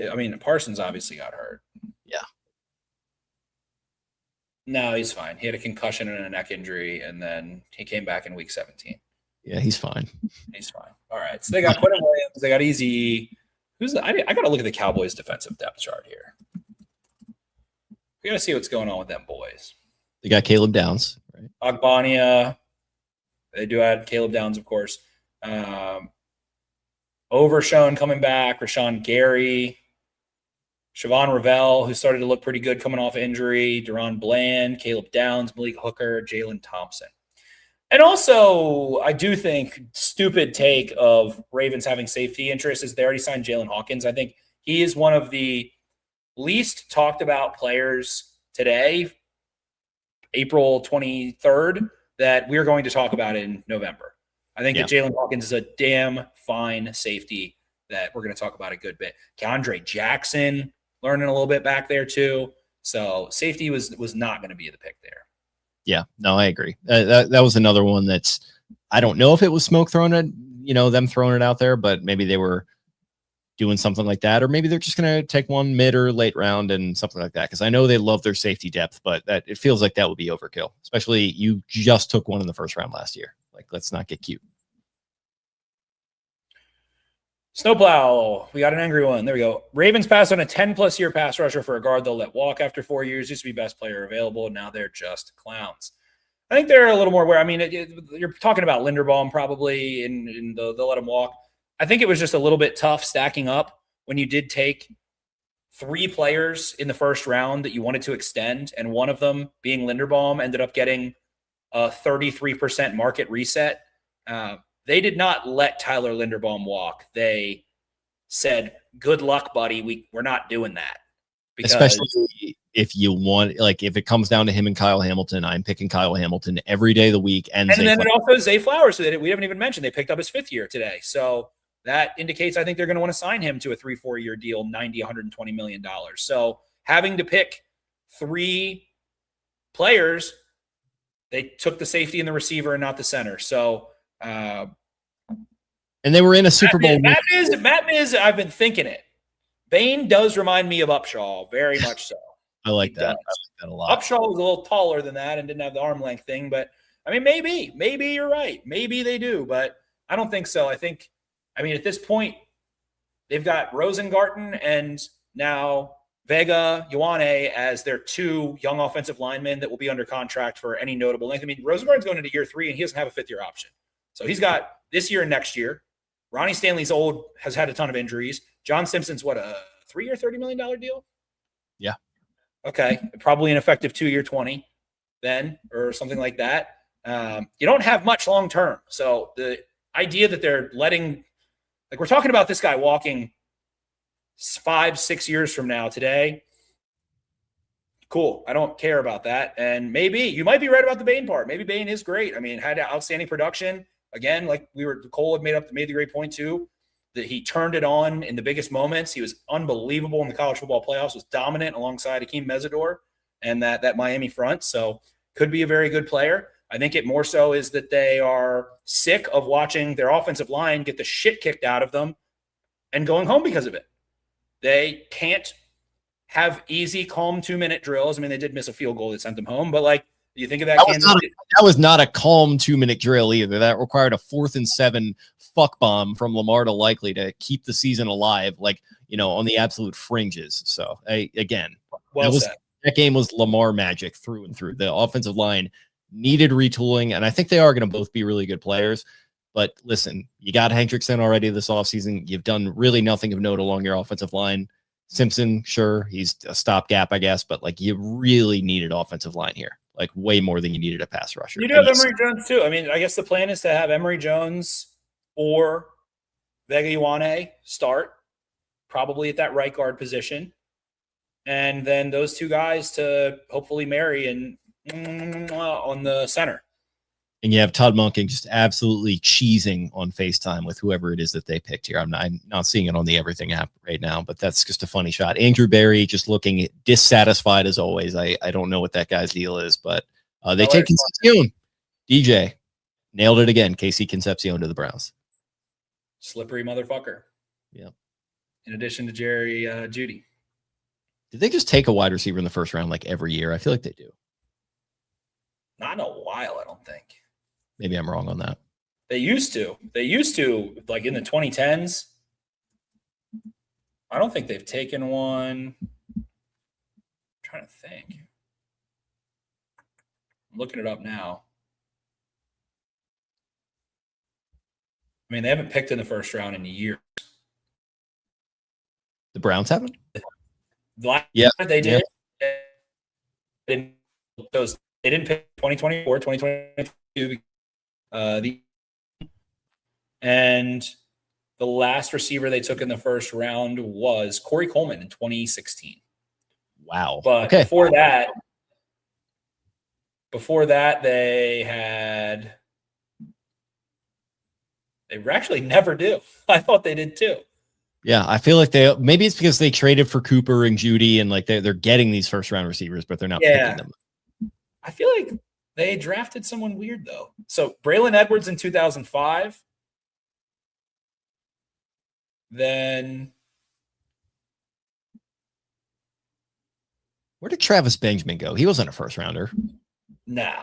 I mean, Parsons obviously got hurt. Yeah. No, he's fine. He had a concussion and a neck injury, and then he came back in week 17. Yeah, he's fine. He's fine. All right. So they got Quentin Williams. They got Easy. I got to look at the Cowboys' defensive depth chart here. We got to see what's going on with them boys. They got Caleb Downs, right? Ogbania. They do add Caleb Downs, of course. Overshown coming back. Rashawn Gary. Siobhan Ravel, who started to look pretty good coming off injury. Deron Bland. Caleb Downs. Malik Hooker. Jalen Thompson. And also, I do think stupid take of Ravens having safety interest is they already signed Jalen Hawkins. I think he is one of the least talked about players today, April 23rd, that we're going to talk about in November. I think that Jalen Hawkins is a damn fine safety that we're going to talk about a good bit. Keandre Jackson learning a little bit back there too. So safety was not going to be the pick there. Yeah, no, I agree. That was another one that's, I don't know if it was smoke thrown at, them throwing it out there, but maybe they were doing something like that, or maybe they're just going to take one mid or late round and something like that. Because I know they love their safety depth, but it feels like that would be overkill, especially you just took one in the first round last year. Like, let's not get cute. Snowplow, we got an angry one. There we go. Ravens pass on a 10-plus year pass rusher for a guard they'll let walk after 4 years. Used to be best player available. Now they're just clowns. I think they're a little more aware. I mean, you're talking about Linderbaum probably, and they'll let him walk. I think it was just a little bit tough stacking up when you did take 3 players in the first round that you wanted to extend, and one of them being Linderbaum ended up getting a 33% market reset. They did not let Tyler Linderbaum walk. They said, good luck, buddy. We're not doing that. Because, especially if you want, like, if it comes down to him and Kyle Hamilton, I'm picking Kyle Hamilton every day of the week. And then it also Zay Flowers, so we haven't even mentioned they picked up his 5th year today. So that indicates I think they're going to want to sign him to a 3-4 year deal, $120 million. So having to pick 3 players, they took the safety and the receiver and not the center. So, and they were in a Super Bowl. Matt Miz, I've been thinking it. Bain does remind me of Upshaw, very much so. I like that. I like that a lot. Upshaw was a little taller than that and didn't have the arm length thing, but I mean, maybe you're right. Maybe they do, but I don't think so. I mean, at this point, they've got Rosengarten and now Vega Ioane as their 2 young offensive linemen that will be under contract for any notable length. I mean, Rosengarten's going into year 3 and he doesn't have a 5th year option. So he's got this year and next year. Ronnie Stanley's old, has had a ton of injuries. John Simpson's what, a 3-year, $30 million deal? Yeah. Okay. Probably an effective 2-year 20 then, or something like that. You don't have much long-term. So the idea that they're letting, like, we're talking about this guy walking 5-6 years from now today. Cool. I don't care about that. And maybe you might be right about the Bain part. Maybe Bain is great. I mean, had outstanding production. Again, like Cole had made the great point too, that he turned it on in the biggest moments. He was unbelievable in the college football playoffs, was dominant alongside Akeem Mesidor and that Miami front. So could be a very good player. I think it more so is that they are sick of watching their offensive line get the shit kicked out of them and going home because of it. They can't have easy, calm 2-minute drills. I mean, they did miss a field goal that sent them home, but like, you think of that? That was not a calm 2-minute drill either. That required a 4th and 7 fuck bomb from Lamar to Likely to keep the season alive, like, on the absolute fringes. So that game was Lamar magic through and through. The offensive line needed retooling, and I think they are going to both be really good players. But listen, you got Hendrickson already this offseason. You've done really nothing of note along your offensive line. Simpson, sure, he's a stopgap, I guess, but like, you really needed offensive line here, like way more than you needed a pass rusher. You do have Emory Jones too. I mean, I guess the plan is to have Emory Jones or Vega Ioane start, probably at that right guard position, and then those 2 guys to hopefully marry on the center. And you have Todd Monken just absolutely cheesing on FaceTime with whoever it is that they picked here. I'm not seeing it on the Everything app right now, but that's just a funny shot. Andrew Berry just looking dissatisfied as always. I don't know what that guy's deal is, but they take Concepcion. DJ nailed it again. Casey Concepcion to the Browns. Slippery motherfucker. Yeah. In addition to Jerry Jeudy. Did they just take a wide receiver in the first round like every year? I feel like they do. Not in a while, I don't think. Maybe I'm wrong on that. They used to. Like in the 2010s. I don't think they've taken one. I'm trying to think. I'm looking it up now. I mean, they haven't picked in the first round in years. The Browns haven't? Yeah, they did. Yeah. They didn't pick 2024, 2022. And the last receiver they took in the first round was Corey Coleman in 2016. Wow. But okay. before that, they actually never do. I thought they did too. Yeah, I feel like maybe it's because they traded for Cooper and Jeudy and like they're getting these first round receivers, but they're not picking them. I feel like they drafted someone weird though. So Braylon Edwards in 2005. Then where did Travis Benjamin go? He wasn't a first rounder. No.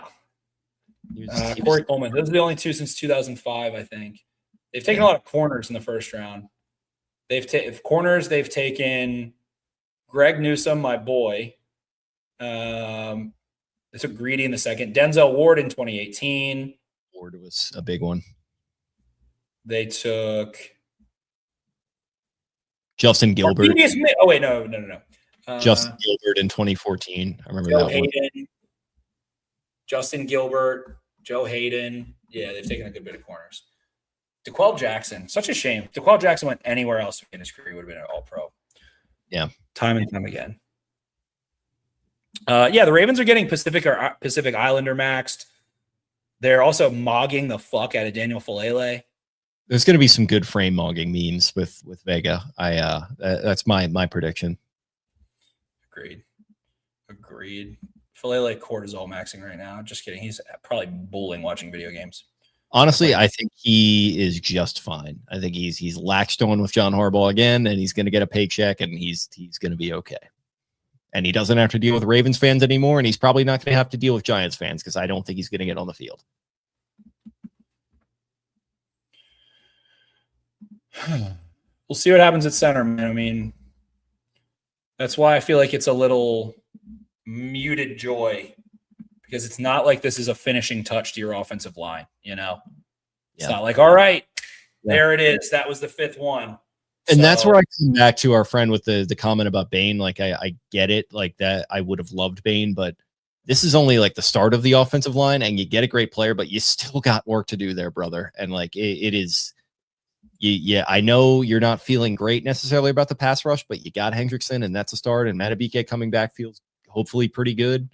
Corey Coleman. Those are the only two since 2005, I think. They've taken a lot of corners in the first round. They've taken Greg Newsome, my boy. They took Greedy in the second. Denzel Ward in 2018. Ward was a big one. They took Justin Gilbert. Oh wait, no. Justin Gilbert in 2014. I remember that one. Justin Gilbert, Joe Hayden. Yeah, they've taken a good bit of corners. DeQuell Jackson, such a shame. DeQuell Jackson went anywhere else in his career, would have been an all-pro. Yeah. Time and time again. The Ravens are getting Pacific Islander maxed. They're also mogging the fuck out of Daniel Falele. There's going to be some good frame mogging memes with Vega. That's my prediction. Agreed. Falele cortisol maxing right now. Just kidding. He's probably bowling watching video games. Honestly, I think he is just fine. I think he's latched on with John Harbaugh again, and he's going to get a paycheck, and he's going to be okay. And he doesn't have to deal with Ravens fans anymore, and he's probably not going to have to deal with Giants fans because I don't think he's going to get on the field. We'll see what happens at center, man. I mean, that's why I feel like it's a little muted joy because it's not like this is a finishing touch to your offensive line, you know? It's not like, all right, there it is. That was the fifth one. And that's where I come back to our friend with the comment about Bain. Like, I get it. Like that, I would have loved Bain, but this is only like the start of the offensive line, and you get a great player, but you still got work to do there, brother. And like, it is, I know you're not feeling great necessarily about the pass rush, but you got Hendrickson, and that's a start. And Matabike coming back feels hopefully pretty good.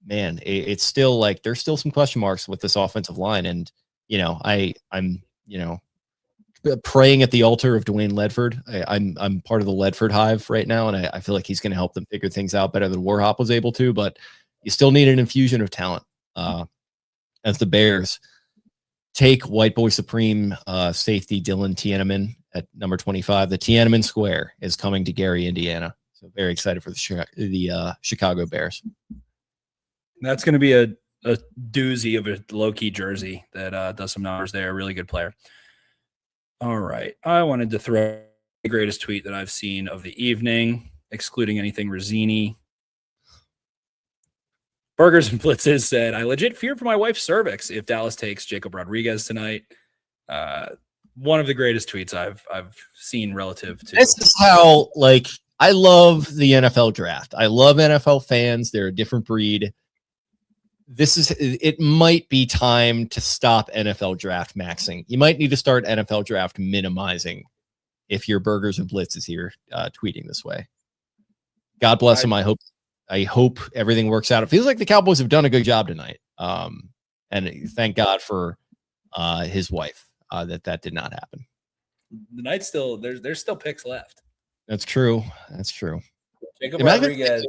Man, it's still like there's still some question marks with this offensive line, and I'm praying at the altar of Dwayne Ledford. I'm part of the Ledford hive right now, and I feel like he's going to help them figure things out better than Warhop was able to. But you still need an infusion of talent. As the Bears take White Boy Supreme safety Dylan Tiananmen at number 25, the Tiananmen Square is coming to Gary, Indiana. So very excited for the Chicago Bears. That's going to be a doozy of a low-key jersey that does some numbers there. A really good player. All right. I wanted to throw the greatest tweet that I've seen of the evening, excluding anything Rosini. Burgers and Blitzes said, I legit fear for my wife's cervix if Dallas takes Jacob Rodriguez tonight. One of the greatest tweets I've seen relative to. This is how, like, I love the NFL draft. I love NFL fans. They're a different breed. It might be time to stop NFL draft maxing. You might need to start NFL draft minimizing if your Burgers and Blitz is here tweeting this way. God bless him. I hope everything works out. It feels like the Cowboys have done a good job tonight. And thank God for his wife that did not happen. The night's still there's still picks left. That's true. That's true. Jacob Rodriguez.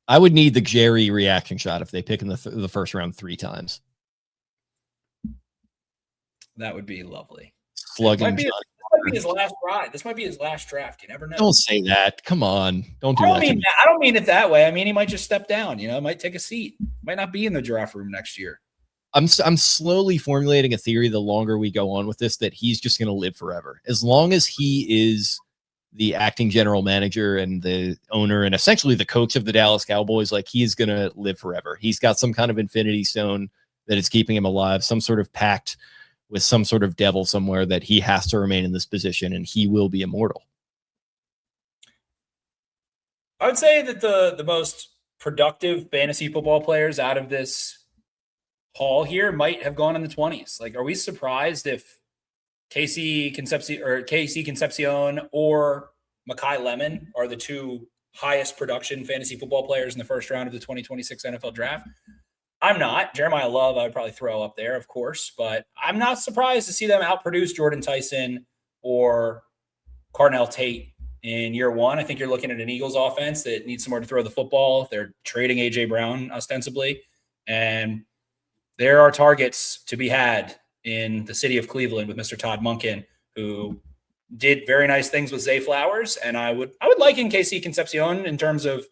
I would need the Jerry reaction shot if they pick in the first round 3 times. That would be lovely. Slugging. This might be his last ride. This might be his last draft. You never know. Don't say that. Come on. Don't do that. I don't mean it that way. I mean, he might just step down. Might take a seat. Might not be in the draft room next year. I'm slowly formulating a theory the longer we go on with this that he's just going to live forever. As long as he is the acting general manager and the owner and essentially the coach of the Dallas Cowboys, like he is going to live forever. He's got some kind of infinity stone that is keeping him alive, some sort of pact with some sort of devil somewhere that he has to remain in this position and he will be immortal. I would say that the most productive fantasy football players out of this haul here might have gone in the 20s. Like, are we surprised if Casey Concepcion or Mekhi Lemon are the 2 highest production fantasy football players in the first round of the 2026 NFL draft? I'm not. Jeremiah Love, I would probably throw up there, of course, but I'm not surprised to see them outproduce Jordan Tyson or Carnell Tate in year 1. I think you're looking at an Eagles offense that needs somewhere to throw the football. They're trading A.J. Brown ostensibly, and there are targets to be had in the city of Cleveland with Mr. Todd Monken, who did very nice things with Zay Flowers, and I would liken Casey Concepcion in terms of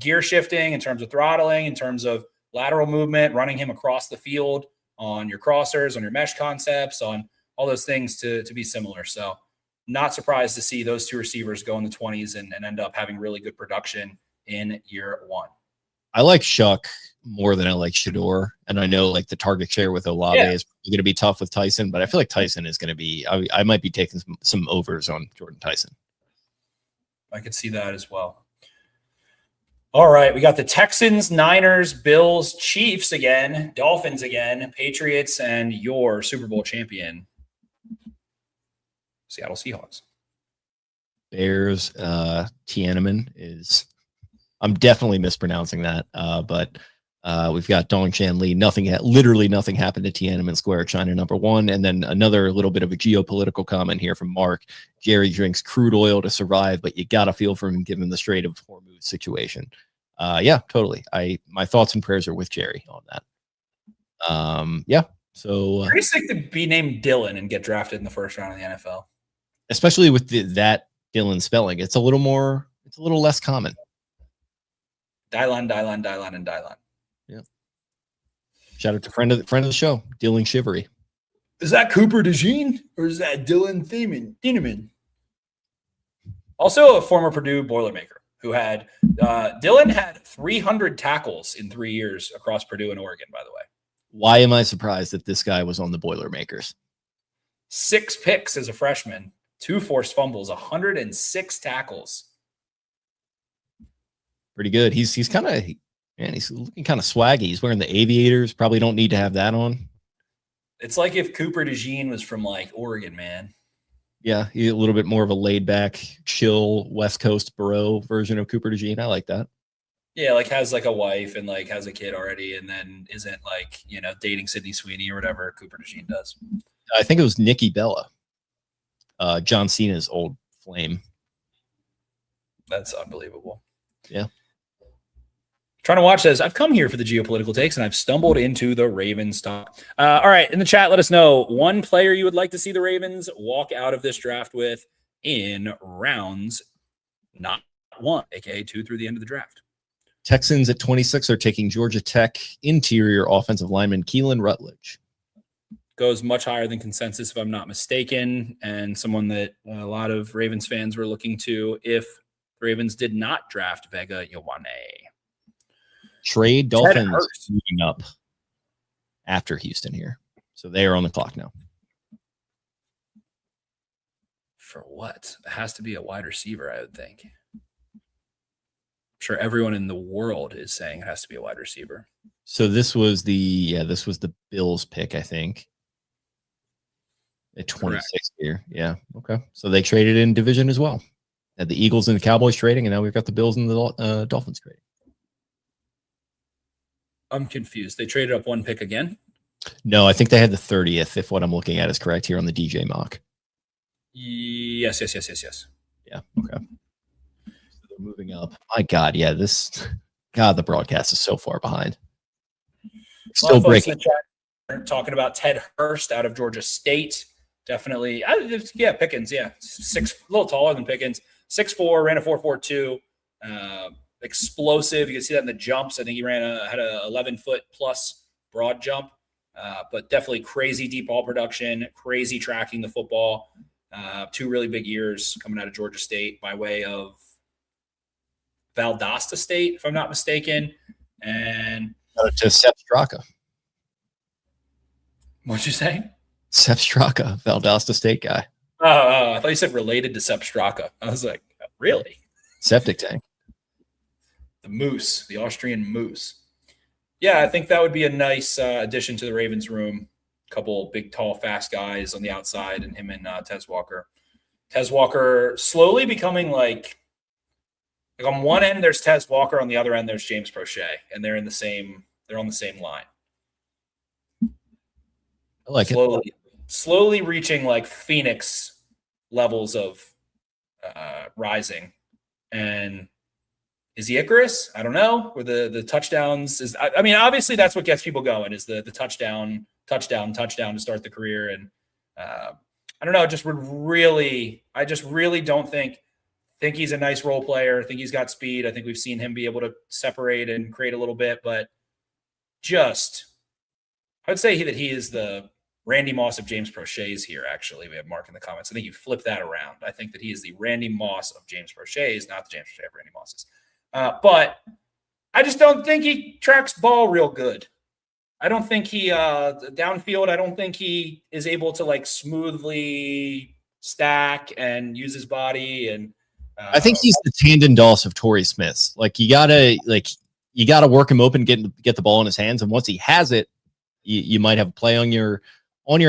gear shifting, in terms of throttling, in terms of lateral movement, running him across the field on your crossers, on your mesh concepts, on all those things to be similar. So not surprised to see those 2 receivers go in the 20s and end up having really good production in year 1. I like Shuck more than I like Shador. And I know like the target share with Olave is going to be tough with Tyson, but I feel like Tyson is going to be, I might be taking some overs on Jordan Tyson. I could see that as well. All right, we got the Texans, Niners, Bills, Chiefs again, Dolphins again, Patriots, and your Super Bowl champion, Seattle Seahawks. Bears, Tiananmen is, I'm definitely mispronouncing that, but we've got Dongshan Lee. Literally nothing happened to Tiananmen Square, China #1. And then another little bit of a geopolitical comment here from Mark. Jerry drinks crude oil to survive, but you got to feel for him given the Strait of Hormuz situation. Yeah, totally. My thoughts and prayers are with Jerry on that. Yeah. So pretty sick to be named Dylan and get drafted in the first round of the NFL. Especially with that Dylan spelling. It's a little less common. Dylan, and Dylan. Yeah. Shout out to friend of the show, Dylan Shivery. Is that Cooper DeJean or is that Dylan Thieneman? Also a former Purdue Boilermaker who had Dylan had 300 tackles in 3 years across Purdue and Oregon, by the way. Why am I surprised that this guy was on the Boilermakers? 6 picks as a freshman, 2 forced fumbles, 106 tackles. Pretty good. He's he's looking kind of swaggy. He's wearing the aviators. Probably don't need to have that on. It's like if Cooper DeJean was from like Oregon, man. Yeah, he's a little bit more of a laid back, chill West Coast bro version of Cooper DeJean. I like that. Yeah, like has like a wife and like has a kid already, and then isn't like dating Sydney Sweeney or whatever Cooper DeJean does. I think it was Nikki Bella, John Cena's old flame. That's unbelievable. Yeah. Trying to watch this. I've come here for the geopolitical takes, and I've stumbled into the Ravens talk. All right, in the chat, let us know one player you would like to see the Ravens walk out of this draft with in rounds not 1, aka 2 through the end of the draft. Texans at 26 are taking Georgia Tech interior offensive lineman Keelan Rutledge. Goes much higher than consensus, if I'm not mistaken, and someone that a lot of Ravens fans were looking to if the Ravens did not draft Vega Ioane. Trade Dolphins moving up after Houston here. So they are on the clock now. For what? It has to be a wide receiver, I would think. I'm sure everyone in the world is saying it has to be a wide receiver. So this was the Bills pick, I think. At 26 here. Yeah. Okay. So they traded in division as well. Had the Eagles and the Cowboys trading, and now we've got the Bills and the Dolphins trading. I'm confused. They traded up 1 pick again? No, I think they had the 30th, if what I'm looking at is correct here on the DJ mock. Yes. Yeah. Okay. So they're moving up. My God. Yeah. This God, the broadcast is so far behind. Still breaking. Talking about Ted Hurst out of Georgia State. Definitely. Pickens. Yeah. A little taller than Pickens. 6'4", ran a 4.42. Explosive. You can see that in the jumps. I think he had a 11-foot plus broad jump. But definitely crazy deep ball production, crazy tracking the football. 2 really big years coming out of Georgia State by way of Valdosta State, if I'm not mistaken. And to Sepp Straka. What'd you say? Sepp Straka, Valdosta State guy. I thought you said related to Sepp Straka. I was like, really? Septic tank. The Moose, the Austrian Moose. Yeah, I think that would be a nice addition to the Ravens room. A couple big, tall, fast guys on the outside, and him and Tez Walker. Tez Walker slowly becoming like on one end there's Tez Walker, on the other end there's James Prochet, and they're on the same line. I like slowly reaching like Phoenix levels of rising. And is he Icarus? I don't know. Where the touchdowns is. I mean, obviously that's what gets people going is the touchdown to start the career. And I don't know. I just really don't think he's a nice role player. I think he's got speed. I think we've seen him be able to separate and create a little bit, but I would say that he is the Randy Moss of James Prochet's here, actually. We have Mark in the comments. I think you flip that around. I think that he is the Randy Moss of James Prochet's, not the James Prochet of Randy Moss's. But I just don't think he tracks ball real good. I don't think he downfield, I don't think he is able to like smoothly stack and use his body. And I think he's the Tandon Doss of Torrey Smith. Like you gotta work him open, get the ball in his hands, and once he has it, you might have a play on your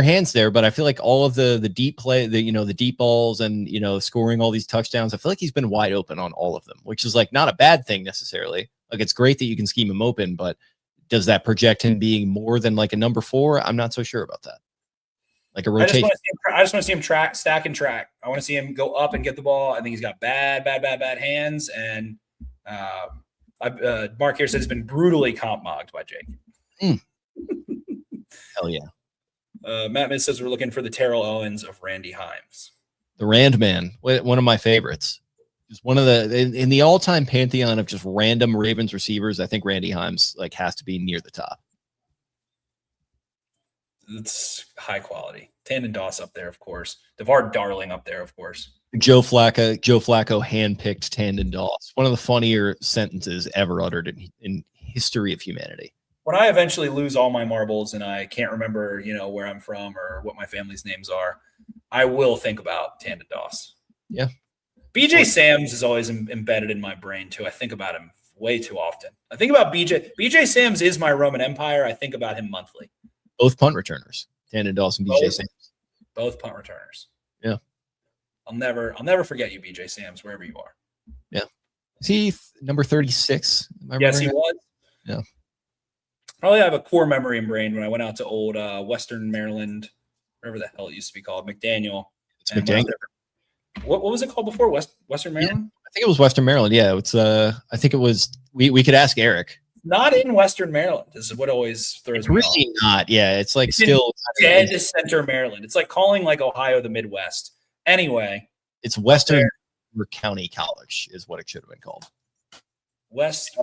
hands there. But I feel like all of the deep play, the deep balls and, scoring all these touchdowns, I feel like he's been wide open on all of them, which is like not a bad thing necessarily. Like it's great that you can scheme him open, but does that project him being more than like a number 4? I'm not so sure about that. Like a rotation. I just want to see him stack and track. I want to see him go up and get the ball. I think he's got bad hands. And Mark here says he's been brutally comp mogged by Jake. Hell yeah. Matt Miss says we're looking for the Terrell Owens of Randy Himes. The Rand Man, one of my favorites. Just one of in the all-time pantheon of just random Ravens receivers. I think Randy Himes like has to be near the top. It's high quality. Tandon Doss up there, of course. DeVar Darling up there, of course. Joe Flacco handpicked Tandon Doss. One of the funnier sentences ever uttered in history of humanity. When I eventually lose all my marbles and I can't remember, where I'm from or what my family's names are, I will think about Tandon Doss. Yeah. BJ Sams is always embedded in my brain too. I think about him way too often. I think about BJ Sams is my Roman Empire. I think about him monthly. Both punt returners, Tandon Doss and BJ Sams. Both punt returners. Yeah. I'll never forget you, BJ Sams, wherever you are. Yeah. Is he number 36? Yes, he was. Yeah. Probably have a core memory in brain when I went out to old Western Maryland, whatever the hell it used to be called, McDaniel. It's McDaniel. What was it called before? Western Maryland? Yeah, I think it was Western Maryland. Yeah, it's I think it was. We could ask Eric. Not in Western Maryland. This is what always throws me really off. Not. Yeah, it's like still dead center Maryland. It's like calling like Ohio the Midwest. Anyway, it's Western County College is what it should have been called. West.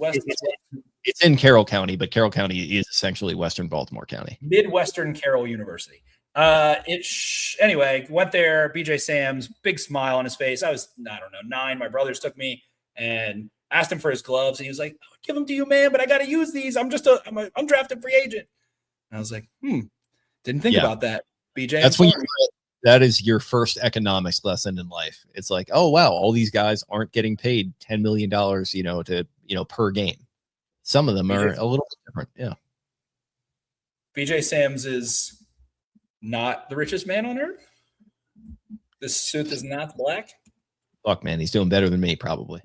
It's in Carroll County, but Carroll County is essentially Western Baltimore County. Midwestern Carroll University. Anyway, went there. BJ Sams, big smile on his face. I was, 9. My brothers took me and asked him for his gloves, and he was like, "I'll give them to you, man, but I got to use these. I'm just I'm an undrafted free agent." And I was like, didn't think about that, BJ. That's when that is your first economics lesson in life. It's like, oh wow, all these guys aren't getting paid $10 million, per game. Some of them are a little bit different. Yeah. BJ Sams is not the richest man on earth. This suit is not black. Fuck, man, he's doing better than me, probably.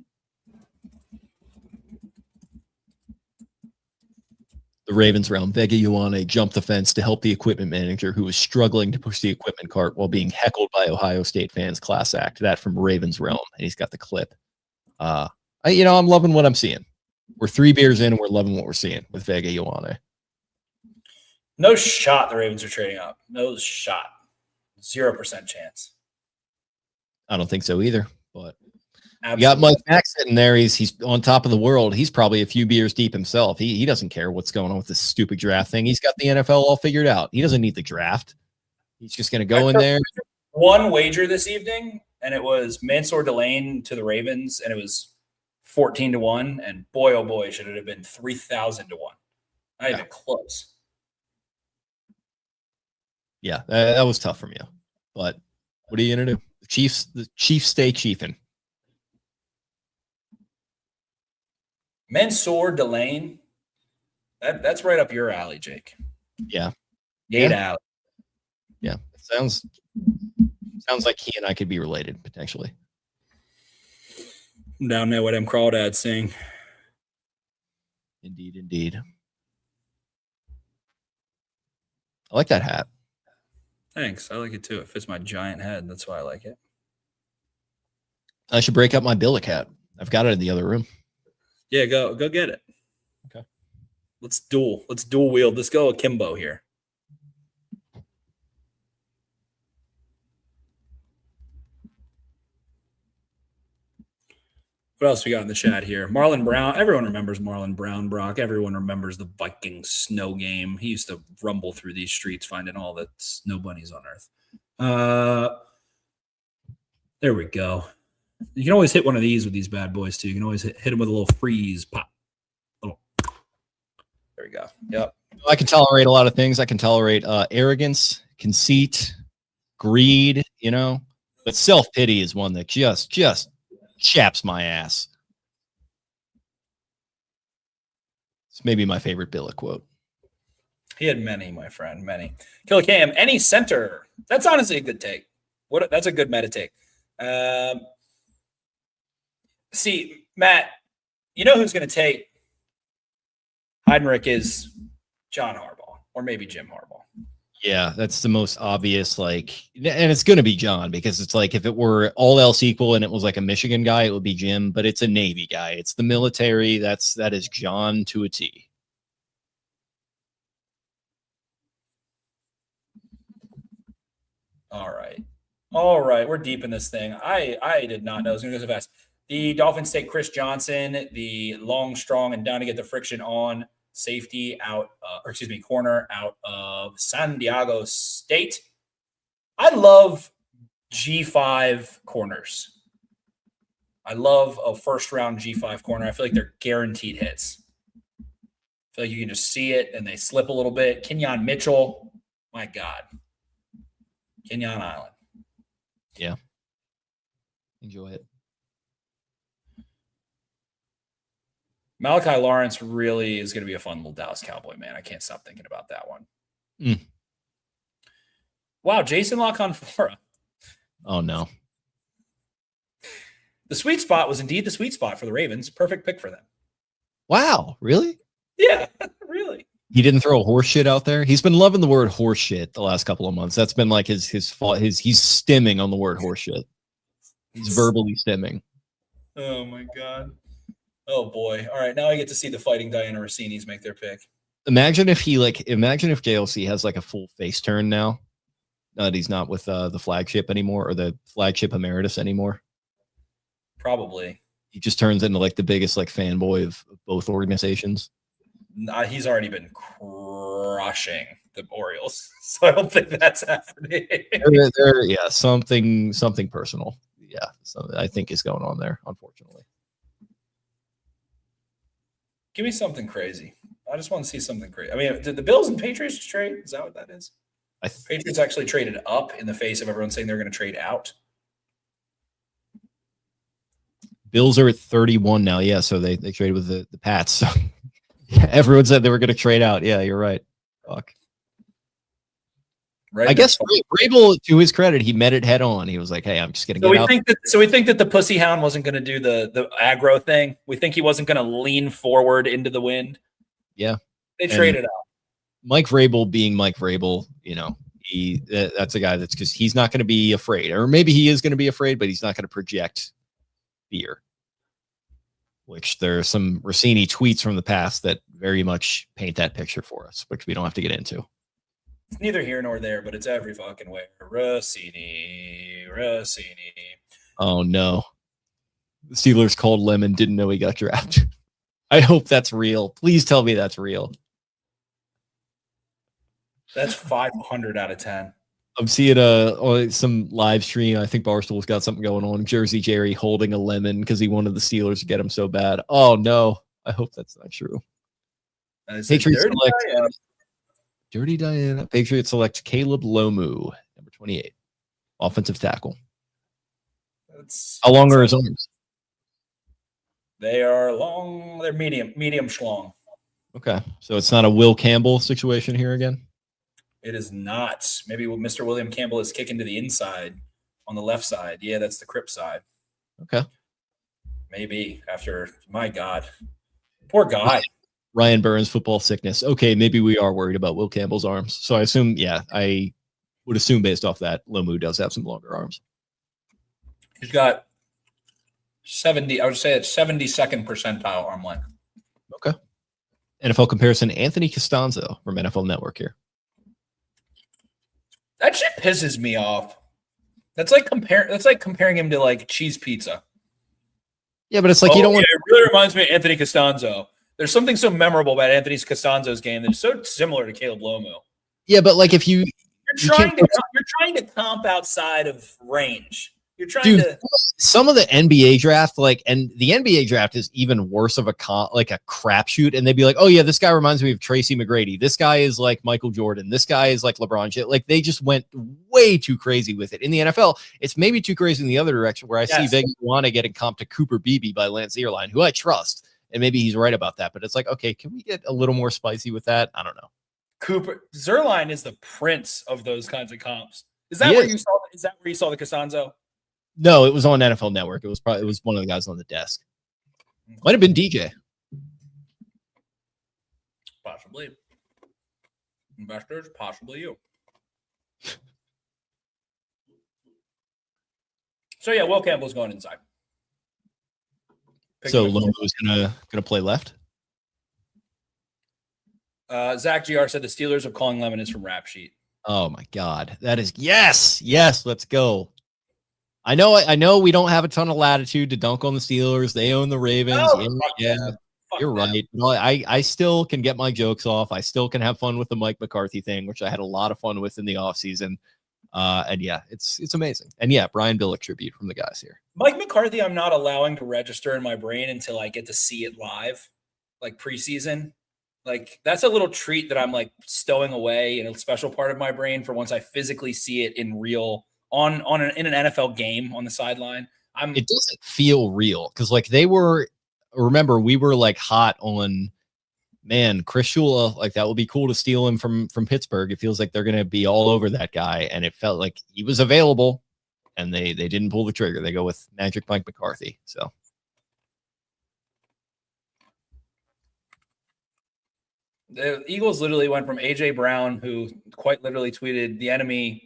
The Ravens round, Vega Ioane jumped the fence to help the equipment manager who was struggling to push the equipment cart while being heckled by Ohio State fans. Class act. That from Ravens realm, and he's got the clip. I'm loving what I'm seeing. We're 3 beers in and we're loving what we're seeing with Vega Ioane. No shot the Ravens are trading up. No shot. 0% chance. I don't think so either. But Absolutely. you got Mike Mack sitting there. He's on top of the world. He's probably a few beers deep himself. He doesn't care what's going on with this stupid draft thing. He's got the NFL all figured out. He doesn't need the draft. He's just going to go in there. One wager this evening, and it was Mansour Delane to the Ravens, and it was 14-1. And boy, oh boy, should it have been 3,000-1. Not even close. Yeah, that was tough from you. But what are you going to do? The Chiefs stay chiefing. Mansour Delane, that's right up your alley, Jake. Yeah. Gate out. Yeah. Sounds like he and I could be related, potentially. Down there with them crawdads sing. Indeed. I like that hat. Thanks. I like it too. It fits my giant head. That's why I like it. I should break up my billick hat. I've got it in the other room. Yeah, go get it. Okay. Let's dual wield. Let's go akimbo here. What else we got in the chat here? Marlon Brown. Everyone remembers Marlon Brown, Brock. Everyone remembers the Vikings snow game. He used to rumble through these streets finding all the snow bunnies on earth. There we go. You can always hit one of these with these bad boys, too. You can always hit them with a little freeze pop. There we go. Yep. I can tolerate a lot of things. I can tolerate arrogance, conceit, greed, but self-pity is one that just chaps my ass. It's maybe my favorite Billick quote. He had many, my friend, many. Killer Cam, any center. That's honestly a good take. That's a good meta take. See, Matt, you know who's going to take Heidenreich is John Harbaugh or maybe Jim Harbaugh. Yeah, that's the most obvious, and it's going to be John because it's like if it were all else equal and it was like a Michigan guy, it would be Jim, but it's a Navy guy. It's the military. That is John to a T. All right. We're deep in this thing. I did not know it was going to go so fast. The Dolphins take Chris Johnson, the long, strong, and down to get the friction on safety corner out of San Diego State. I love G5 corners. I love a first-round G5 corner. I feel like they're guaranteed hits. I feel like you can just see it, and they slip a little bit. Kenyon Mitchell, my God. Kenyon Island. Yeah. Enjoy it. Malachi Lawrence really is going to be a fun little Dallas Cowboy, man. I can't stop thinking about that one. Wow, Jason LaConfora. Oh, no. The sweet spot was indeed the sweet spot for the Ravens. Perfect pick for them. Wow, really? Yeah, really. He didn't throw a horse shit out there. He's been loving the word horse shit the last couple of months. That's been like his fault. He's stimming on the word horse shit. He's verbally stimming. Oh my God. Oh boy. All right. Now I get to see the Fighting Diana Rossinis make their pick. Imagine if JLC has like a full face turn now that he's not with the flagship anymore or the flagship emeritus anymore. Probably. He just turns into like the biggest like fanboy of both organizations. He's already been crushing the Orioles, so I don't think that's happening. Yeah, something personal. Yeah, I think is going on there, unfortunately. Give me something crazy. I just want to see something crazy. I mean, did the Bills and Patriots trade? Is that what that is? Patriots actually traded up in the face of everyone saying they're going to trade out. Bills are at 31 now. Yeah, so they traded with the Pats. So everyone said they were going to trade out. Yeah, you're right. Fuck. Right. I guess Vrabel, to his credit, he met it head on. He was like, "Hey, I'm just going to get out." So we think that the pussy hound wasn't going to do the aggro thing. We think he wasn't going to lean forward into the wind. Yeah, they traded out. Mike Vrabel being Mike Vrabel, that's a guy that's just he's not going to be afraid, or maybe he is going to be afraid, but he's not going to project fear. which there are some Rossini tweets from the past that very much paint that picture for us, which we don't have to get into. It's neither here nor there, but it's every fucking way. Rossini. Oh, no. The Steelers called Lemon, didn't know he got drafted. I hope that's real. Please tell me that's real. That's 500 out of 10. I'm seeing some live stream. I think Barstool's got something going on. Jersey Jerry holding a lemon because he wanted the Steelers to get him so bad. Oh, no. I hope that's not true. Patriots select Dirty Diana. Patriots select Caleb Lomu, number 28, offensive tackle. How long are his arms? They are long. They're medium schlong. Okay, so it's not a Will Campbell situation here again? It is not. Maybe Mr. William Campbell is kicking to the inside on the left side. Yeah, that's the Crip side. Okay. Maybe after, my God. Poor guy. Ryan Burns, football sickness. Okay, maybe we are worried about Will Campbell's arms. So I assume, I would assume based off that, Lomu does have some longer arms. He's got 70, I would say it's 72nd percentile arm length. Okay. NFL comparison, Anthony Costanzo from NFL Network here. That shit pisses me off. That's like comparing him to like cheese pizza. Yeah, but it's like you don't want. It really reminds me of Anthony Costanzo. There's something so memorable about Anthony Costanzo's game that's so similar to Caleb Lomu. Yeah, but like if you're trying to comp outside of range. You're trying to. Some of the NBA draft, and the NBA draft is even worse of a crapshoot. And they'd be like, oh yeah, this guy reminds me of Tracy McGrady. This guy is like Michael Jordan. This guy is like LeBron James. Like they just went way too crazy with it. In the NFL, it's maybe too crazy in the other direction where I see Vega Ioane getting comped to Cooper Beebe by Lance Zierlein, who I trust. And maybe he's right about that. But it's like, okay, can we get a little more spicy with that? I don't know. Cooper Zierlein is the prince of those kinds of comps. Is that where you saw the Costanzo? No, it was on NFL Network. It was one of the guys on the desk. Might have been DJ. Possibly. Investors, possibly you. So yeah, Will Campbell's going inside. So Lomo's gonna play left. Zach GR said the Steelers of calling Lemon is from Rap Sheet. Oh my God, that is yes. Let's go. I know we don't have a ton of latitude to dunk on the Steelers. They own the Ravens. You're right. No, I still can get my jokes off. I still can have fun with the Mike McCarthy thing, which I had a lot of fun with in the offseason. And yeah, it's amazing. And yeah, Brian Billick tribute from the guys here. Mike McCarthy, I'm not allowing to register in my brain until I get to see it live, like preseason. Like that's a little treat that I'm like stowing away in a special part of my brain for once I physically see it in real in an NFL game on the sideline. It doesn't feel real because like remember we were like hot on Chris Shula, like that would be cool to steal him from Pittsburgh. It feels like they're gonna be all over that guy, and it felt like he was available, and they didn't pull the trigger. They go with Magic Mike McCarthy. So the Eagles literally went from AJ Brown, who quite literally tweeted the enemy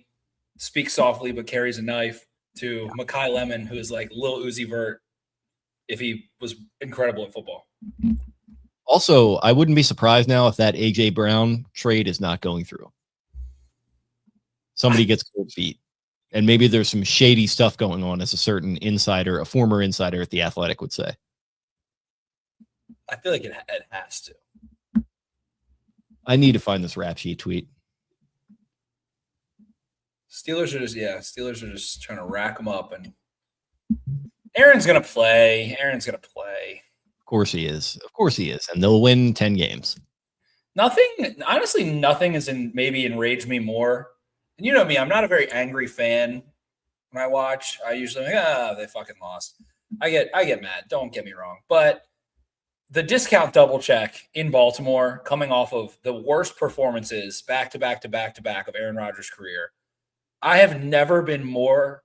speaks softly but carries a knife, to Mekhi Lemon, who is like Lil Uzi Vert if he was incredible at football. Also, I wouldn't be surprised now if that AJ Brown trade is not going through. Somebody gets cold feet, and maybe there's some shady stuff going on, as a certain insider, a former insider at The Athletic would say. I feel like it has to. I need to find this Rap Sheet tweet. Steelers are just trying to rack them up, and Aaron's gonna play. Of course he is, and they'll win 10 games. Honestly, nothing has maybe enraged me more. And you know me, I'm not a very angry fan when I watch. I usually they fucking lost. I get mad. Don't get me wrong, but the discount double check in Baltimore, coming off of the worst performances back to back of Aaron Rodgers' career. I have never been more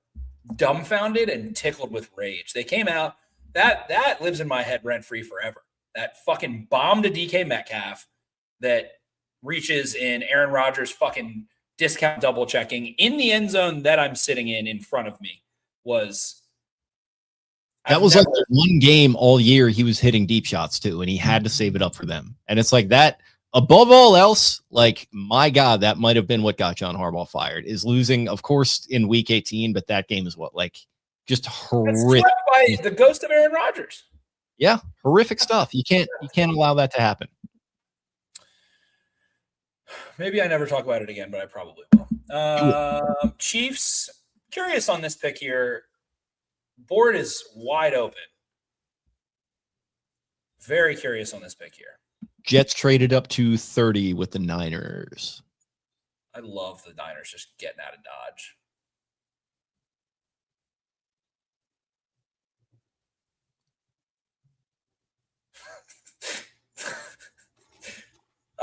dumbfounded and tickled with rage. They came out, that lives in my head rent-free forever. That fucking bomb to DK Metcalf that reaches in Aaron Rodgers' fucking discount double checking in the end zone that I'm sitting in front of me was, That was like the one game all year he was hitting deep shots too, and he had to save it up for them. And it's like that, above all else, like, my God, that might have been what got John Harbaugh fired, is losing, of course, in week 18, but that game is what, like, just horrific. By the ghost of Aaron Rodgers. Yeah, horrific stuff. You can't allow that to happen. Maybe I never talk about it again, but I probably will. Chiefs, curious on this pick here. Board is wide open. Very curious on this pick here. Jets traded up to 30 with the Niners. I love the Niners just getting out of Dodge.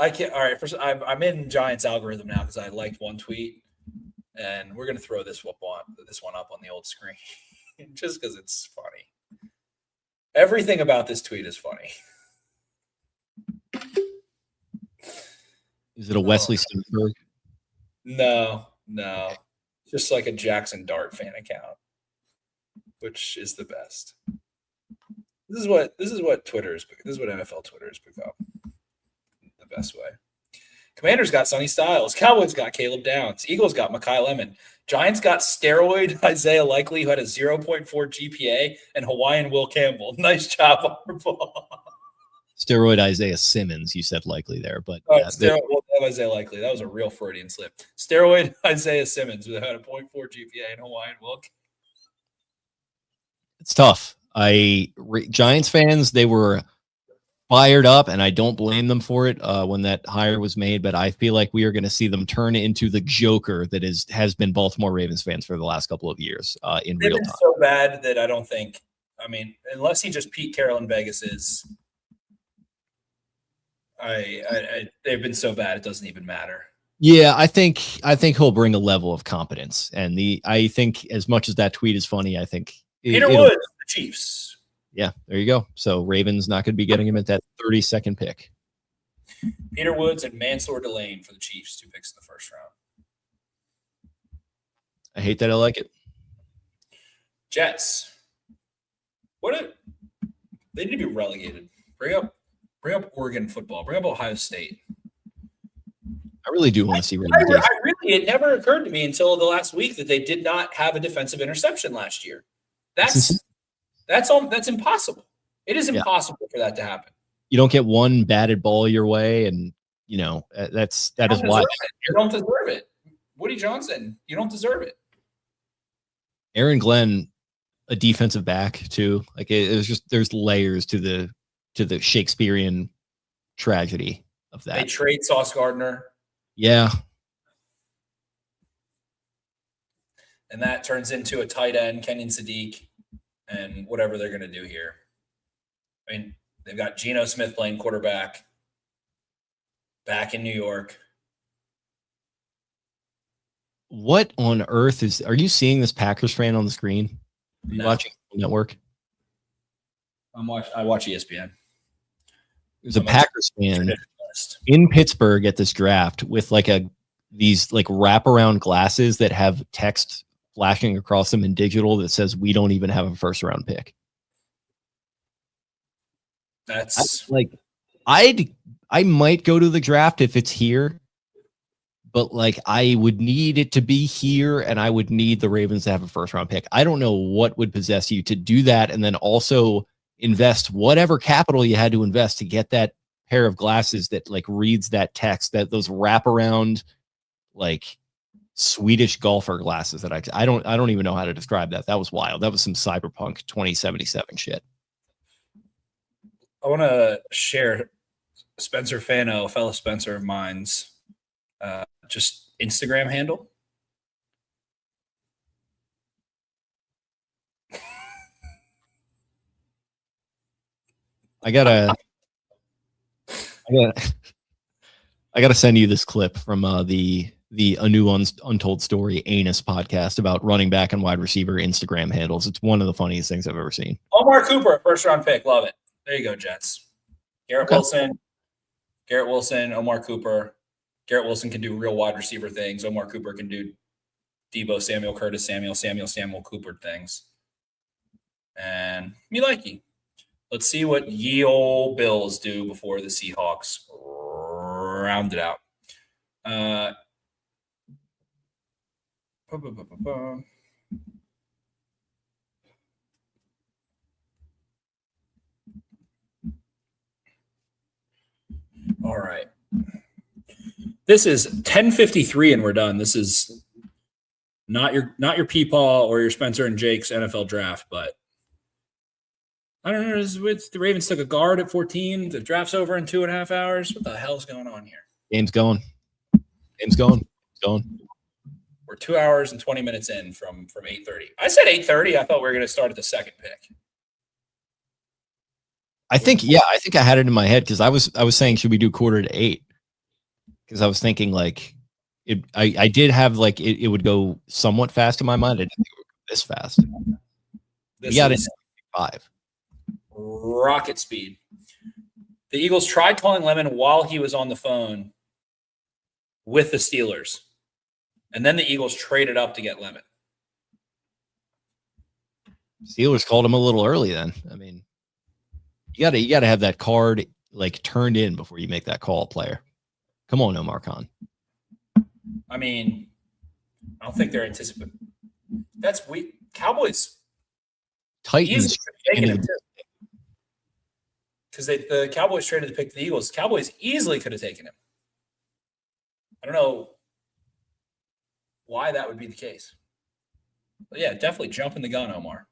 I can't. All right, first, I'm in Giants algorithm now because I liked one tweet, and we're gonna throw this one up on the old screen just because it's funny. Everything about this tweet is funny. Is it a Wesley Sternberg? No. Just like a Jackson Dart fan account, which is the best. This is what Twitter is. This is what NFL Twitter has become. The best way. Commanders got Sonny Styles. Cowboys got Caleb Downs. Eagles got Mekhi Lemon. Giants got steroid Isaiah Likely, who had a 0.4 GPA, and Hawaiian Will Campbell. Nice job, Harbaugh. Steroid Isaiah Simmons, you said Likely there, but steroid Isaiah Likely. That was a real Freudian slip. Steroid Isaiah Simmons, who had a 0.4 GPA, and Hawaiian Will. It's tough. Giants fans, they were fired up, and I don't blame them for it when that hire was made, but I feel like we are going to see them turn into the joker that has been Baltimore Ravens fans for the last couple of years in real time. So bad that I don't think, unless he just Pete Carroll in Vegas is, they've been so bad it doesn't even matter. Yeah, I think he'll bring a level of competence, and I think as much as that tweet is funny, I think Peter Woods, the Chiefs. Yeah, there you go. So Ravens not going to be getting him at that 32nd pick. Peter Woods and Mansour Delane for the Chiefs, 2 picks in the first round. I hate that I like it. Jets. They need to be relegated. Bring up Oregon football. Bring up Ohio State. I really do want to see it never occurred to me until the last week that they did not have a defensive interception last year. That's impossible. It is impossible for that to happen. You don't get one batted ball your way, and that is why you don't deserve it. Woody Johnson, you don't deserve it. Aaron Glenn, a defensive back too. Like it was just, there's layers to the Shakespearean tragedy of that. They trade Sauce Gardner. Yeah. And that turns into a tight end, Kenyon Sadiq, and whatever they're going to do here. They've got Geno Smith playing quarterback back in New York. What on earth are you seeing this Packers fan on the screen? Are you watching network? I watch ESPN. There's a Packers fan in Pittsburgh at this draft with these wraparound glasses that have text flashing across them in digital that says, "We don't even have a first round pick." That's I might go to the draft if it's here, but I would need it to be here, and I would need the Ravens to have a first round pick. I don't know what would possess you to do that, and then also invest whatever capital you had to invest to get that pair of glasses that reads that text, that those wraparound Swedish golfer glasses that I don't even know how to describe that. That was wild. That was some cyberpunk 2077 shit. I want to share Spencer Fano, a fellow Spencer of mine's, just Instagram handle. I gotta send you this clip from the A New Untold Story Anus podcast about running back and wide receiver Instagram handles. It's one of the funniest things I've ever seen. Omar Cooper, first round pick. Love it. There you go, Jets. Garrett Wilson, Omar Cooper. Garrett Wilson can do real wide receiver things. Omar Cooper can do Debo, Samuel Curtis, Samuel Cooper things. And me likey. Let's see what ye ol' Bills do before the Seahawks round it out. All right. This is 10:53 and we're done. This is not your Peepaw or your Spencer and Jake's NFL draft, but I don't know. The Ravens took a guard at 14. The draft's over in 2.5 hours. What the hell's going on here? Game's going. It's going. We're 2 hours and 20 minutes in from 8:30. I said 8:30. I thought we were going to start at the second pick. I think I had it in my head because I was saying, should we do 7:45? Because I was thinking like I did have like it would go somewhat fast in my mind. I didn't think it would go this fast. We got it in 5. Rocket speed. The Eagles tried calling Lemon while he was on the phone with the Steelers. And then the Eagles traded up to get Lemon. Steelers called him a little early then. I mean, you gotta have that card like turned in before you make that call, player. Come on, Omar Khan. I mean, I don't think they're anticipating. That's weak. Cowboys. Titans. Because the Cowboys traded to pick the Eagles. Cowboys easily could have taken him. I don't know why that would be the case. But yeah, definitely jumping the gun, Omar.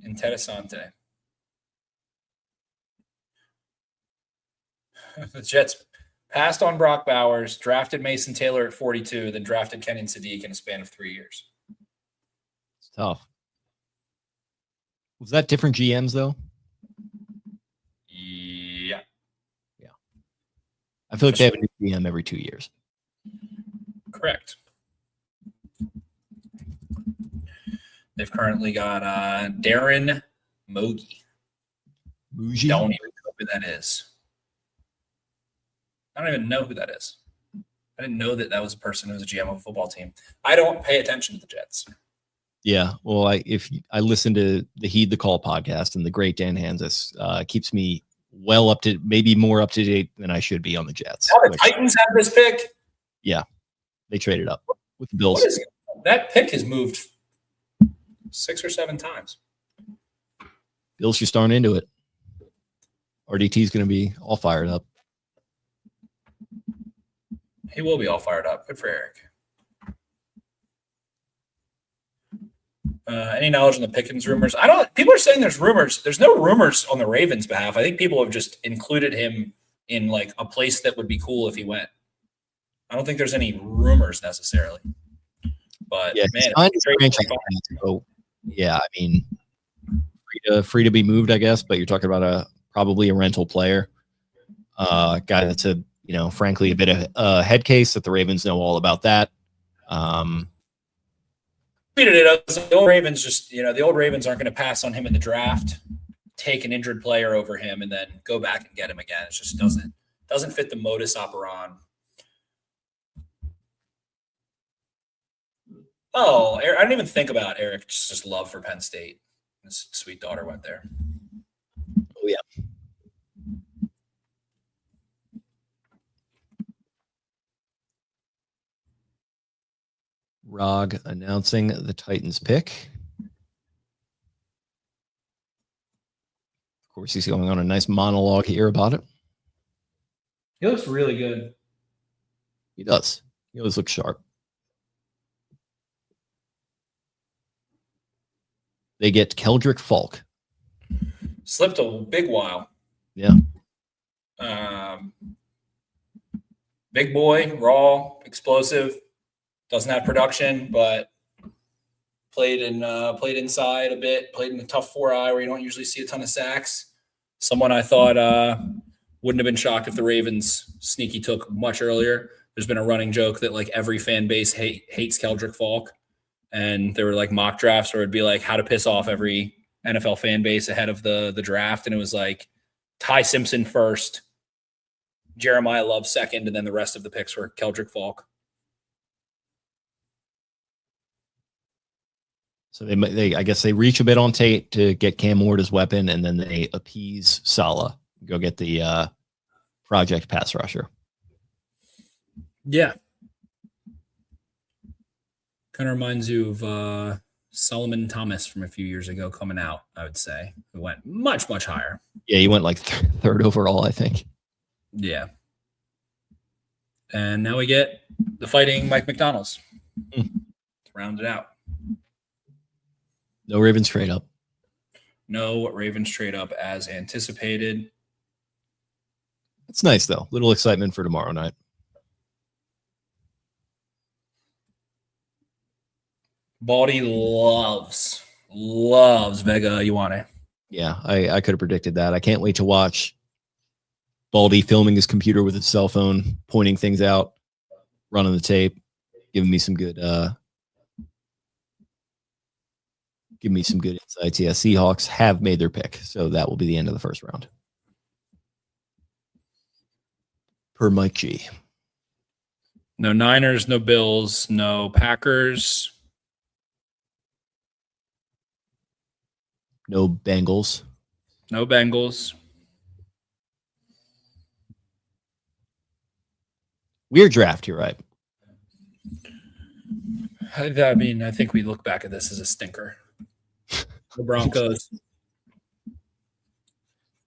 Interessante. The Jets passed on Brock Bowers, drafted Mason Taylor at 42, then drafted Kenyon Sadiq in a span of 3 years. It's tough. Was that different GMs though? Yeah. I feel like they have a new GM every 2 years. Correct. They've currently got Darren Mogi. Bougie? Don't even know who that is. I don't even know who that is. I didn't know that was a person who was a GM of a football team. I don't pay attention to the Jets. Yeah, well, I listen to the Heed the Call podcast, and the great Dan Hansis keeps me well up to, maybe more up to date than I should be on the Jets. Now the Titans have this pick. Yeah, they traded up with the Bills. That pick has moved 6 or 7 times. Bills are starting into it. RDT is going to be all fired up. He will be all fired up. Good for Eric. Any knowledge on the Pickens rumors? People are saying there's rumors. There's no rumors on the Ravens' behalf. I think people have just included him in like a place that would be cool if he went. I don't think there's any rumors necessarily. But yeah, man, so yeah, I mean, free to be moved, I guess. But you're talking about probably a rental player, guy that's frankly a bit of a head case that the Ravens know all about that. Tweeted it. The old Ravens the old Ravens aren't going to pass on him in the draft, take an injured player over him, and then go back and get him again. It just doesn't fit the modus operandi. Oh, I didn't even think about Eric's just love for Penn State. His sweet daughter went there. Oh yeah. Rog announcing the Titans pick. Of course, he's going on a nice monologue here about it. He looks really good. He does. He always looks sharp. They get Keldrick Falk. Slipped a big while. Yeah. Big boy, raw, explosive. Doesn't have production, but played inside a bit. Played in a tough 4-eye where you don't usually see a ton of sacks. Someone I thought wouldn't have been shocked if the Ravens sneaky took much earlier. There's been a running joke that like every fan base hates Keldrick Falk, and there were like mock drafts where it'd be like how to piss off every NFL fan base ahead of the draft, and it was like Ty Simpson first, Jeremiah Love second, and then the rest of the picks were Keldrick Falk. So they I guess they reach a bit on Tate to get Cam Ward as weapon, and then they appease Salah, go get the project pass rusher. Yeah. Kind of reminds you of Solomon Thomas from a few years ago coming out, I would say. Who went much, much higher. Yeah, he went like third overall, I think. Yeah. And now we get the fighting Mike McDonald's to round it out. No Ravens trade up. No Ravens trade up as anticipated. It's nice, though. Little excitement for tomorrow night. Baldy loves Vega Ioane. Yeah, I could have predicted that. I can't wait to watch Baldy filming his computer with his cell phone, pointing things out, running the tape, giving me some good insights. Yeah, Seahawks have made their pick, so that will be the end of the first round. Per Mike G. No Niners, no Bills, no Packers. No Bengals. No Bengals. Weird draft here, right? I mean, I think we look back at this as a stinker. The Broncos.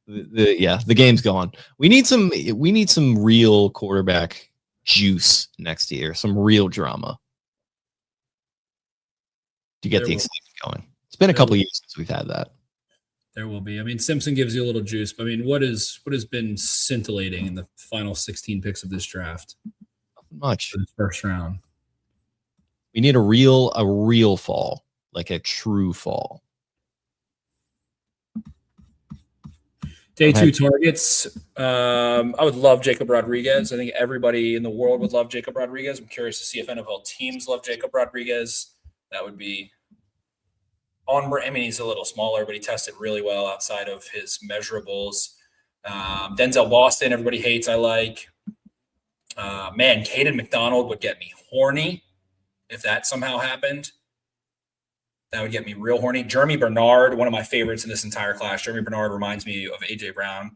The game's gone. We need some real quarterback juice next year, some real drama to get the excitement going. It's been a couple years since we've had that. There will be. I mean, Simpson gives you a little juice, but I mean, what has been scintillating in the final 16 picks of this draft? Nothing much. For the first round. We need a real fall, like a true fall. Day two targets. I would love Jacob Rodriguez. I think everybody in the world would love Jacob Rodriguez. I'm curious to see if NFL teams love Jacob Rodriguez. That would be on. I mean, he's a little smaller, but he tested really well outside of his measurables. Denzel Boston, everybody hates. I like. Man, Caden McDonald would get me horny if that somehow happened. That would get me real horny. Jeremy Bernard, one of my favorites in this entire class. Jeremy Bernard reminds me of A.J. Brown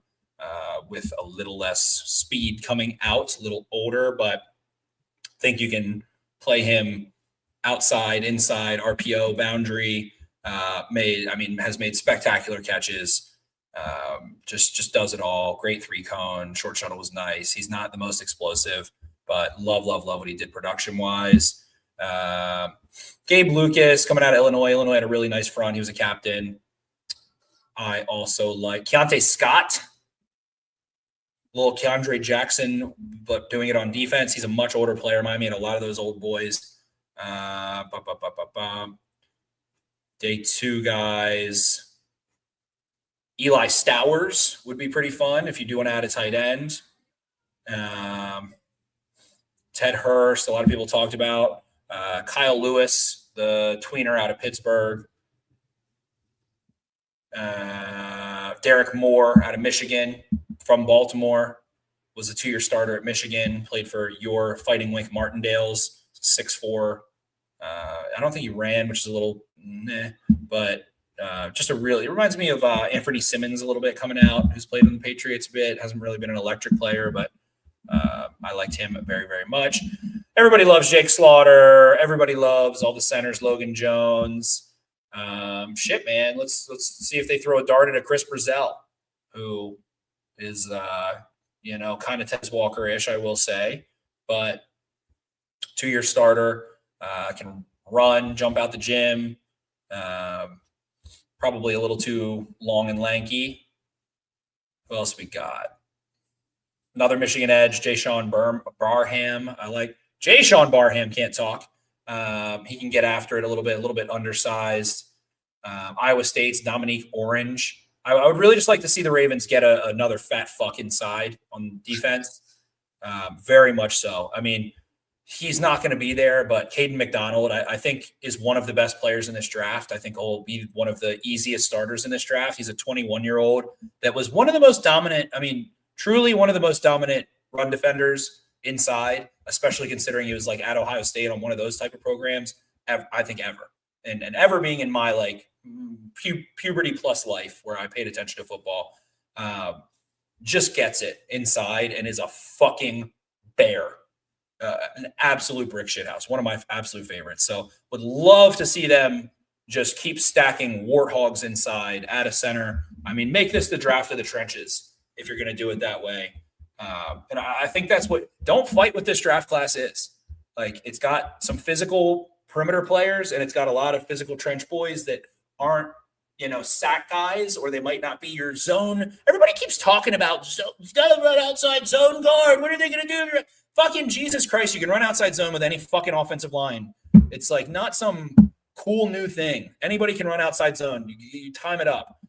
with a little less speed coming out, a little older, but I think you can play him outside, inside, RPO, boundary. Has made spectacular catches. Just does it all. Great 3-cone. Short shuttle was nice. He's not the most explosive, but love what he did production-wise. Gabe Lucas coming out of Illinois. Illinois had a really nice front. He was a captain. I also like Keontae Scott. Little Keandre Jackson, but doing it on defense. He's a much older player. Miami had a lot of those old boys. Day two guys. Eli Stowers would be pretty fun if you do want to add a tight end. Ted Hurst, a lot of people talked about. Kyle Lewis, the tweener out of Pittsburgh. Derek Moore out of Michigan from Baltimore. Was a 2-year starter at Michigan. Played for your Fighting Wink Martindales. 6'4". I don't think he ran, which is a little but just it reminds me of Anthony Simmons a little bit coming out, who's played in the Patriots a bit. Hasn't really been an electric player, but I liked him very, very much. Everybody loves Jake Slaughter. Everybody loves all the centers, Logan Jones. Shit, man. Let's see if they throw a dart at Chris Brazell, who is kind of Tez Walker-ish, I will say, but 2-year starter, can run, jump out the gym. Probably a little too long and lanky. Who else we got? Another Michigan edge, Jay-Sean Barham. I like Jay-Sean Barham. Can't talk. He can get after it a little bit undersized. Iowa State's Dominique Orange. I would really just like to see the Ravens get another fat fuck inside on defense. Very much so. I mean, he's not going to be there, but Caden McDonald, I think, is one of the best players in this draft. I think he'll be one of the easiest starters in this draft. He's a 21-year-old that was one of the most dominant, truly one of the most dominant run defenders inside, especially considering he was like at Ohio State on one of those type of programs, I think ever. and ever being in my like puberty plus life where I paid attention to football, just gets it inside and is a fucking bear. An absolute brick shit house. One of my absolute favorites. So would love to see them just keep stacking warthogs inside at a center. I mean, make this the draft of the trenches if you're going to do it that way. And I think that's what – don't fight what this draft class is. Like, it's got some physical perimeter players and it's got a lot of physical trench boys that aren't, sack guys, or they might not be your zone. Everybody keeps talking about it's got to run outside zone guard. What are they going to do? Fucking Jesus Christ, you can run outside zone with any fucking offensive line. It's like not some cool new thing. Anybody can run outside zone. You time it up.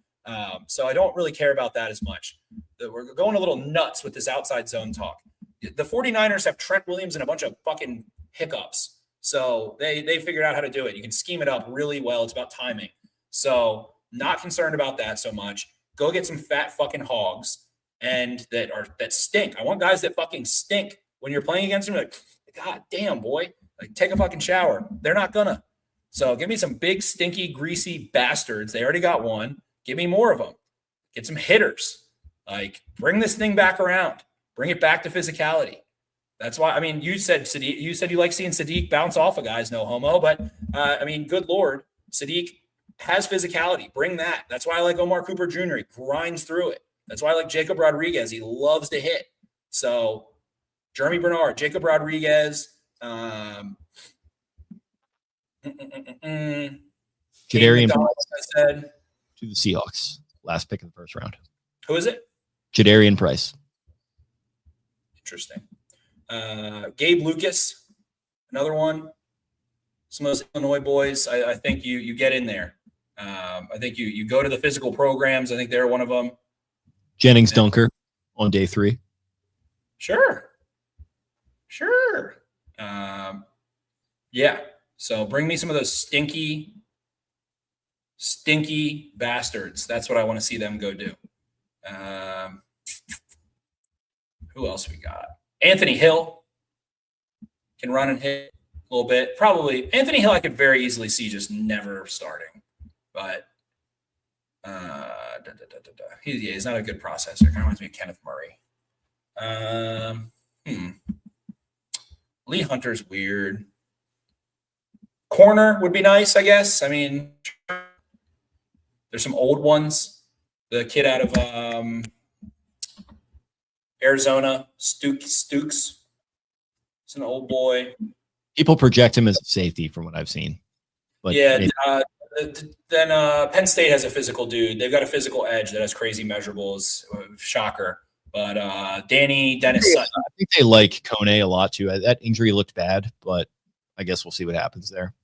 So I don't really care about that as much. We're going a little nuts with this outside zone talk. The 49ers have Trent Williams and a bunch of fucking hiccups. So they figured out how to do it. You can scheme it up really well. It's about timing. So not concerned about that so much. Go get some fat fucking hogs and that stink. I want guys that fucking stink. When you're playing against them, you're like, God damn, boy, like take a fucking shower. They're not gonna. So give me some big, stinky, greasy bastards. They already got one. Give me more of them. Get some hitters. Like, bring this thing back around. Bring it back to physicality. That's why, I mean, you said you like seeing Sadiq bounce off of guys, no homo. But, I mean, good Lord, Sadiq has physicality. Bring that. That's why I like Omar Cooper Jr. He grinds through it. That's why I like Jacob Rodriguez. He loves to hit. So, Jeremy Bernard, Jacob Rodriguez, Jadarian said to the Seahawks, last pick of the first round. Who is it? Jadarian Price. Interesting. Gabe Lucas, another one. Some of those Illinois boys. I think you get in there. I think you go to the physical programs. I think they're one of them. Jennings Dunker on day 3. Sure. Yeah. So bring me some of those stinky bastards. That's what I want to see them go do. Who else we got? Anthony Hill can run and hit a little bit. Probably Anthony Hill I could very easily see just never starting. But he's not a good processor. Kind of reminds me of Kenneth Murray. Lee Hunter's weird. Corner would be nice, I guess. I mean, there's some old ones. The kid out of Arizona, Stooks. It's an old boy. People project him as a safety from what I've seen. But yeah, then Penn State has a physical dude. They've got a physical edge that has crazy measurables. Shocker. But Dennis Sutton. I think they like Kone a lot too. That injury looked bad, but I guess we'll see what happens there.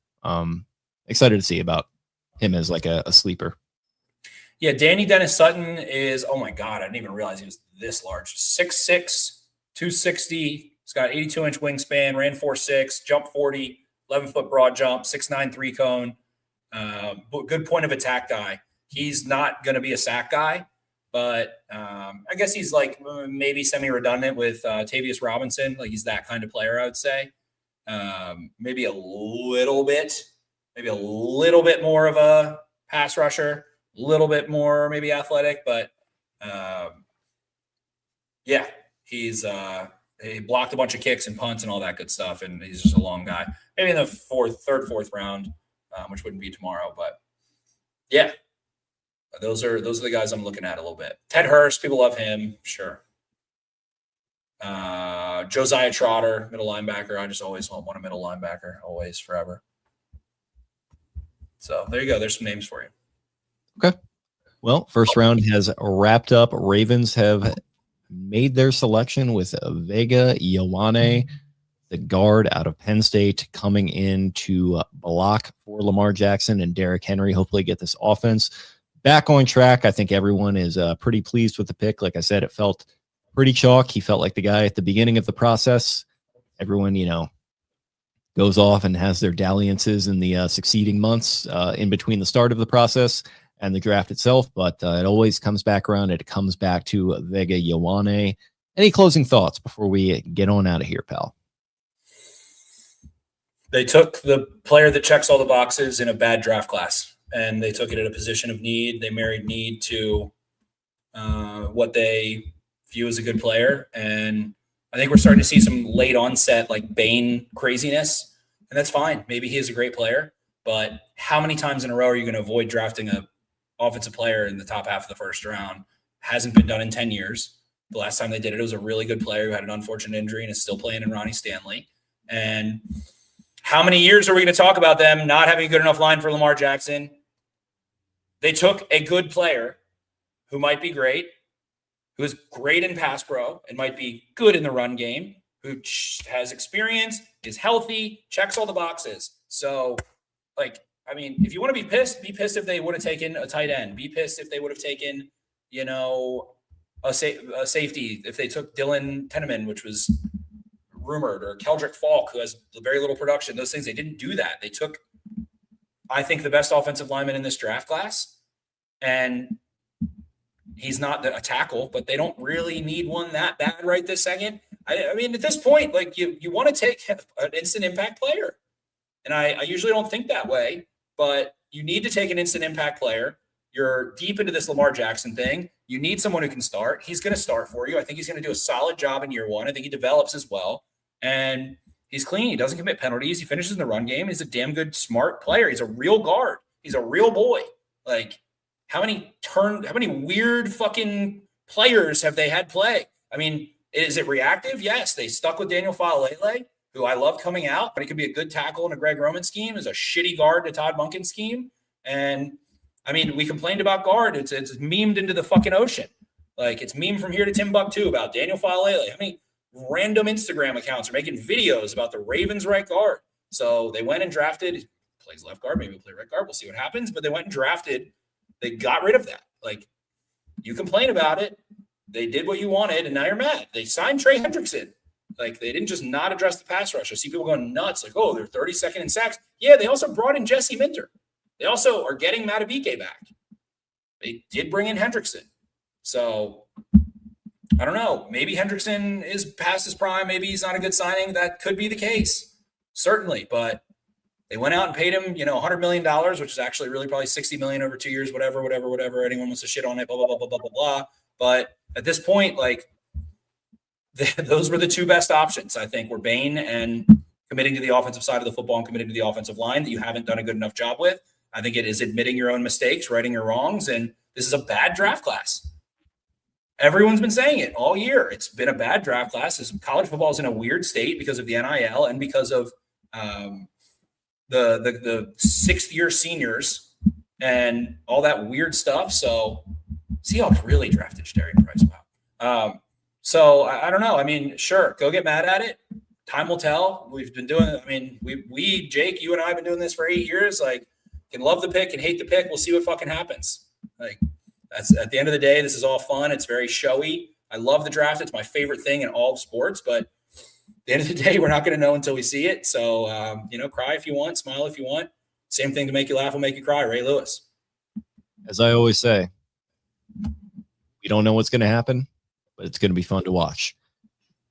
Excited to see about him as like a sleeper. Yeah, Dennis Sutton is, oh my God, I didn't even realize he was this large. 6'6", 260. He's got 82-inch wingspan, ran 4.6, jump 40, 11-foot broad jump, 6'9", 3-cone. Good point of attack guy. He's not going to be a sack guy. But I guess he's like maybe semi-redundant with Tavius Robinson. Like he's that kind of player, I would say. Maybe a little bit more of a pass rusher, a little bit more maybe athletic. But yeah, he blocked a bunch of kicks and punts and all that good stuff. And he's just a long guy. Maybe in the third, fourth round, which wouldn't be tomorrow. But yeah. Those are the guys I'm looking at a little bit. Ted Hurst, people love him, sure. Josiah Trotter, middle linebacker. I just always want a middle linebacker, always, forever. So there you go. There's some names for you. Okay. Well, first round has wrapped up. Ravens have made their selection with Vega Ioane, the guard out of Penn State, coming in to block for Lamar Jackson and Derrick Henry. Hopefully get this offense back on track. I think everyone is pretty pleased with the pick. Like I said, it felt pretty chalk. He felt like the guy at the beginning of the process. Everyone, goes off and has their dalliances in the succeeding months in between the start of the process and the draft itself. But it always comes back around. It comes back to Vega Ioane. Any closing thoughts before we get on out of here, pal? They took the player that checks all the boxes in a bad draft class, and they took it at a position of need. They married need to what they view as a good player. And I think we're starting to see some late onset, like Bain craziness, and that's fine. Maybe he is a great player, but how many times in a row are you going to avoid drafting a offensive player in the top half of the first round? Hasn't been done in 10 years. The last time they did it, it was a really good player who had an unfortunate injury and is still playing in Ronnie Stanley. And how many years are we going to talk about them not having a good enough line for Lamar Jackson? They took a good player who might be great, who is great in pass pro and might be good in the run game, who has experience, is healthy, checks all the boxes. So, like, I mean, if you want to be pissed if they would have taken a tight end. Be pissed if they would have taken, you know, a safety. If they took Dylan Tenneman, which was rumored, or Keldrick Falk, who has very little production. Those things, they didn't do that. They took, I think, the best offensive lineman in this draft class, and he's not a tackle, but they don't really need one that bad right this second. I mean, at this point, like, you want to take an instant impact player. And I usually don't think that way, but you need to take an instant impact player. You're deep into this Lamar Jackson thing. You need someone who can start. He's going to start for you. I think he's going to do a solid job in year one. I think he develops as well. And he's clean. He doesn't commit penalties. He finishes in the run game. He's a damn good, smart player. He's a real guard. He's a real boy. Like, how many weird fucking players have they had play? I mean, is it reactive? Yes. They stuck with Daniel Faalele, who I love coming out, but he could be a good tackle in a Greg Roman scheme, is a shitty guard to Todd Monken scheme. And I mean, we complained about guard. It's memed into the fucking ocean. Like, it's meme from here to Timbuktu about Daniel Faalele. How many random Instagram accounts are making videos about the Ravens right guard? So they went and drafted, plays left guard, maybe he'll play right guard. We'll see what happens. But they went and drafted. They got rid of that. Like, you complain about it. They did what you wanted, and now you're mad. They signed Trey Hendrickson. Like, they didn't just not address the pass rush. I see people going nuts. Like, oh, they're 32nd in sacks. Yeah, they also brought in Jesse Minter. They also are getting Matabike back. They did bring in Hendrickson. So, I don't know. Maybe Hendrickson is past his prime. Maybe he's not a good signing. That could be the case. Certainly. But they went out and paid him, $100 million, which is actually really probably $60 million over 2 years, whatever. Anyone wants to shit on it, blah, blah, blah, blah, blah, blah, blah. But at this point, like, those were the two best options, I think, were Bain and committing to the offensive side of the football and committing to the offensive line that you haven't done a good enough job with. I think it is admitting your own mistakes, righting your wrongs, and this is a bad draft class. Everyone's been saying it all year. It's been a bad draft class. College football is in a weird state because of the NIL and because of the sixth-year seniors and all that weird stuff. So Seahawks really drafted Jadarian Price. Wow. So I don't know. I mean, sure, go get mad at it. Time will tell. We've been doing it. I mean, we, Jake, you and I have been doing this for 8 years. Like, can love the pick and hate the pick. We'll see what fucking happens. Like, that's at the end of the day, this is all fun. It's very showy. I love the draft. It's my favorite thing in all of sports. But at the end of the day, we're not going to know until we see it. So, cry if you want, smile if you want. Same thing to make you laugh will make you cry. Ray Lewis. As I always say, we don't know what's going to happen, but it's going to be fun to watch.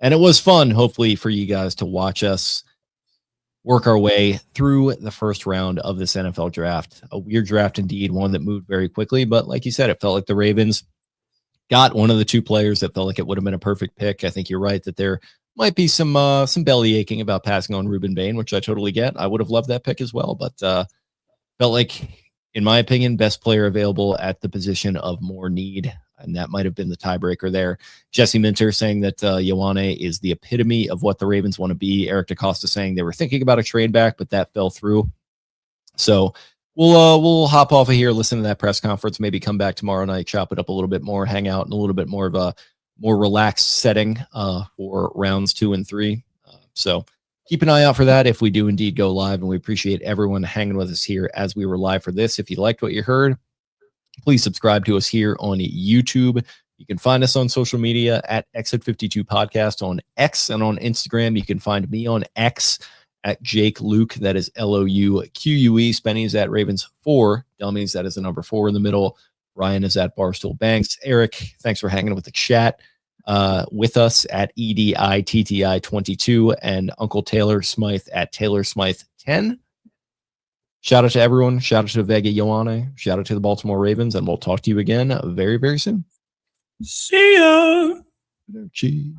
And it was fun, hopefully, for you guys to watch us work our way through the first round of this NFL draft. A weird draft indeed, one that moved very quickly. But like you said, it felt like the Ravens got one of the two players that felt like it would have been a perfect pick. I think you're right that there might be some belly aching about passing on Reuben Bain, which I totally get. I would have loved that pick as well, but felt like, in my opinion, best player available at the position of more need. And that might have been the tiebreaker there. Jesse Minter saying that Ioane is the epitome of what the Ravens want to be. Eric DaCosta saying they were thinking about a trade back, but that fell through. So we'll hop off of here, listen to that press conference, maybe come back tomorrow night, chop it up a little bit more, hang out in a little bit more of a more relaxed setting for rounds 2 and 3. So keep an eye out for that if we do indeed go live. And we appreciate everyone hanging with us here as we were live for this. If you liked what you heard, please subscribe to us here on YouTube. You can find us on social media at Exit52 Podcast on X and on Instagram. You can find me on X at Jake Luke. That is Louque. Spenny is at Ravens4 Dummies. That is the number 4 in the middle. Ryan is at Barstool Banks. Eric, thanks for hanging with the chat. with us at EDITTI22 and Uncle Taylor Smythe at Taylor Smythe 10. Shout out to everyone. Shout out to Vega Ioane. Shout out to the Baltimore Ravens, and we'll talk to you again very, very soon. See ya. Cheese.